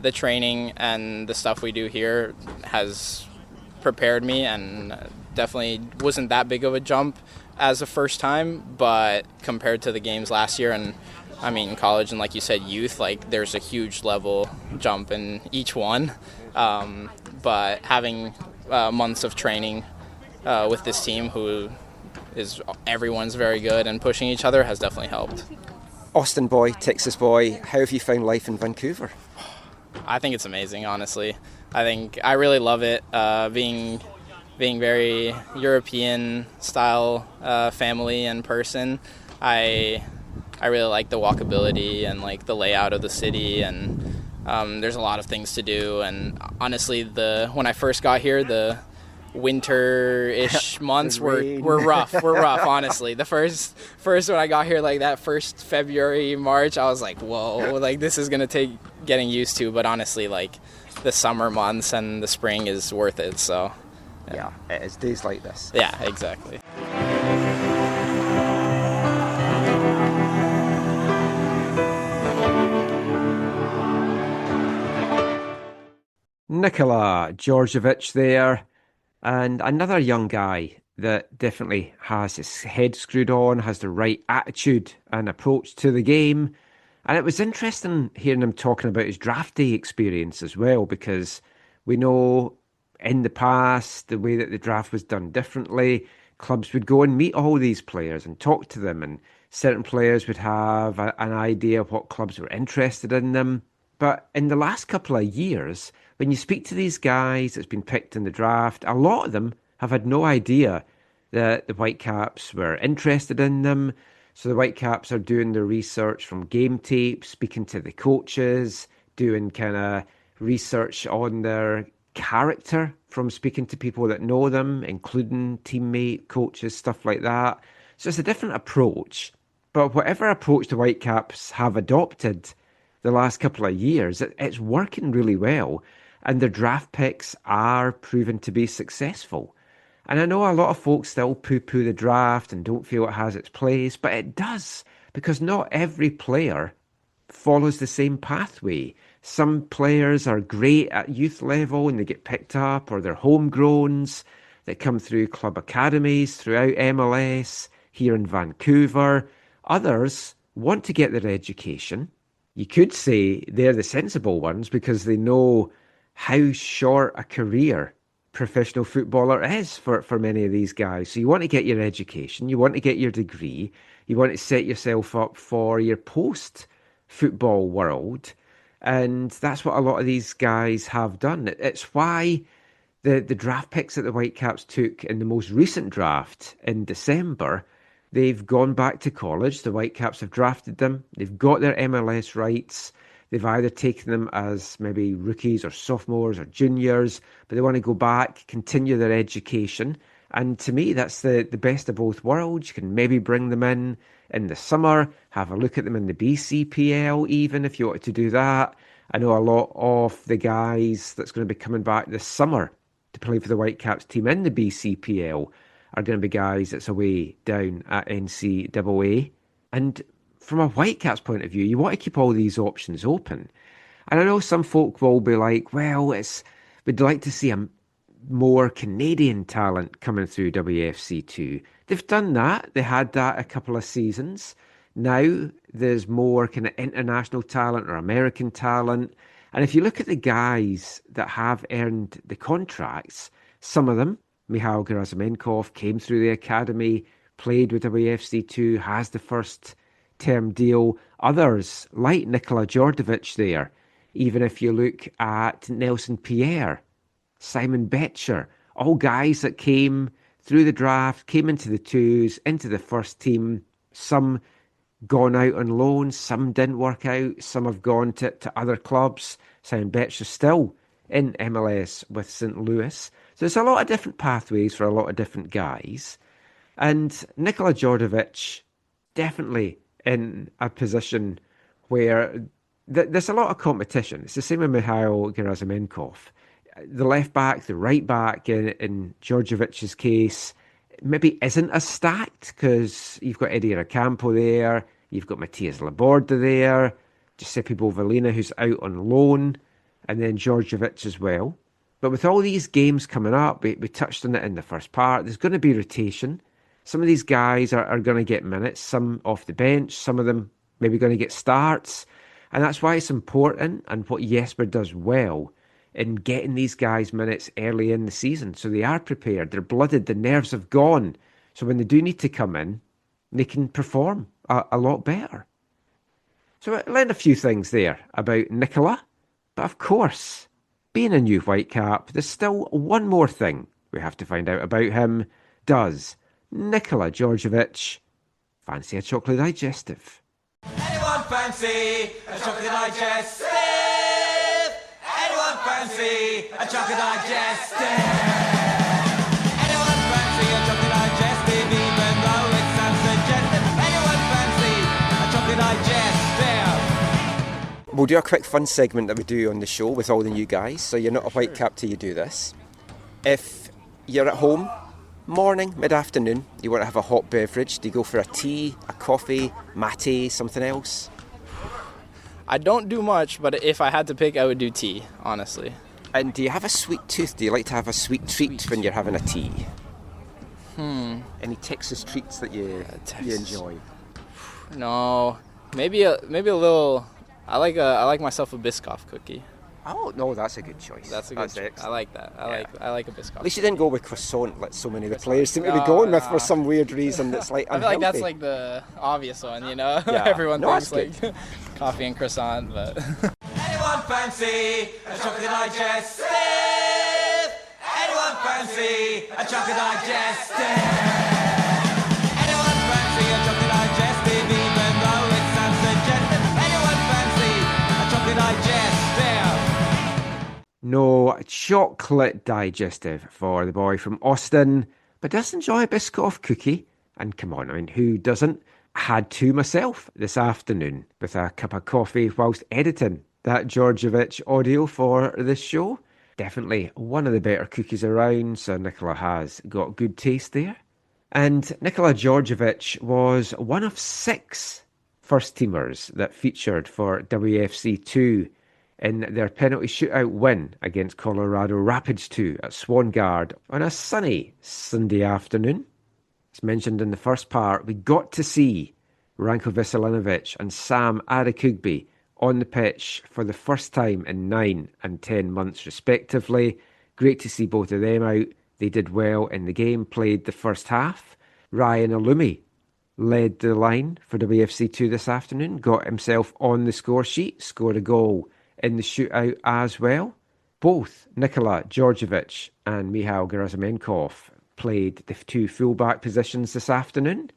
the training and the stuff we do here has prepared me, and definitely wasn't that big of a jump as a first time, but compared to the games last year and college and like you said, youth, there's a huge level jump in each one. But having months of training with this team, who is everyone's very good and pushing each other, has definitely helped. Austin boy, Texas boy, how have you found life in Vancouver? I think it's amazing, honestly. I really love it, being very European style family and person. I really like the walkability and the layout of the city, and There's a lot of things to do, and honestly, when I first got here, the winter-ish months were rough. We're rough, honestly. The first when I got here, like that first February, March, I was like, whoa, like this is gonna take getting used to. But honestly, like the summer months and the spring is worth it. So yeah, it is days like this. Yeah, exactly. Nikola Djordjevic there, and another young guy that definitely has his head screwed on, has the right attitude and approach to the game. And it was interesting hearing him talking about his draft day experience as well, because we know in the past, the way that the draft was done differently, clubs would go and meet all these players and talk to them, and certain players would have an idea of what clubs were interested in them. But in the last couple of years, when you speak to these guys that's been picked in the draft, a lot of them have had no idea that the Whitecaps were interested in them. So the Whitecaps are doing their research from game tape, speaking to the coaches, doing kind of research on their character from speaking to people that know them, including teammate, coaches, stuff like that. So it's a different approach. But whatever approach the Whitecaps have adopted the last couple of years, it's working really well. And their draft picks are proven to be successful. And I know a lot of folks still poo-poo the draft and don't feel it has its place, but it does, because not every player follows the same pathway. Some players are great at youth level and they get picked up, or they're homegrowns that come through club academies throughout MLS, here in Vancouver. Others want to get their education. You could say they're the sensible ones because they know how short a career professional footballer is for many of these guys. So you want to get your education, you want to get your degree, you want to set yourself up for your post-football world. And that's what a lot of these guys have done. It's why the draft picks that the Whitecaps took in the most recent draft in December, they've gone back to college. The Whitecaps have drafted them. They've got their MLS rights. They've either taken them as maybe rookies or sophomores or juniors, but they want to go back, continue their education. And to me, that's the best of both worlds. You can maybe bring them in the summer, have a look at them in the BCPL even if you wanted to do that. I know a lot of the guys that's going to be coming back this summer to play for the Whitecaps team in the BCPL are going to be guys that's away down at NCAA. And from a Whitecaps point of view, you want to keep all these options open. And I know some folk will be like, well, we'd like to see more Canadian talent coming through WFC2. They've done that. They had that a couple of seasons. Now there's more kind of international talent or American talent. And if you look at the guys that have earned the contracts, some of them, Mihail Gerasimenkov, came through the academy, played with WFC2, has the first term deal. Others, like Nikola Djordjevic there, even if you look at Nelson Pierre, Simon Betcher, all guys that came through the draft, came into the twos, into the first team. Some gone out on loan, some didn't work out, some have gone to other clubs. Simon Betcher still in MLS with St. Louis. So there's a lot of different pathways for a lot of different guys. And Nikola Djordjevic definitely in a position where there's a lot of competition. It's the same with Mihail Gerasimenkov. The left back, the right back in Djordjevic's case, maybe isn't as stacked because you've got Eddie Racampo there, you've got Matias Laborda there, Jesper Sorensen who's out on loan, and then Djordjevic as well. But with all these games coming up, we touched on it in the first part, there's going to be rotation. Some of these guys are going to get minutes, some off the bench, some of them maybe going to get starts. And that's why it's important, and what Jesper does well, in getting these guys minutes early in the season. So they are prepared, they're blooded, the nerves have gone. So when they do need to come in, they can perform a lot better. So I learned a few things there about Nikola. But of course, being a new Whitecap, there's still one more thing we have to find out about him. Does Nikola Djordjevic fancy a chocolate digestive? Anyone fancy a chocolate digestive? fancy a chocolate digestive? Anyone fancy a chocolate digestive, even though it sounds suggestive? Anyone fancy a chocolate digestive? We'll do a quick fun segment that we do on the show with all the new guys. So you're not a Whitecap till you do this. If you're at home, morning, mid-afternoon, you want to have a hot beverage, do you go for a tea, a coffee, mate, something else? I don't do much, but if I had to pick, I would do tea, honestly. And do you have a sweet tooth? Do you like to have a sweet treat when you're having a tea? Any Texas treats that you enjoy? No, maybe a little. I like myself a Biscoff cookie. Oh no, that's a good choice. That's a good choice. I like that. I like a Biscoff. At least you didn't go with croissant like so many of the players seem to be going with for some weird reason that's like I feel unhealthy. like that's like the obvious one, you know? Yeah. Everyone No, thinks like coffee and croissant, but Anyone fancy a chocolate digestive? Anyone fancy a chocolate digestive? Anyone fancy a chocolate digestive, even though it sounds suggestive? Anyone fancy a chocolate digestive? No chocolate digestive for the boy from Austin, but does enjoy a Biscoff cookie. And come on, I mean, who doesn't? I had two myself this afternoon with a cup of coffee whilst editing that Djordjevic audio for this show. Definitely one of the better cookies around, so Nikola has got good taste there. And Nikola Djordjevic was one of 6 first-teamers that featured for WFC2 in their penalty shootout win against Colorado Rapids 2 at Swangard on a sunny Sunday afternoon. As mentioned in the first part, we got to see Ranko Veselinovic and Sam Adekugbe on the pitch for the first time in 9 and 10 months respectively. Great to see both of them out. They did well in the game, played the first half. Ryan Alumi led the line for WFC2 this afternoon, got himself on the score sheet, scored a goal in the shootout as well. Both Nikola Djordjevic and Mihail Gerasimenkov played the 2 fullback positions this afternoon.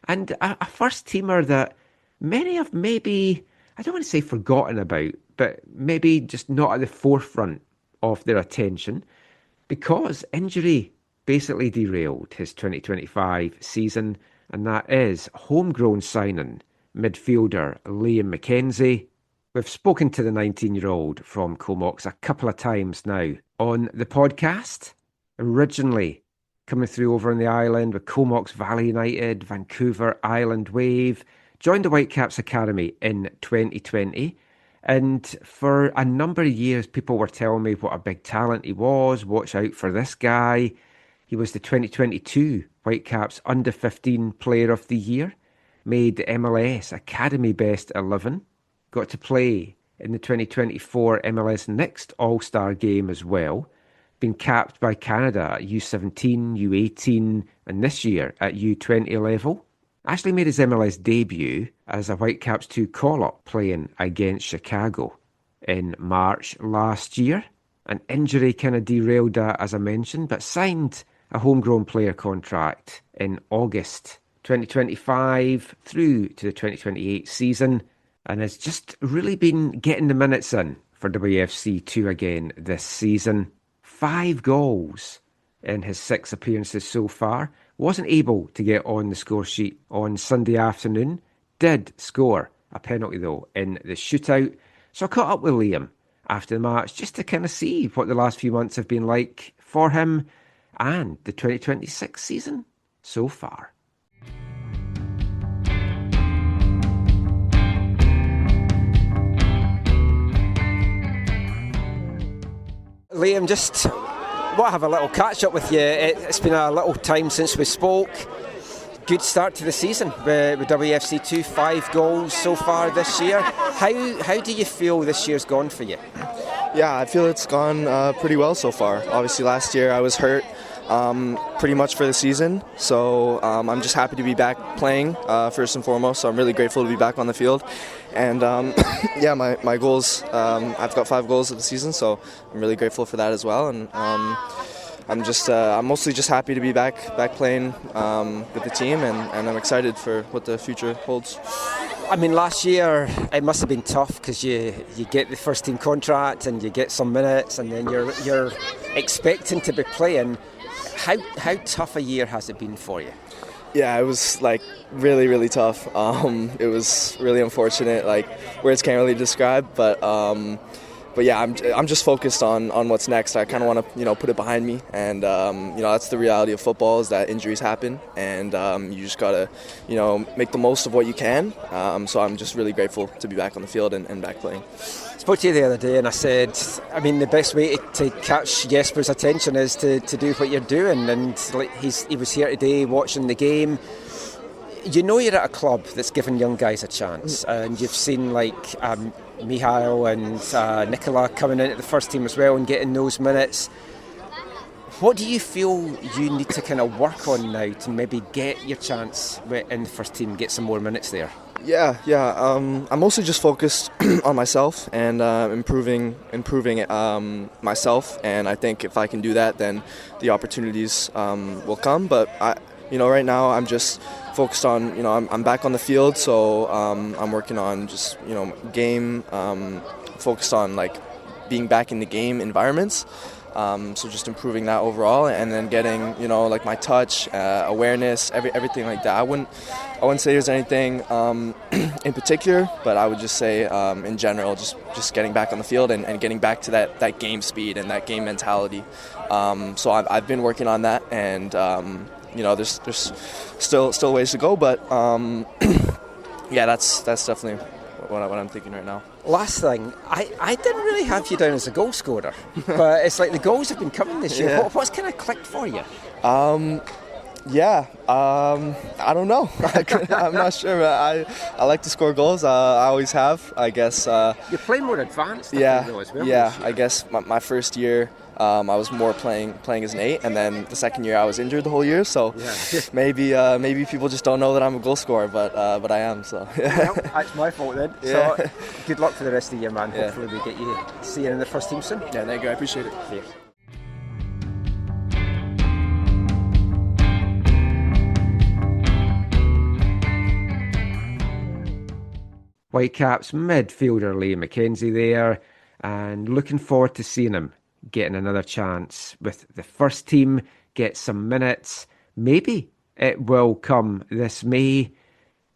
And a first-teamer that many have maybe, I don't want to say forgotten about, but maybe just not at the forefront of their attention because injury basically derailed his 2025 season, and that is homegrown signing midfielder Liam McKenzie. We've spoken to the 19-year-old from Comox a couple of times now on the podcast. Originally coming through over on the island with Comox Valley United, Vancouver Island Wave, joined the Whitecaps Academy in 2020. And for a number of years, people were telling me what a big talent he was. Watch out for this guy. He was the 2022 Whitecaps Under-15 Player of the Year, made the MLS Academy Best 11, got to play in the 2024 MLS Next All-Star Game as well, been capped by Canada at U17, U18, and this year at U20 level. Actually made his MLS debut as a Whitecaps 2 call-up playing against Chicago in March last year. An injury kind of derailed that, as I mentioned, but signed a homegrown player contract in August 2025 through to the 2028 season, and has just really been getting the minutes in for WFC2 again this season. 5 goals in his 6 appearances so far. Wasn't able to get on the score sheet on Sunday afternoon. Did score a penalty though in the shootout. So I caught up with Liam after the match just to kind of see what the last few months have been like for him and the 2026 season so far. Liam, just want to have a little catch up with you. It's been a little time since we spoke. Good start to the season with WFC2, 5 goals so far this year. How do you feel this year's gone for you? Yeah, I feel it's gone pretty well so far. Obviously last year I was hurt pretty much for the season, so I'm just happy to be back playing first and foremost, so I'm really grateful to be back on the field. And yeah, my goals, I've got 5 goals of the season, so I'm really grateful for that as well. And I'm mostly just happy to be back playing with the team, and I'm excited for what the future holds. I mean, last year it must have been tough because you get the first team contract and you get some minutes, and then you're expecting to be playing. How tough a year has it been for you? Yeah, it was like really, really tough. It was really unfortunate, like words can't really describe, but yeah, I'm just focused on what's next. I kind of want to put it behind me, and that's the reality of football, is that injuries happen, and you just gotta make the most of what you can. So I'm just really grateful to be back on the field and back playing. I spoke to you the other day and I said, I mean, the best way to catch Jesper's attention is to do what you're doing, and like he was here today watching the game. You're at a club that's given young guys a chance, and you've seen like Mihail and Nicola coming in at the first team as well and getting those minutes. What do you feel you need to kind of work on now to maybe get your chance in the first team, get some more minutes there? Yeah. I'm mostly just focused on myself and improving myself. And I think if I can do that, then the opportunities will come. But right now I'm just focused on, I'm back on the field, so I'm working on just, game, focused on like being back in the game environments. So just improving that overall, and then getting, like my touch, awareness, everything like that. I wouldn't say there's anything in particular, but I would just say in general, just getting back on the field and getting back to that game speed and that game mentality. So I've been working on that, and there's still ways to go, but yeah, that's definitely what I'm thinking right now. Last thing, I didn't really have you down as a goal scorer, but it's like the goals have been coming this year. Yeah. What's kind of clicked for you? I don't know. I'm not sure, but I like to score goals. I always have, I guess. You're playing more advanced, yeah, though, as well. Yeah, I guess my first year, I was more playing as an 8, and then the second year I was injured the whole year. So maybe people just don't know that I'm a goal scorer, but I am. So well, that's my fault then. Yeah. So good luck for the rest of the year, man. Hopefully we get you to see you in the first team soon. Yeah, thank you. I appreciate it. Yeah. Whitecaps midfielder Liam McKenzie there, and looking forward to seeing him getting another chance with the first team, get some minutes. Maybe it will come this May.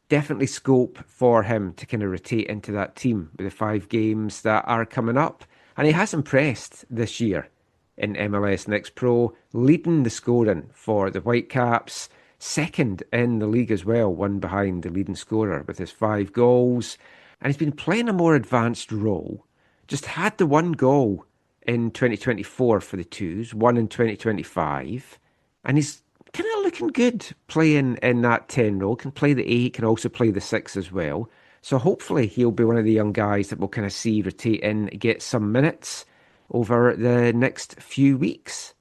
Definitely scope for him to kind of rotate into that team with the 5 games that are coming up. And he has impressed this year in MLS Next Pro, leading the scoring for the Whitecaps, second in the league as well, one behind the leading scorer with his 5 goals. And he's been playing a more advanced role. Just had the 1 goal in 2024 for the Twos, 1 in 2025. And he's kind of looking good playing in that 10 role. Can play the 8, can also play the 6 as well. So hopefully he'll be one of the young guys that we'll kind of see rotate in, get some minutes over the next few weeks.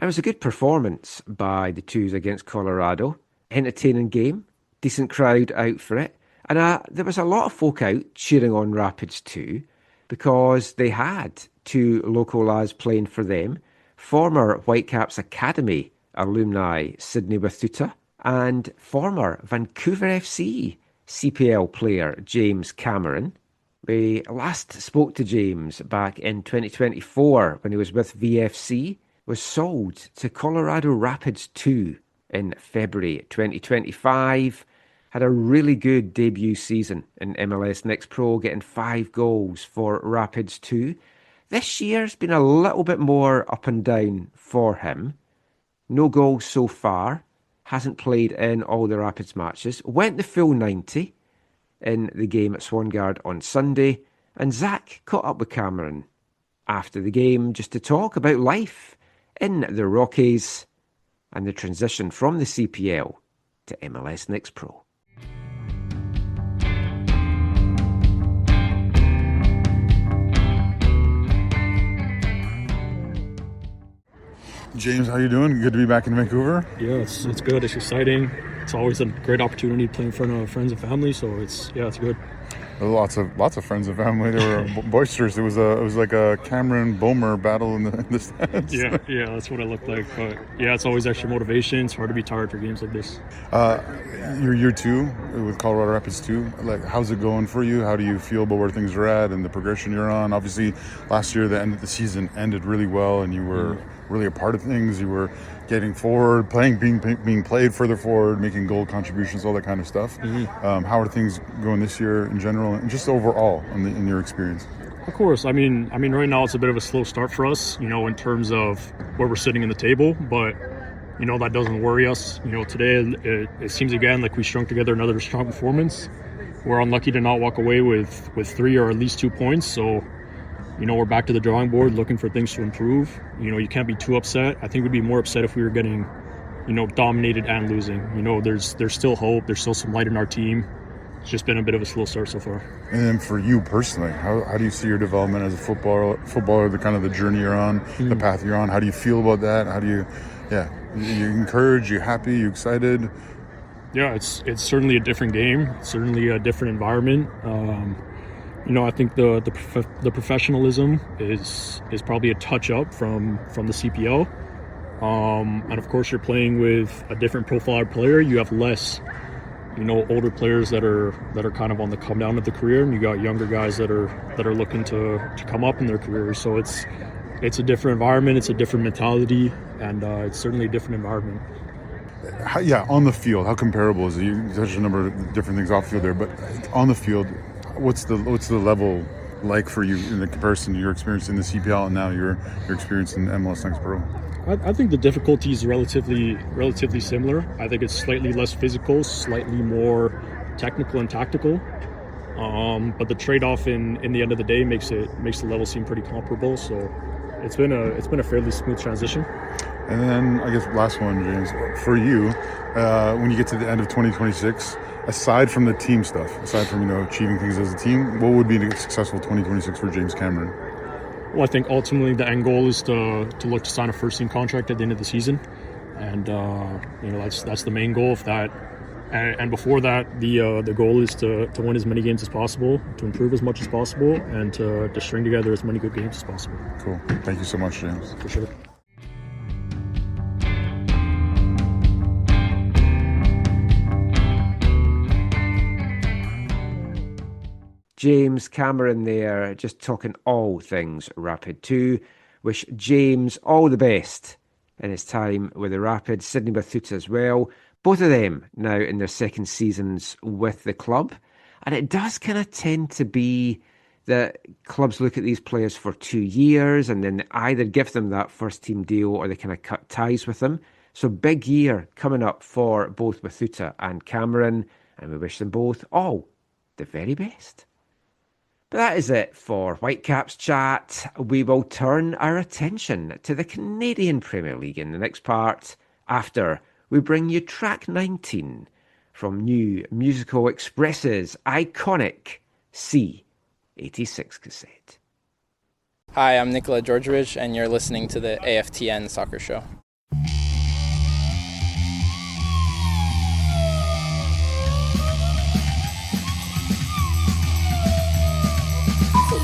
It was a good performance by the Twos against Colorado. Entertaining game, decent crowd out for it. And there was a lot of folk out cheering on Rapids too, because they had 2 local lads playing for them. Former Whitecaps Academy alumni Sydney Wathuta and former Vancouver FC CPL player James Cameron. We last spoke to James back in 2024 when he was with VFC, was sold to Colorado Rapids 2 in February 2025. Had a really good debut season in MLS Next Pro, getting 5 goals for Rapids 2. This year's been a little bit more up and down for him. No goals so far. Hasn't played in all the Rapids matches. Went the full 90 in the game at Swangard on Sunday. And Zach caught up with Cameron after the game just to talk about life in the Rockies and the transition from the CPL to MLS Next Pro. James, how you doing? Good to be back in Vancouver. Yeah, it's good. It's exciting. It's always a great opportunity to play in front of friends and family. So it's good. Lots of friends and family. They were boisterous. It was like a Cameron Bomer battle in the stands. Yeah, that's what it looked like. But yeah, it's always extra motivation. It's hard to be tired for games like this. You're year 2 with Colorado Rapids 2. Like, how's it going for you? How do you feel about where things are at and the progression you're on? Obviously, last year the end of the season ended really well, and you were really a part of things. You were getting forward, being played further forward, making goal contributions, all that kind of stuff. How are things going this year in general, and just overall in your experience? Of course. I mean, right now it's a bit of a slow start for us, in terms of where we're sitting in the table, but that doesn't worry us. Today it seems again like we strung together another strong performance. We're unlucky to not walk away with 3 or at least 2 points, so we're back to the drawing board looking for things to improve. You can't be too upset. I think we'd be more upset if we were getting, dominated and losing. There's still hope. There's still some light in our team. It's just been a bit of a slow start so far. And then for you personally, how do you see your development as a footballer, the kind of the journey you're on, the path you're on? How do you feel about that? How do you encouraged? You happy? You excited? Yeah, it's certainly a different game. It's certainly a different environment. I think the professionalism is probably a touch up from the CPL. And of course, you're playing with a different profile player. You have less, older players that are kind of on the come down of the career, and you got younger guys that are looking to come up in their careers. So it's a different environment. It's a different mentality, and it's certainly a different environment. On the field, how comparable is it? You touched a number of different things off the field there, but on the field, what's the level like for you in the comparison to your experience in the CPL and now your experience in MLS Next Pro? I think the difficulty is relatively similar. I think it's slightly less physical, slightly more technical and tactical. But the trade-off in the end of the day makes the level seem pretty comparable. So it's been a fairly smooth transition. And then I guess last one, James, for you, when you get to the end of 2026, aside from the team stuff, aside from achieving things as a team, what would be a successful 2026 for James Cameron? Well, I think ultimately the end goal is to look to sign a first team contract at the end of the season, and that's the main goal of that. And before that, the goal is to win as many games as possible, to improve as much as possible, and to string together as many good games as possible. Cool. Thank you so much, James. For sure. James Cameron there, just talking all things Rapid 2. Wish James all the best in his time with the Rapids, Sydney Bathuta as well. Both of them now in their second seasons with the club. And it does kind of tend to be that clubs look at these players for 2 years and then either give them that first team deal or they kind of cut ties with them. So big year coming up for both Bathuta and Cameron, and we wish them both all the very best. But that is it for Whitecaps chat. We will turn our attention to the Canadian Premier League in the next part after we bring you track 19 from New Musical Express's iconic C86 cassette. Hi, I'm Nikola Georgievich, and you're listening to the AFTN Soccer Show. So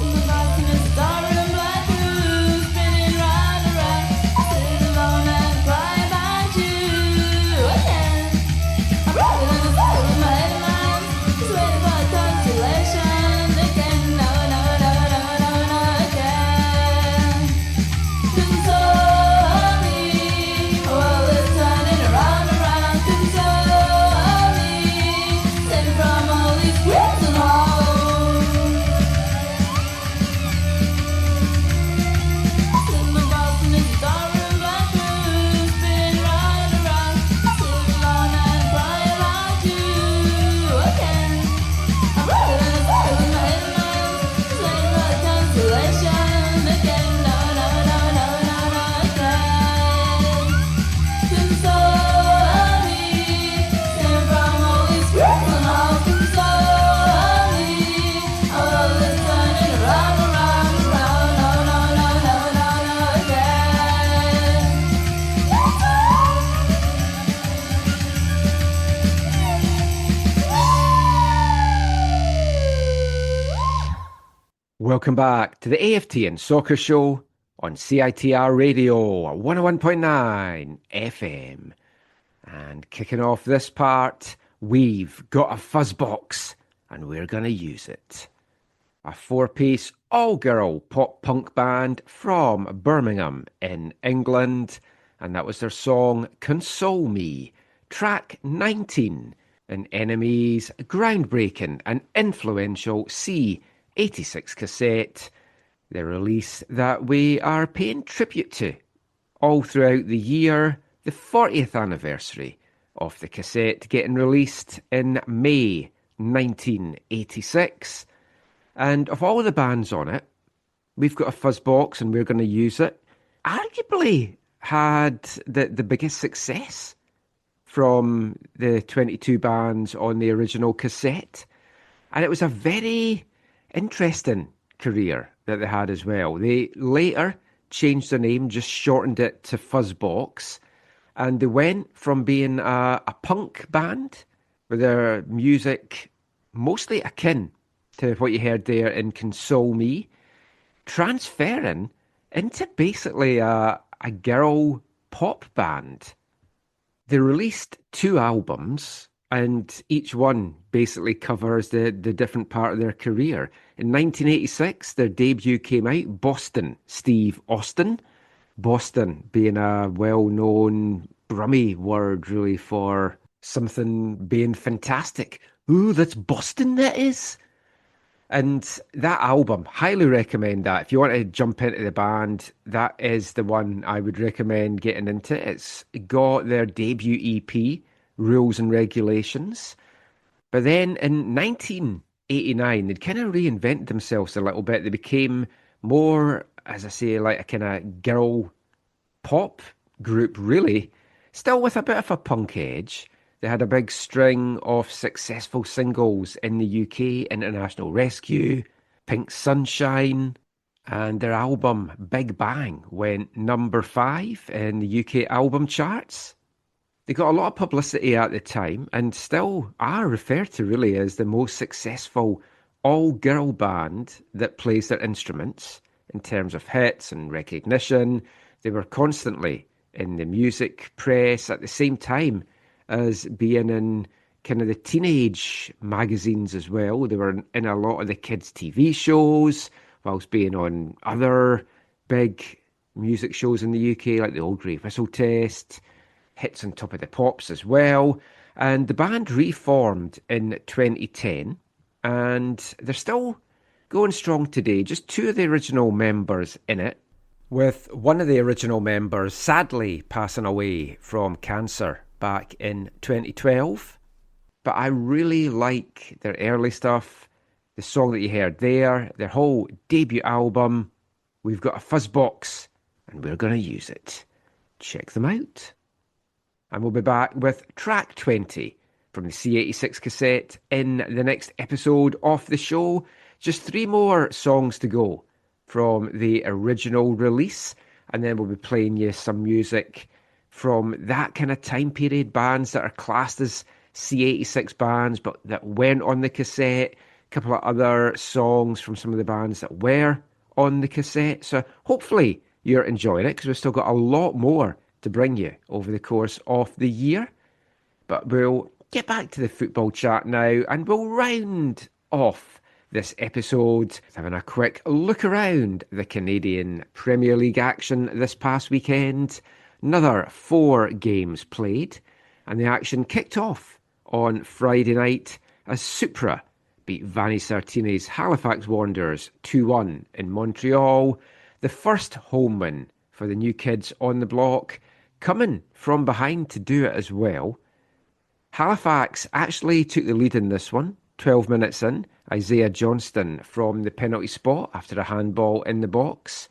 Welcome back to the AFTN Soccer Show on CITR Radio 101.9 FM. And kicking off this part, we've got a fuzzbox and we're going to use it. A 4-piece all-girl pop-punk band from Birmingham in England, and that was their song Console Me, track 19 in NME's groundbreaking and influential C86 cassette, the release that we are paying tribute to all throughout the year, the 40th anniversary of the cassette getting released in May 1986. And of all the bands on it, we've got a fuzzbox and we're going to use it. Arguably had the biggest success from the 22 bands on the original cassette. And it was a very interesting career that they had as well. They later changed their name, just shortened it to Fuzzbox. And they went from being a punk band with their music mostly akin to what you heard there in Console Me, transferring into basically a girl pop band. They released 2 albums, and each one basically covers the different part of their career. In 1986, their debut came out, Boston, Steve Austin. Boston being a well-known Brummy word, really, for something being fantastic. Ooh, that's Boston, that is. And that album, highly recommend that. If you want to jump into the band, that is the one I would recommend getting into. It's got their debut EP, Rules and Regulations. But then in 1989, they'd kind of reinvented themselves a little bit. They became more, as I say, like a kind of girl pop group, really. Still with a bit of a punk edge. They had a big string of successful singles in the UK, International Rescue, Pink Sunshine, and their album Big Bang went number 5 in the UK album charts. They got a lot of publicity at the time and still are referred to really as the most successful all-girl band that plays their instruments in terms of hits and recognition. They were constantly in the music press at the same time as being in kind of the teenage magazines as well. They were in a lot of the kids' TV shows, whilst being on other big music shows in the UK, like the Old Grey Whistle Test, hits on Top of the Pops as well. And the band reformed in 2010, and they're still going strong today. Just 2 of the original members in it, with one of the original members sadly passing away from cancer back in 2012. But I really like their early stuff, the song that you heard there, their whole debut album. We've got a fuzzbox and we're going to use it. Check them out. And we'll be back with track 20 from the C86 cassette in the next episode of the show. Just 3 more songs to go from the original release, and then we'll be playing you some music from that kind of time period, bands that are classed as C86 bands but that went on the cassette, a couple of other songs from some of the bands that were on the cassette. So hopefully you're enjoying it, because we've still got a lot more to bring you over the course of the year. But we'll get back to the football chat now, and we'll round off this episode having a quick look around the Canadian Premier League action this past weekend. Another 4 games played, and the action kicked off on Friday night as Supra beat Vanni Sartini's Halifax Wanderers 2-1 in Montreal. The first home win for the new kids on the block, coming from behind to do it as well. Halifax actually took the lead in this one, 12 minutes in. Isaiah Johnston from the penalty spot after a handball in the box.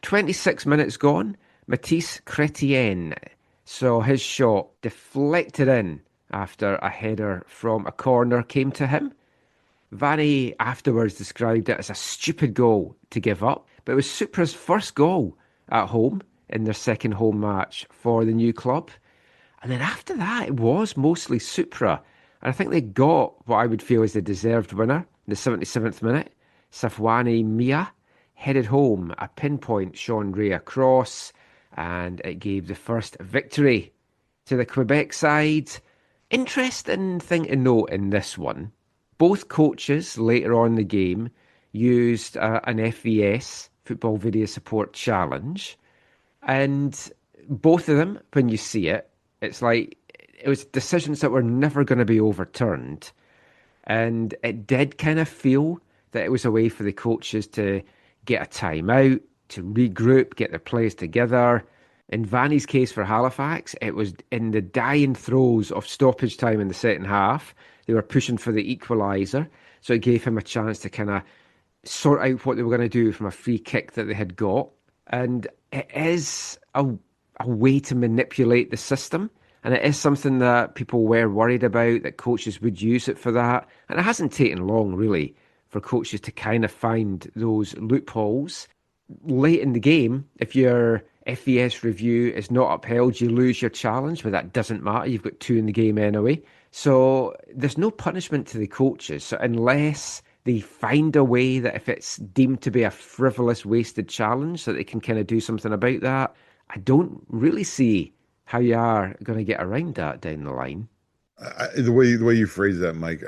26 minutes gone, Matisse Chrétien saw his shot deflected in after a header from a corner came to him. Vanni afterwards described it as a stupid goal to give up, but it was Supra's first goal at home in their second home match for the new club. And then after that, it was mostly Supra. And I think they got what I would feel is the deserved winner in the 77th minute. Safwani Mia headed home a pinpoint Sean Ray across, and it gave the first victory to the Quebec side. Interesting thing to note in this one, both coaches later on in the game used an FVS, Football Video Support Challenge, and both of them, when you see it, it's like it was decisions that were never going to be overturned. And it did kind of feel that it was a way for the coaches to get a timeout, to regroup, get their players together. In Vanny's case for Halifax, it was in the dying throes of stoppage time in the second half. They were pushing for the equaliser, so it gave him a chance to kind of sort out what they were going to do from a free kick that they had got. And it is a way to manipulate the system. And it is something that people were worried about, that coaches would use it for that. And it hasn't taken long, really, for coaches to kind of find those loopholes. Late in the game, if your FVS review is not upheld, you lose your challenge, but that doesn't matter. You've got 2 in the game anyway. So there's no punishment to the coaches. So unless they find a way that if it's deemed to be a frivolous, wasted challenge, that they can kind of do something about that, I don't really see how you are going to get around that down the line. The way you phrase that, Mike,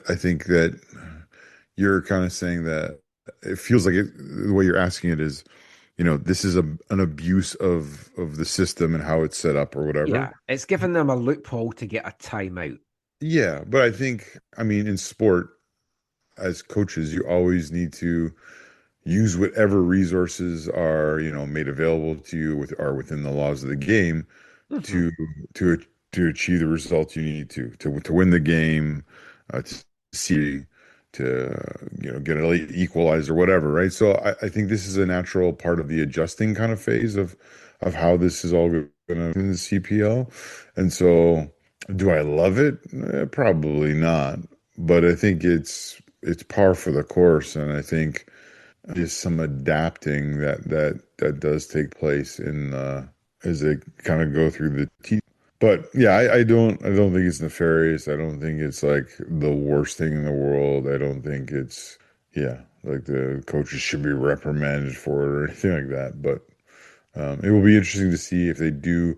I think that you're kind of saying that it feels like the way you're asking it is, this is an abuse of the system and how it's set up or whatever. Yeah, it's given them a loophole to get a timeout. Yeah, but I think, in sport, as coaches, you always need to use whatever resources are, made available to you are within the laws of the game to achieve the results you need to win the game, to see, to get an elite equalizer, whatever, right? So I think this is a natural part of the adjusting kind of phase of how this is all going to in the CPL. And so, do I love it? Probably not, but I think it's par for the course, and I think just some adapting that does take place in as they kind of go through the teeth. But yeah, I don't think it's nefarious. I don't think it's like the worst thing in the world. I don't think it's like the coaches should be reprimanded for it or anything like that. But it will be interesting to see if they do,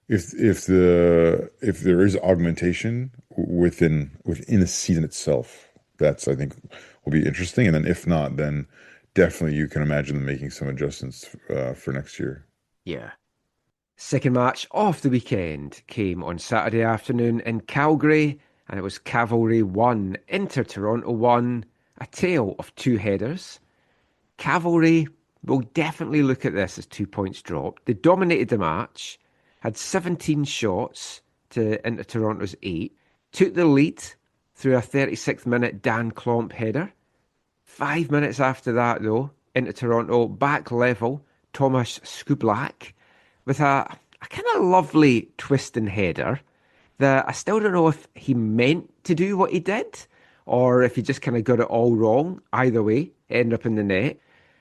if there is augmentation within a season itself. That's, I think, will be interesting. And then if not, then definitely you can imagine them making some adjustments for next year. Yeah. Second match of the weekend came on Saturday afternoon in Calgary, and it was Cavalry 1, Inter Toronto 1, a tale of 2 headers. Cavalry will definitely look at this as 2 points dropped. They dominated the match, had 17 shots to Inter Toronto's 8, took the lead through a 36th minute Dan Klomp header. 5 minutes after that, though, Inter Toronto back level, Tomasz Skublak, with a kind of lovely twisting header that I still don't know if he meant to do what he did or if he just kind of got it all wrong. Either way, it ended up in the net.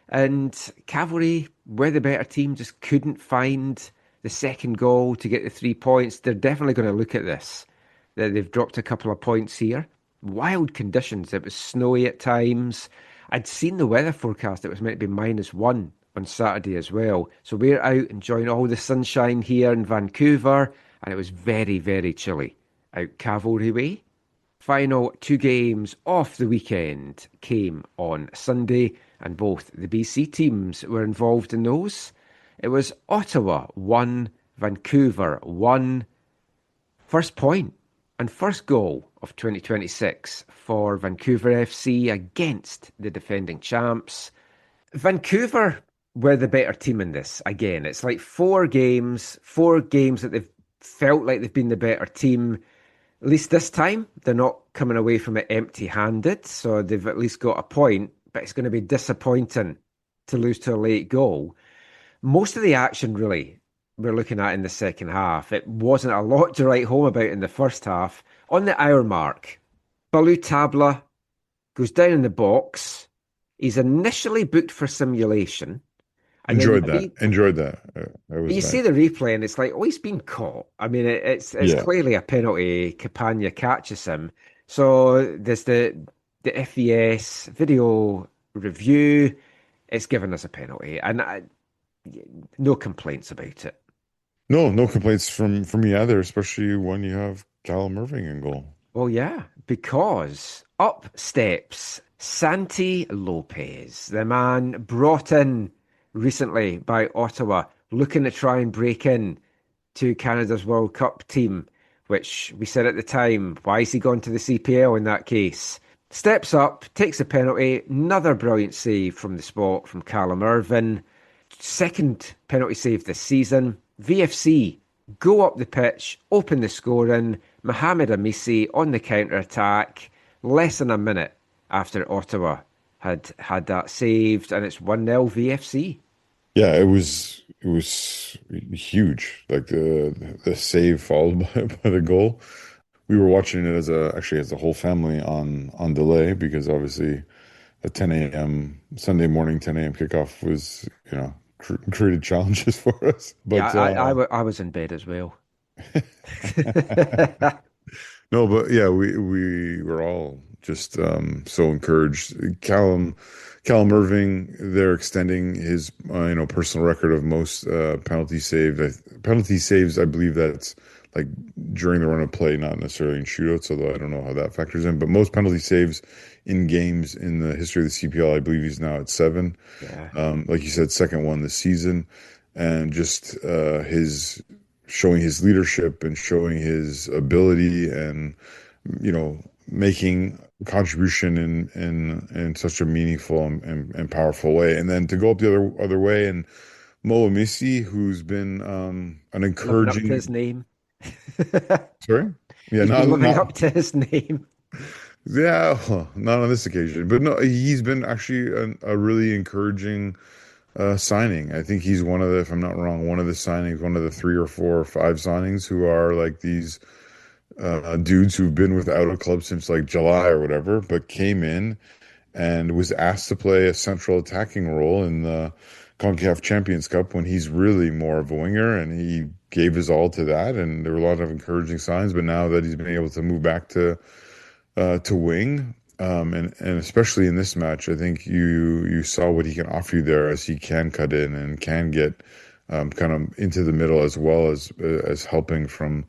And Cavalry, were the better team, just couldn't find the second goal to get the 3 points. They're definitely going to look at this. They've dropped a couple of points here. Wild conditions. It was snowy at times. I'd seen the weather forecast. It was meant to be -1 on Saturday as well. So we're out enjoying all the sunshine here in Vancouver, and it was very, very chilly out Cavalry way. Final 2 games of the weekend came on Sunday, and both the BC teams were involved in those. It was Ottawa 1, Vancouver 1. First point and first goal of 2026 for Vancouver FC against the defending champs. Vancouver were the better team in this. Again, it's like 4 games that they've felt like they've been the better team. At least this time, they're not coming away from it empty-handed, so they've at least got a point, but it's going to be disappointing to lose to a late goal. Most of the action, really, we're looking at in the second half. It wasn't a lot to write home about in the first half. On the hour mark, Balou Tabla goes down in the box. He's initially booked for simulation. Enjoyed that. You see the replay and it's like, oh, he's been caught. I mean, it's clearly a penalty. Campagna catches him. So there's the FVS video review, it's given us a penalty, and no complaints about it. No complaints from me either, especially when you have Callum Irving in goal. Well, yeah, because up steps Santi Lopez, the man brought in recently by Ottawa, looking to try and break in to Canada's World Cup team, which we said at the time, why is he gone to the CPL in that case? Steps up, takes a penalty, another brilliant save from the spot from Callum Irving. Second penalty save this season. VFC go up the pitch, open the scoring. Mohamed Amisi on the counter-attack, less than a minute after Ottawa had that saved, and it's 1-0 VFC. Yeah, it was huge. Like the save followed by the goal. We were watching it as a whole family on delay, because obviously a 10 a.m. Sunday morning 10 a.m. kickoff was, created challenges for us. But yeah, I was in bed as well. No, but yeah, we were all just so encouraged. Callum Irving, they're extending his personal record of most penalty saves. I believe that's like during the run of play, not necessarily in shootouts, although I don't know how that factors in. But most penalty saves in games in the history of the CPL, I believe he's now at 7. Yeah. Like you said, second one this season, and just his showing his leadership and showing his ability, and making contribution in such a meaningful and powerful way. And then to go up the other way, and Mo Amisi, who's been an encouraging. Living up to his name. Sorry? Yeah, He's not been living up to his name. Yeah, well, not on this occasion, but no, he's been actually a really encouraging signing. I think he's one of the, if I'm not wrong, one of the signings, one of the 3 or 4 or 5 signings who are like these dudes who've been without a club since like July or whatever, but came in and was asked to play a central attacking role in the CONCACAF Champions Cup, when he's really more of a winger, and he gave his all to that. And there were a lot of encouraging signs, but now that he's been able to move back to wing, and especially in this match, I think you saw what he can offer you there, as he can cut in and can get kind of into the middle, as well as helping from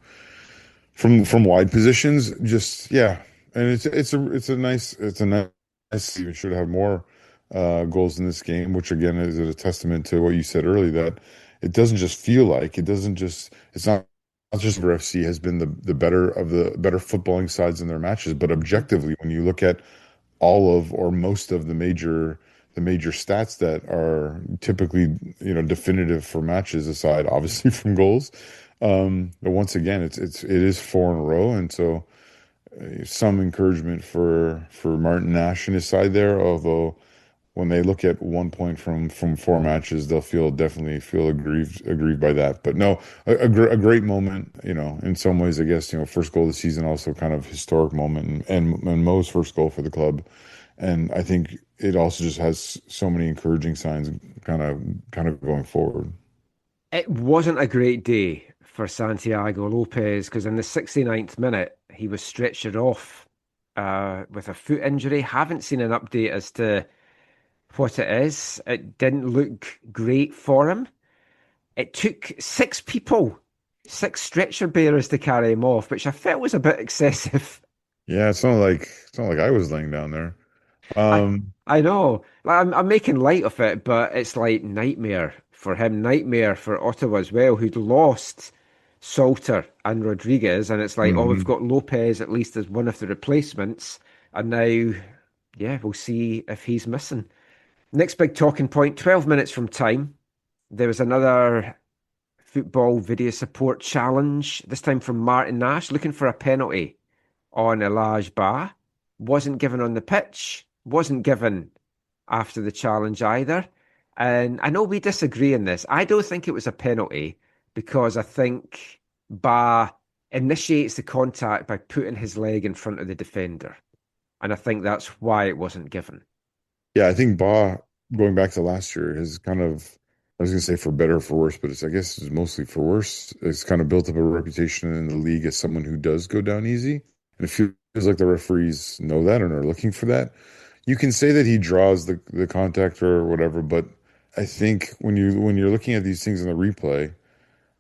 wide positions. Just yeah, and it's a nice. You should have more goals in this game, which again is a testament to what you said earlier, that it doesn't just feel like it's not just for FC has been the better of the better footballing sides in their matches, but objectively, when you look at all of or most of the major stats that are typically definitive for matches, aside obviously from goals, but once again it is 4 in a row, and so some encouragement for Martin Nash and his side there, although when they look at 1 point from 4 matches, they'll definitely feel aggrieved by that. But no, a great moment, in some ways, I guess, first goal of the season, also kind of historic moment, and Mo's first goal for the club. And I think it also just has so many encouraging signs kind of going forward. It wasn't a great day for Santiago Lopez, because in the 69th minute, he was stretchered off with a foot injury. Haven't seen an update as to what it is. It didn't look great for him. It took 6 people, 6 stretcher bearers to carry him off, which I felt was a bit excessive. Yeah, it's not like I was laying down there. I know. I'm making light of it, but it's like nightmare for him, nightmare for Ottawa as well, who'd lost Salter and Rodriguez, and it's like, oh, we've got Lopez at least as one of the replacements, and now, yeah, we'll see if he's missing. Next big talking point, 12 minutes from time, there was another football video support challenge, this time from Martin Nash, looking for a penalty on Elijah Ba. Wasn't given on the pitch, wasn't given after the challenge either. And I know we disagree on this. I don't think it was a penalty, because I think Ba initiates the contact by putting his leg in front of the defender. And I think that's why it wasn't given. Yeah, I think Ba, going back to last year, has kind of, I was going to say for better or for worse, but I guess it's mostly for worse. It's kind of built up a reputation in the league as someone who does go down easy. And it feels like the referees know that and are looking for that. you can say that he draws the contact or whatever, but I think when you're looking at these things in the replay,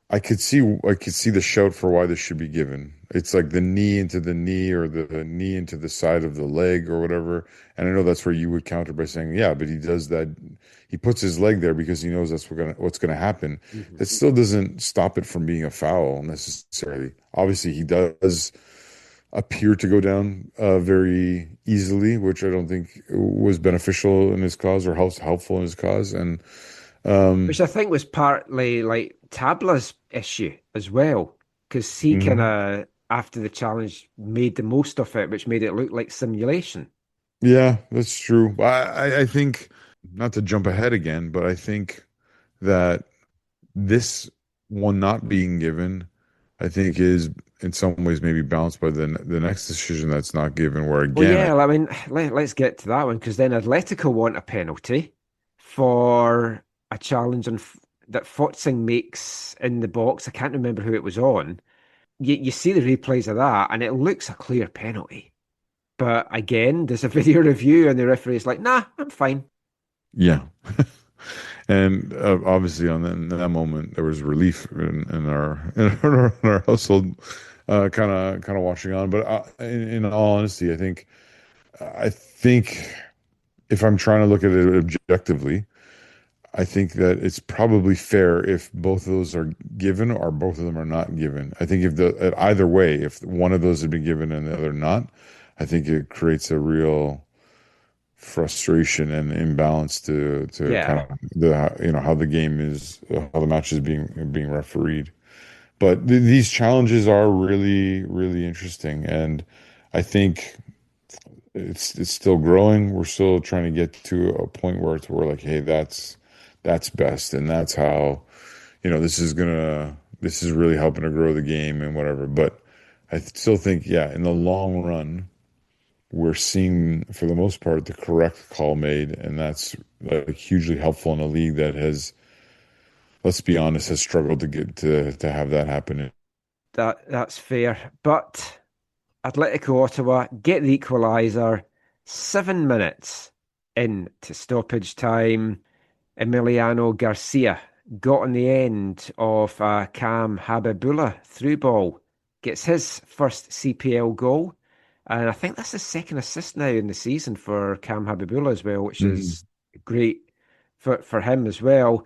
I could see the shout for why this should be given. It's like the knee into the knee or the knee into the side of the leg or whatever. And I know that's where you would counter by saying, yeah, but he does that. He puts his leg there because he knows that's what's gonna happen. Mm-hmm. It still doesn't stop it from being a foul necessarily. Obviously, he does appear to go down very easily, which I don't think was beneficial in his cause or helpful in his cause. And which I think was partly like Tabla's issue as well, because he kind of, after the challenge, made the most of it, which made it look like simulation. yeah, that's true. I think, not to jump ahead again, but I think that this one not being given, I think is in some ways maybe balanced by the next decision that's not given, where Well, again, yeah, I mean, let's get to that one, because then Atletico want a penalty for a challenge that Fotzing makes in the box. I can't remember who it was on. You see the replays of that, and it looks a clear penalty. But again, there's a video review, and the referee's like, "Nah, I'm fine." yeah. And obviously, in that moment, there was relief in our household, kind of watching on. But in all honesty, I think if I'm trying to look at it objectively, I think that it's probably fair if both of those are given or both of them are not given. I think either way, if one of those had been given and the other not, I think it creates a real frustration and imbalance to kind of how the game is, how the match is being refereed. But these challenges are really, really interesting, and I think it's still growing. We're still trying to get to a point where we're like, hey, that's best, and that's how, this is really helping to grow the game and whatever. But I still think, yeah, in the long run, we're seeing, for the most part, the correct call made, and that's hugely helpful in a league that has, let's be honest, has struggled to get to have that happen. That's fair. But Atletico Ottawa get the equaliser 7 minutes into stoppage time. Emiliano Garcia got on the end of Cam Habibullah through ball, gets his first CPL goal. And I think that's his second assist now in the season for Cam Habibullah as well, which is great for him as well.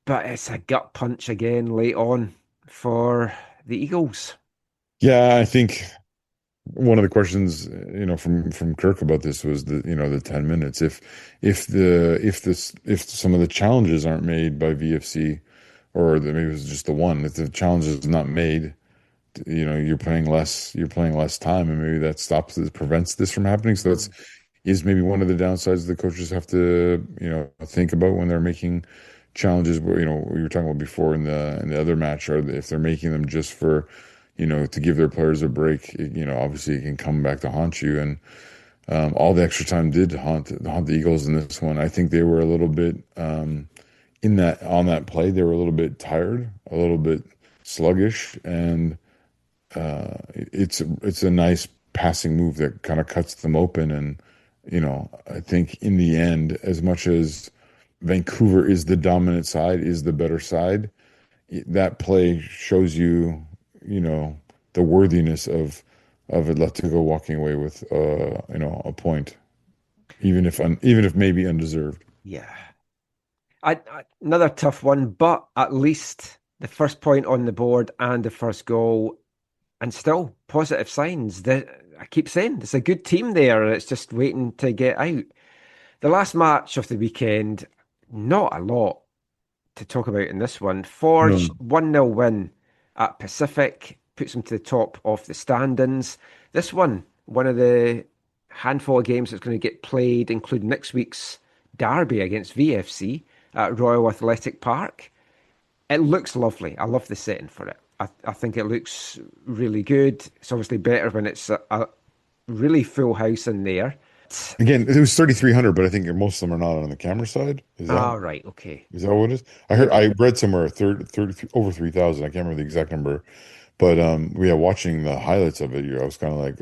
But it's a gut punch again late on for the Eagles. Yeah, I think one of the questions, from Kirk about this was the 10 minutes. If some of the challenges aren't made by VFC, or maybe it was just the one, if the challenge is not made, you're playing less time, and maybe that prevents this from happening. So is maybe one of the downsides the coaches have to think about when they're making challenges. Where we were talking about before in the other match, or if they're making them just for to give their players a break. Obviously it can come back to haunt you, and all the extra time did haunt the Eagles in this one. I think they were a little bit on that play. They were a little bit tired, a little bit sluggish, and it's a nice passing move that kind of cuts them open. And I think in the end, as much as Vancouver is the dominant side, is the better side, that play shows you, the worthiness of Atletico walking away with a point, even if maybe undeserved. Yeah, another tough one, but at least the first point on the board and the first goal. And still positive signs. I keep saying it's a good team there. It's just waiting to get out. The last match of the weekend, not a lot to talk about in this one. Forge 1-0 win at Pacific puts them to the top of the standings. This one of the handful of games that's going to get played, including next week's derby against VFC at Royal Athletic Park. It looks lovely. I love the setting for it. I think it looks really good. It's obviously better when it's a really full house in there. Again, it was 3,300, but I think most of them are not on the camera side. Is that right? Okay. Is that what it is? I read somewhere 30 over 3,000. I can't remember the exact number, but watching the highlights of it, I was kind of like,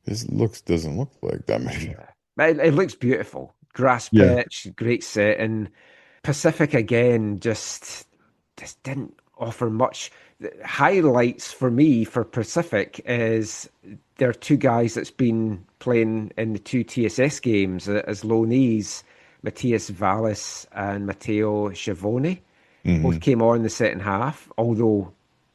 this doesn't look like that many. It looks beautiful. Grass pitch, great setting. Pacific again just didn't offer much. The highlights for me for Pacific is there are two guys that's been playing in the two TSS games as loanees, Matthias Vallis and Matteo Schiavone. Both came on in the second half, although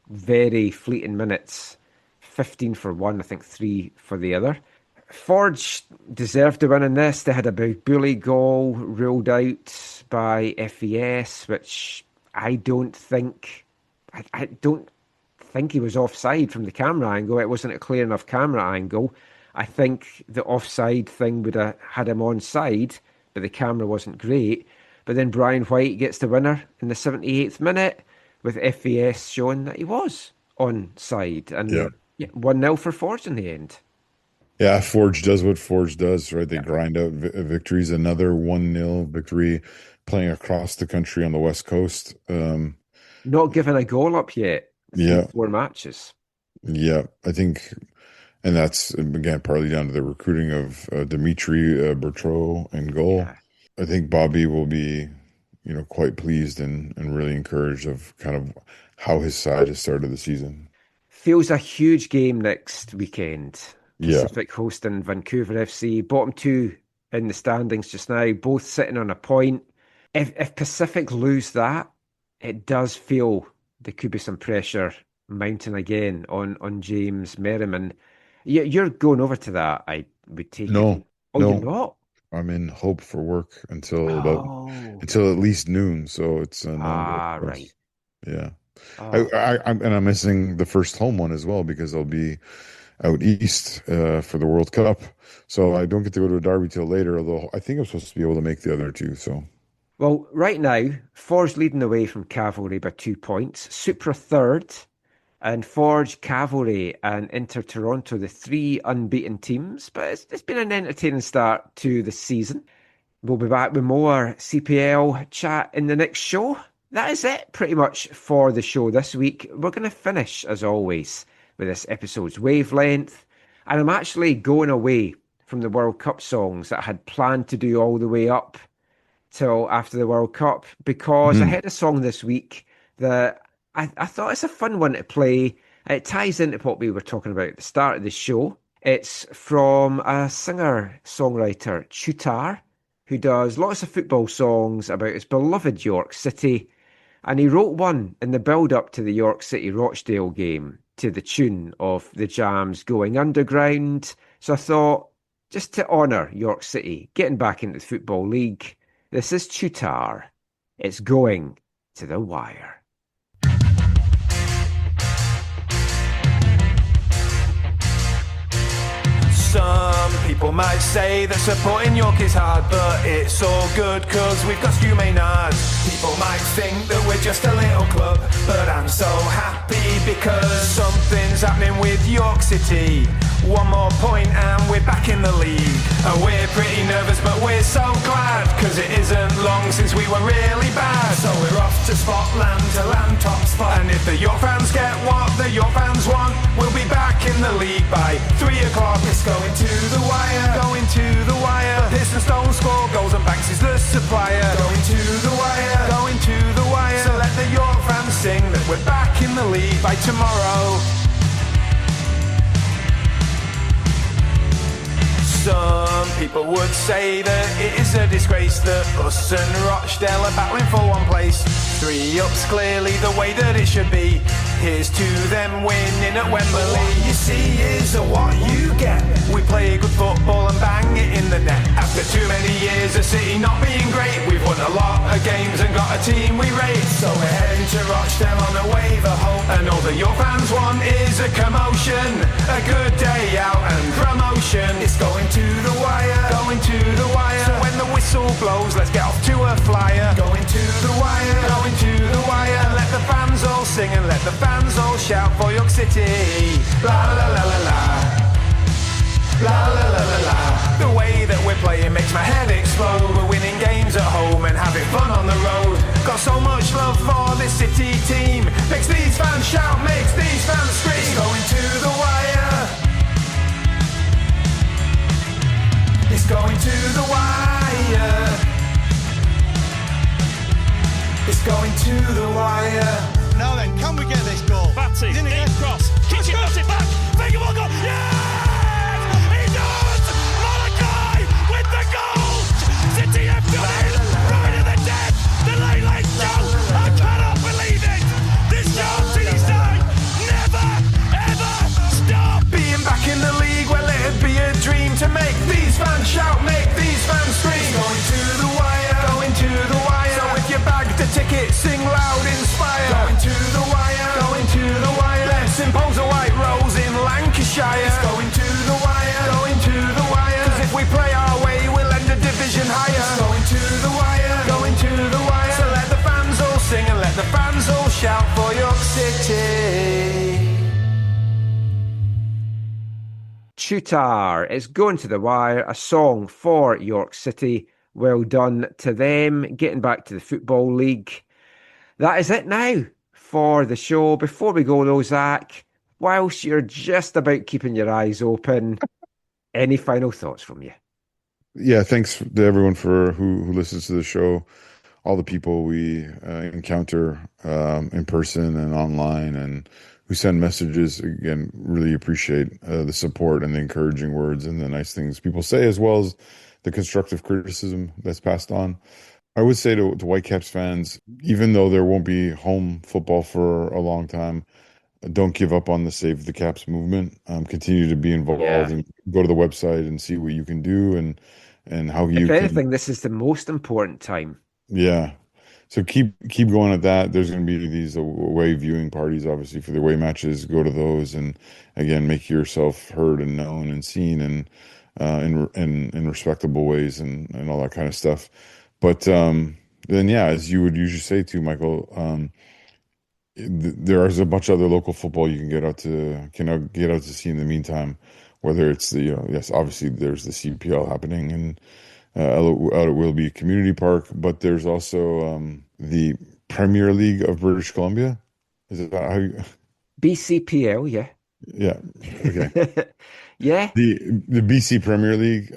very fleeting minutes, 15 for one, I think 3 for the other. Forge deserved to win in this. They had a big bully goal ruled out by FES, which I don't think he was offside from the camera angle. It wasn't a clear enough camera angle. I think the offside thing would have had him onside, but the camera wasn't great. But then Brian White gets the winner in the 78th minute, with FES showing that he was onside. And 1-0 for Forge in the end. Yeah, Forge does what Forge does, right? They grind out victories. Another 1-0 victory playing across the country on the West Coast. Not given a goal up yet. 4 matches. Yeah, I think, and that's, again, partly down to the recruiting of Dimitri Bertrot in goal. Yeah. I think Bobby will be, quite pleased and really encouraged of kind of how his side has started the season. Feels a huge game next weekend. Pacific hosting Vancouver FC, bottom 2 in the standings just now, both sitting on a point. If Pacific lose that, it does feel there could be some pressure mounting again on James Merriman. You're going over to that, I would take it. No. You're not? I'm in Hope for work until at least noon, so it's right. Yeah. I'm missing the first home one as well because I'll be out east for the World Cup, so I don't get to go to a derby till later, although I think I'm supposed to be able to make the other two. So, well, right now Forge leading away from Cavalry by 2 points, Supra third, and Forge, Cavalry and Inter Toronto, the 3 unbeaten teams. But it's been an entertaining start to the season. We'll be back with more CPL chat in the next show. That is it pretty much for the show this week. We're going to finish, as always, with this episode's wavelength. And I'm actually going away from the World Cup songs that I had planned to do all the way up till after the World Cup, because I had a song this week that I thought it's a fun one to play. It ties into what we were talking about at the start of the show. It's from a singer-songwriter, Chutar, who does lots of football songs about his beloved York City. And he wrote one in the build-up to the York City-Rochdale game to the tune of the Jams Going Underground. So I thought, just to honour York City getting back into the Football League, this is Chutar. It's Going to the Wire. Some people might say that supporting York is hard, but it's all good cause we've got Stu Maynard. People might think that we're just a little club, but I'm so happy because something's happening with York City. 1 more point and we're back in the league. And we're pretty nervous but we're so glad, cause it isn't long since we were really bad. So we're off to Spotland to land top spot, and if the York fans get what the York fans want, we'll be back in the league by 3 o'clock. It's going to the wire, going to the wire. Pistons don't score goals and Banks is the supplier. Going to the wire, going to the wire. So let the York fans sing that we're back in the league by tomorrow. Some people would say that it is a disgrace that us and Rochdale are battling for one place. 3 up's clearly the way that it should be. Here's to them winning at Wembley. What you see is what you get. We play good football and bang it in the net. After too many years of City not being great, we've won a lot of games and got a team we rate. So we're heading to Rochdale on a wave of hope, and all that your fans want is a commotion, a good day out and promotion. It's going to the wire, going to the wire. So when the whistle blows, let's get off to a flyer. Going to the wire, going to the wire. Let the fans all sing and let the fans all shout for York City. La la la la la. La la la la la. The way that we're playing makes my head explode. We're winning games at home and having fun on the road. Got so much love for this City team. Makes these fans shout, makes these fans scream. It's going to the wire. It's going to the wire. It's going to the wire. Now then, can we get this goal? Batsy, in again. Cross. Kitchen puts it back. Finger will go. Yes! He does! Malachi with the goal! City have done it! Right in the dead! The late show! I cannot believe it! This show City's time never, ever stop! Being back in the league, well, it'd be a dream to make these fans shout, make these fans scream. It's going to the wire, going to the wire. So if you bagged a ticket, sing loud, inspire. Going to the wire, going to the wire. Let's impose a white rose in Lancashire. It's going to the wire, going to the wire. 'Cause if we play our way, we'll end a division higher. It's going to the wire, going to the wire. So let the fans all sing and let the fans all shout for York City. Shooter is going to the wire, a song for York City. Well done to them, getting back to the Football League. That is it now for the show. Before we go though, Zach, whilst you're just about keeping your eyes open, any final thoughts from you? Yeah, thanks to everyone for who listens to the show, all the people we encounter in person and online, and who send messages. Again, really appreciate the support and the encouraging words and the nice things people say, as well as the constructive criticism that's passed on. I would say to Whitecaps fans, even though there won't be home football for a long time, don't give up on the Save the Caps movement. Continue to be involved and go to the website and see what you can do and how you If can. anything, this is the most important time. Yeah. So keep going at that. There's going to be these away viewing parties, obviously, for the away matches. Go to those and, again, make yourself heard and known and seen and in respectable ways and all that kind of stuff. But then, yeah, as you would usually say too, Michael, there is a bunch of other local football you can get out to see in the meantime. Whether it's yes, obviously there's the CPL happening and out at Willoughby Community Park, but there's also the Premier League of British Columbia. Is it that how you? BCPL, yeah. Yeah. Okay. Yeah. The BC Premier League,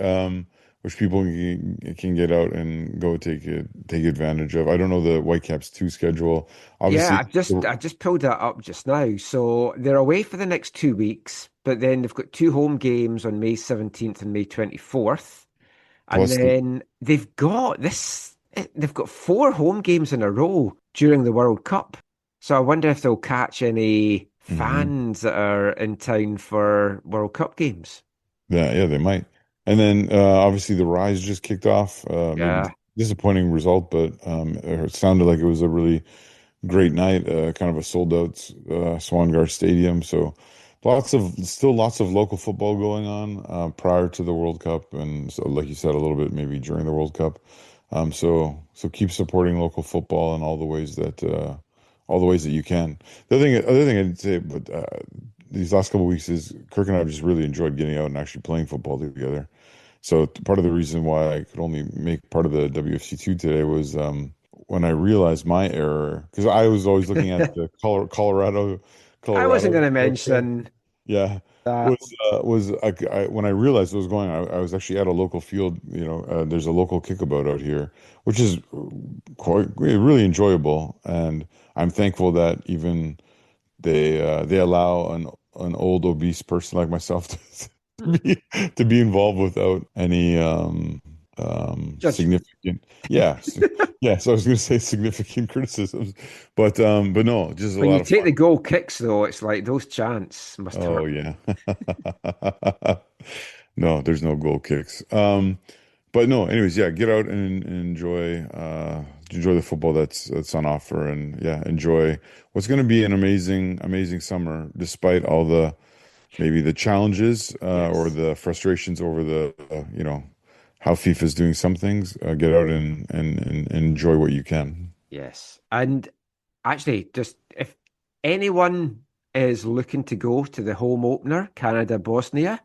which people can get out and go take advantage of. I don't know the Whitecaps 2 schedule. Obviously, yeah, I just pulled that up just now. So they're away for the next 2 weeks, but then they've got 2 home games on May 17th and May 24th. And then they've got 4 home games in a row during the World Cup. So I wonder if they'll catch any fans that are in town for World Cup games. Yeah, they might. And then obviously the Rise just kicked off. Disappointing result, but it sounded like it was a really great night. Kind of a sold out Swangar Stadium. So lots of local football going on prior to the World Cup, and so, like you said, a little bit maybe during the World Cup. So keep supporting local football in all the ways that you can. The other thing I'd say, but these last couple of weeks is Kirk and I have just really enjoyed getting out and actually playing football together. So part of the reason why I could only make part of the WFC2 today was when I realized my error, because I was always looking at the Colorado. I wasn't going to mention. Yeah. When I realized what was going on, I was actually at a local field. There's a local kickabout out here, which is quite really enjoyable, and I'm thankful that even they allow an old obese person like myself to be involved without any significant. Yeah. So I was going to say significant criticisms, but no, just when you take the goal kicks though, it's like those chants must hurt. Oh yeah. No, there's no goal kicks. But no, anyways, yeah, get out and enjoy the football that's on offer, and enjoy what's going to be an amazing summer, despite all the maybe the challenges or the frustrations over the how FIFA is doing some things. Get out and enjoy what you can. Yes, and actually, just if anyone is looking to go to the home opener, Canada-Bosnia,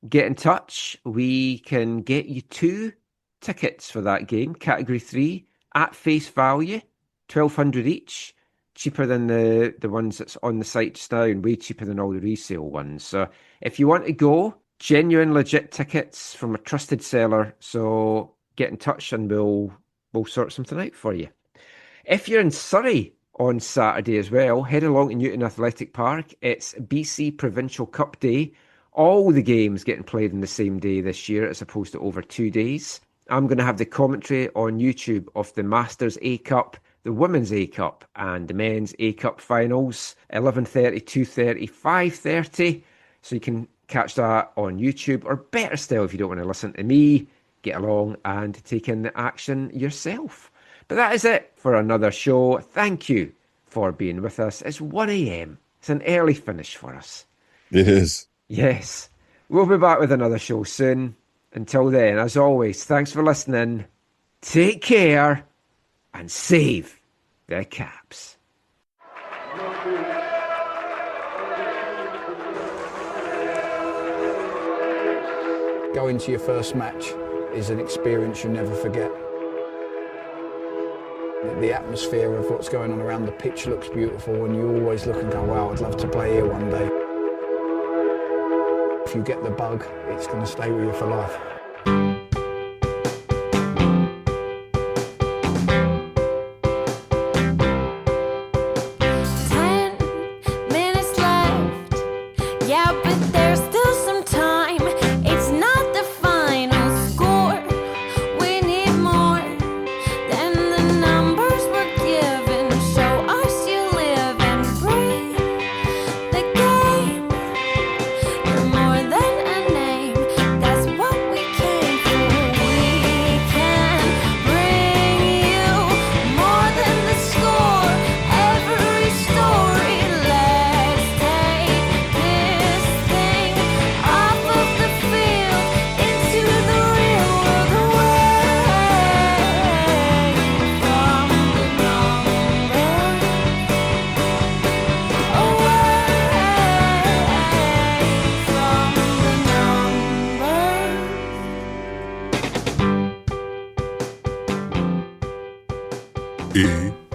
get in touch. We can get you 2 tickets for that game, Category 3, at face value, $1,200 each. Cheaper than the ones that's on the site just now, and way cheaper than all the resale ones. So if you want to go, genuine, legit tickets from a trusted seller. So get in touch and we'll sort something out for you. If you're in Surrey on Saturday as well, head along to Newton Athletic Park. It's BC Provincial Cup Day. All the games getting played on the same day this year as opposed to over 2 days. I'm going to have the commentary on YouTube of the Masters A Cup, the Women's A Cup and the Men's A Cup finals, 11:30, 2:30, 5:30. So you can catch that on YouTube, or better still, if you don't want to listen to me, get along and take in the action yourself. But that is it for another show. Thank you for being with us. It's 1 a.m. It's an early finish for us. It is. Yes. We'll be back with another show soon. Until then, as always, thanks for listening. Take care and save the Caps. Going to your first match is an experience you never forget. The atmosphere of what's going on around the pitch looks beautiful, and you always look and go, wow, I'd love to play here one day. If you get the bug, it's going to stay with you for life. AFTN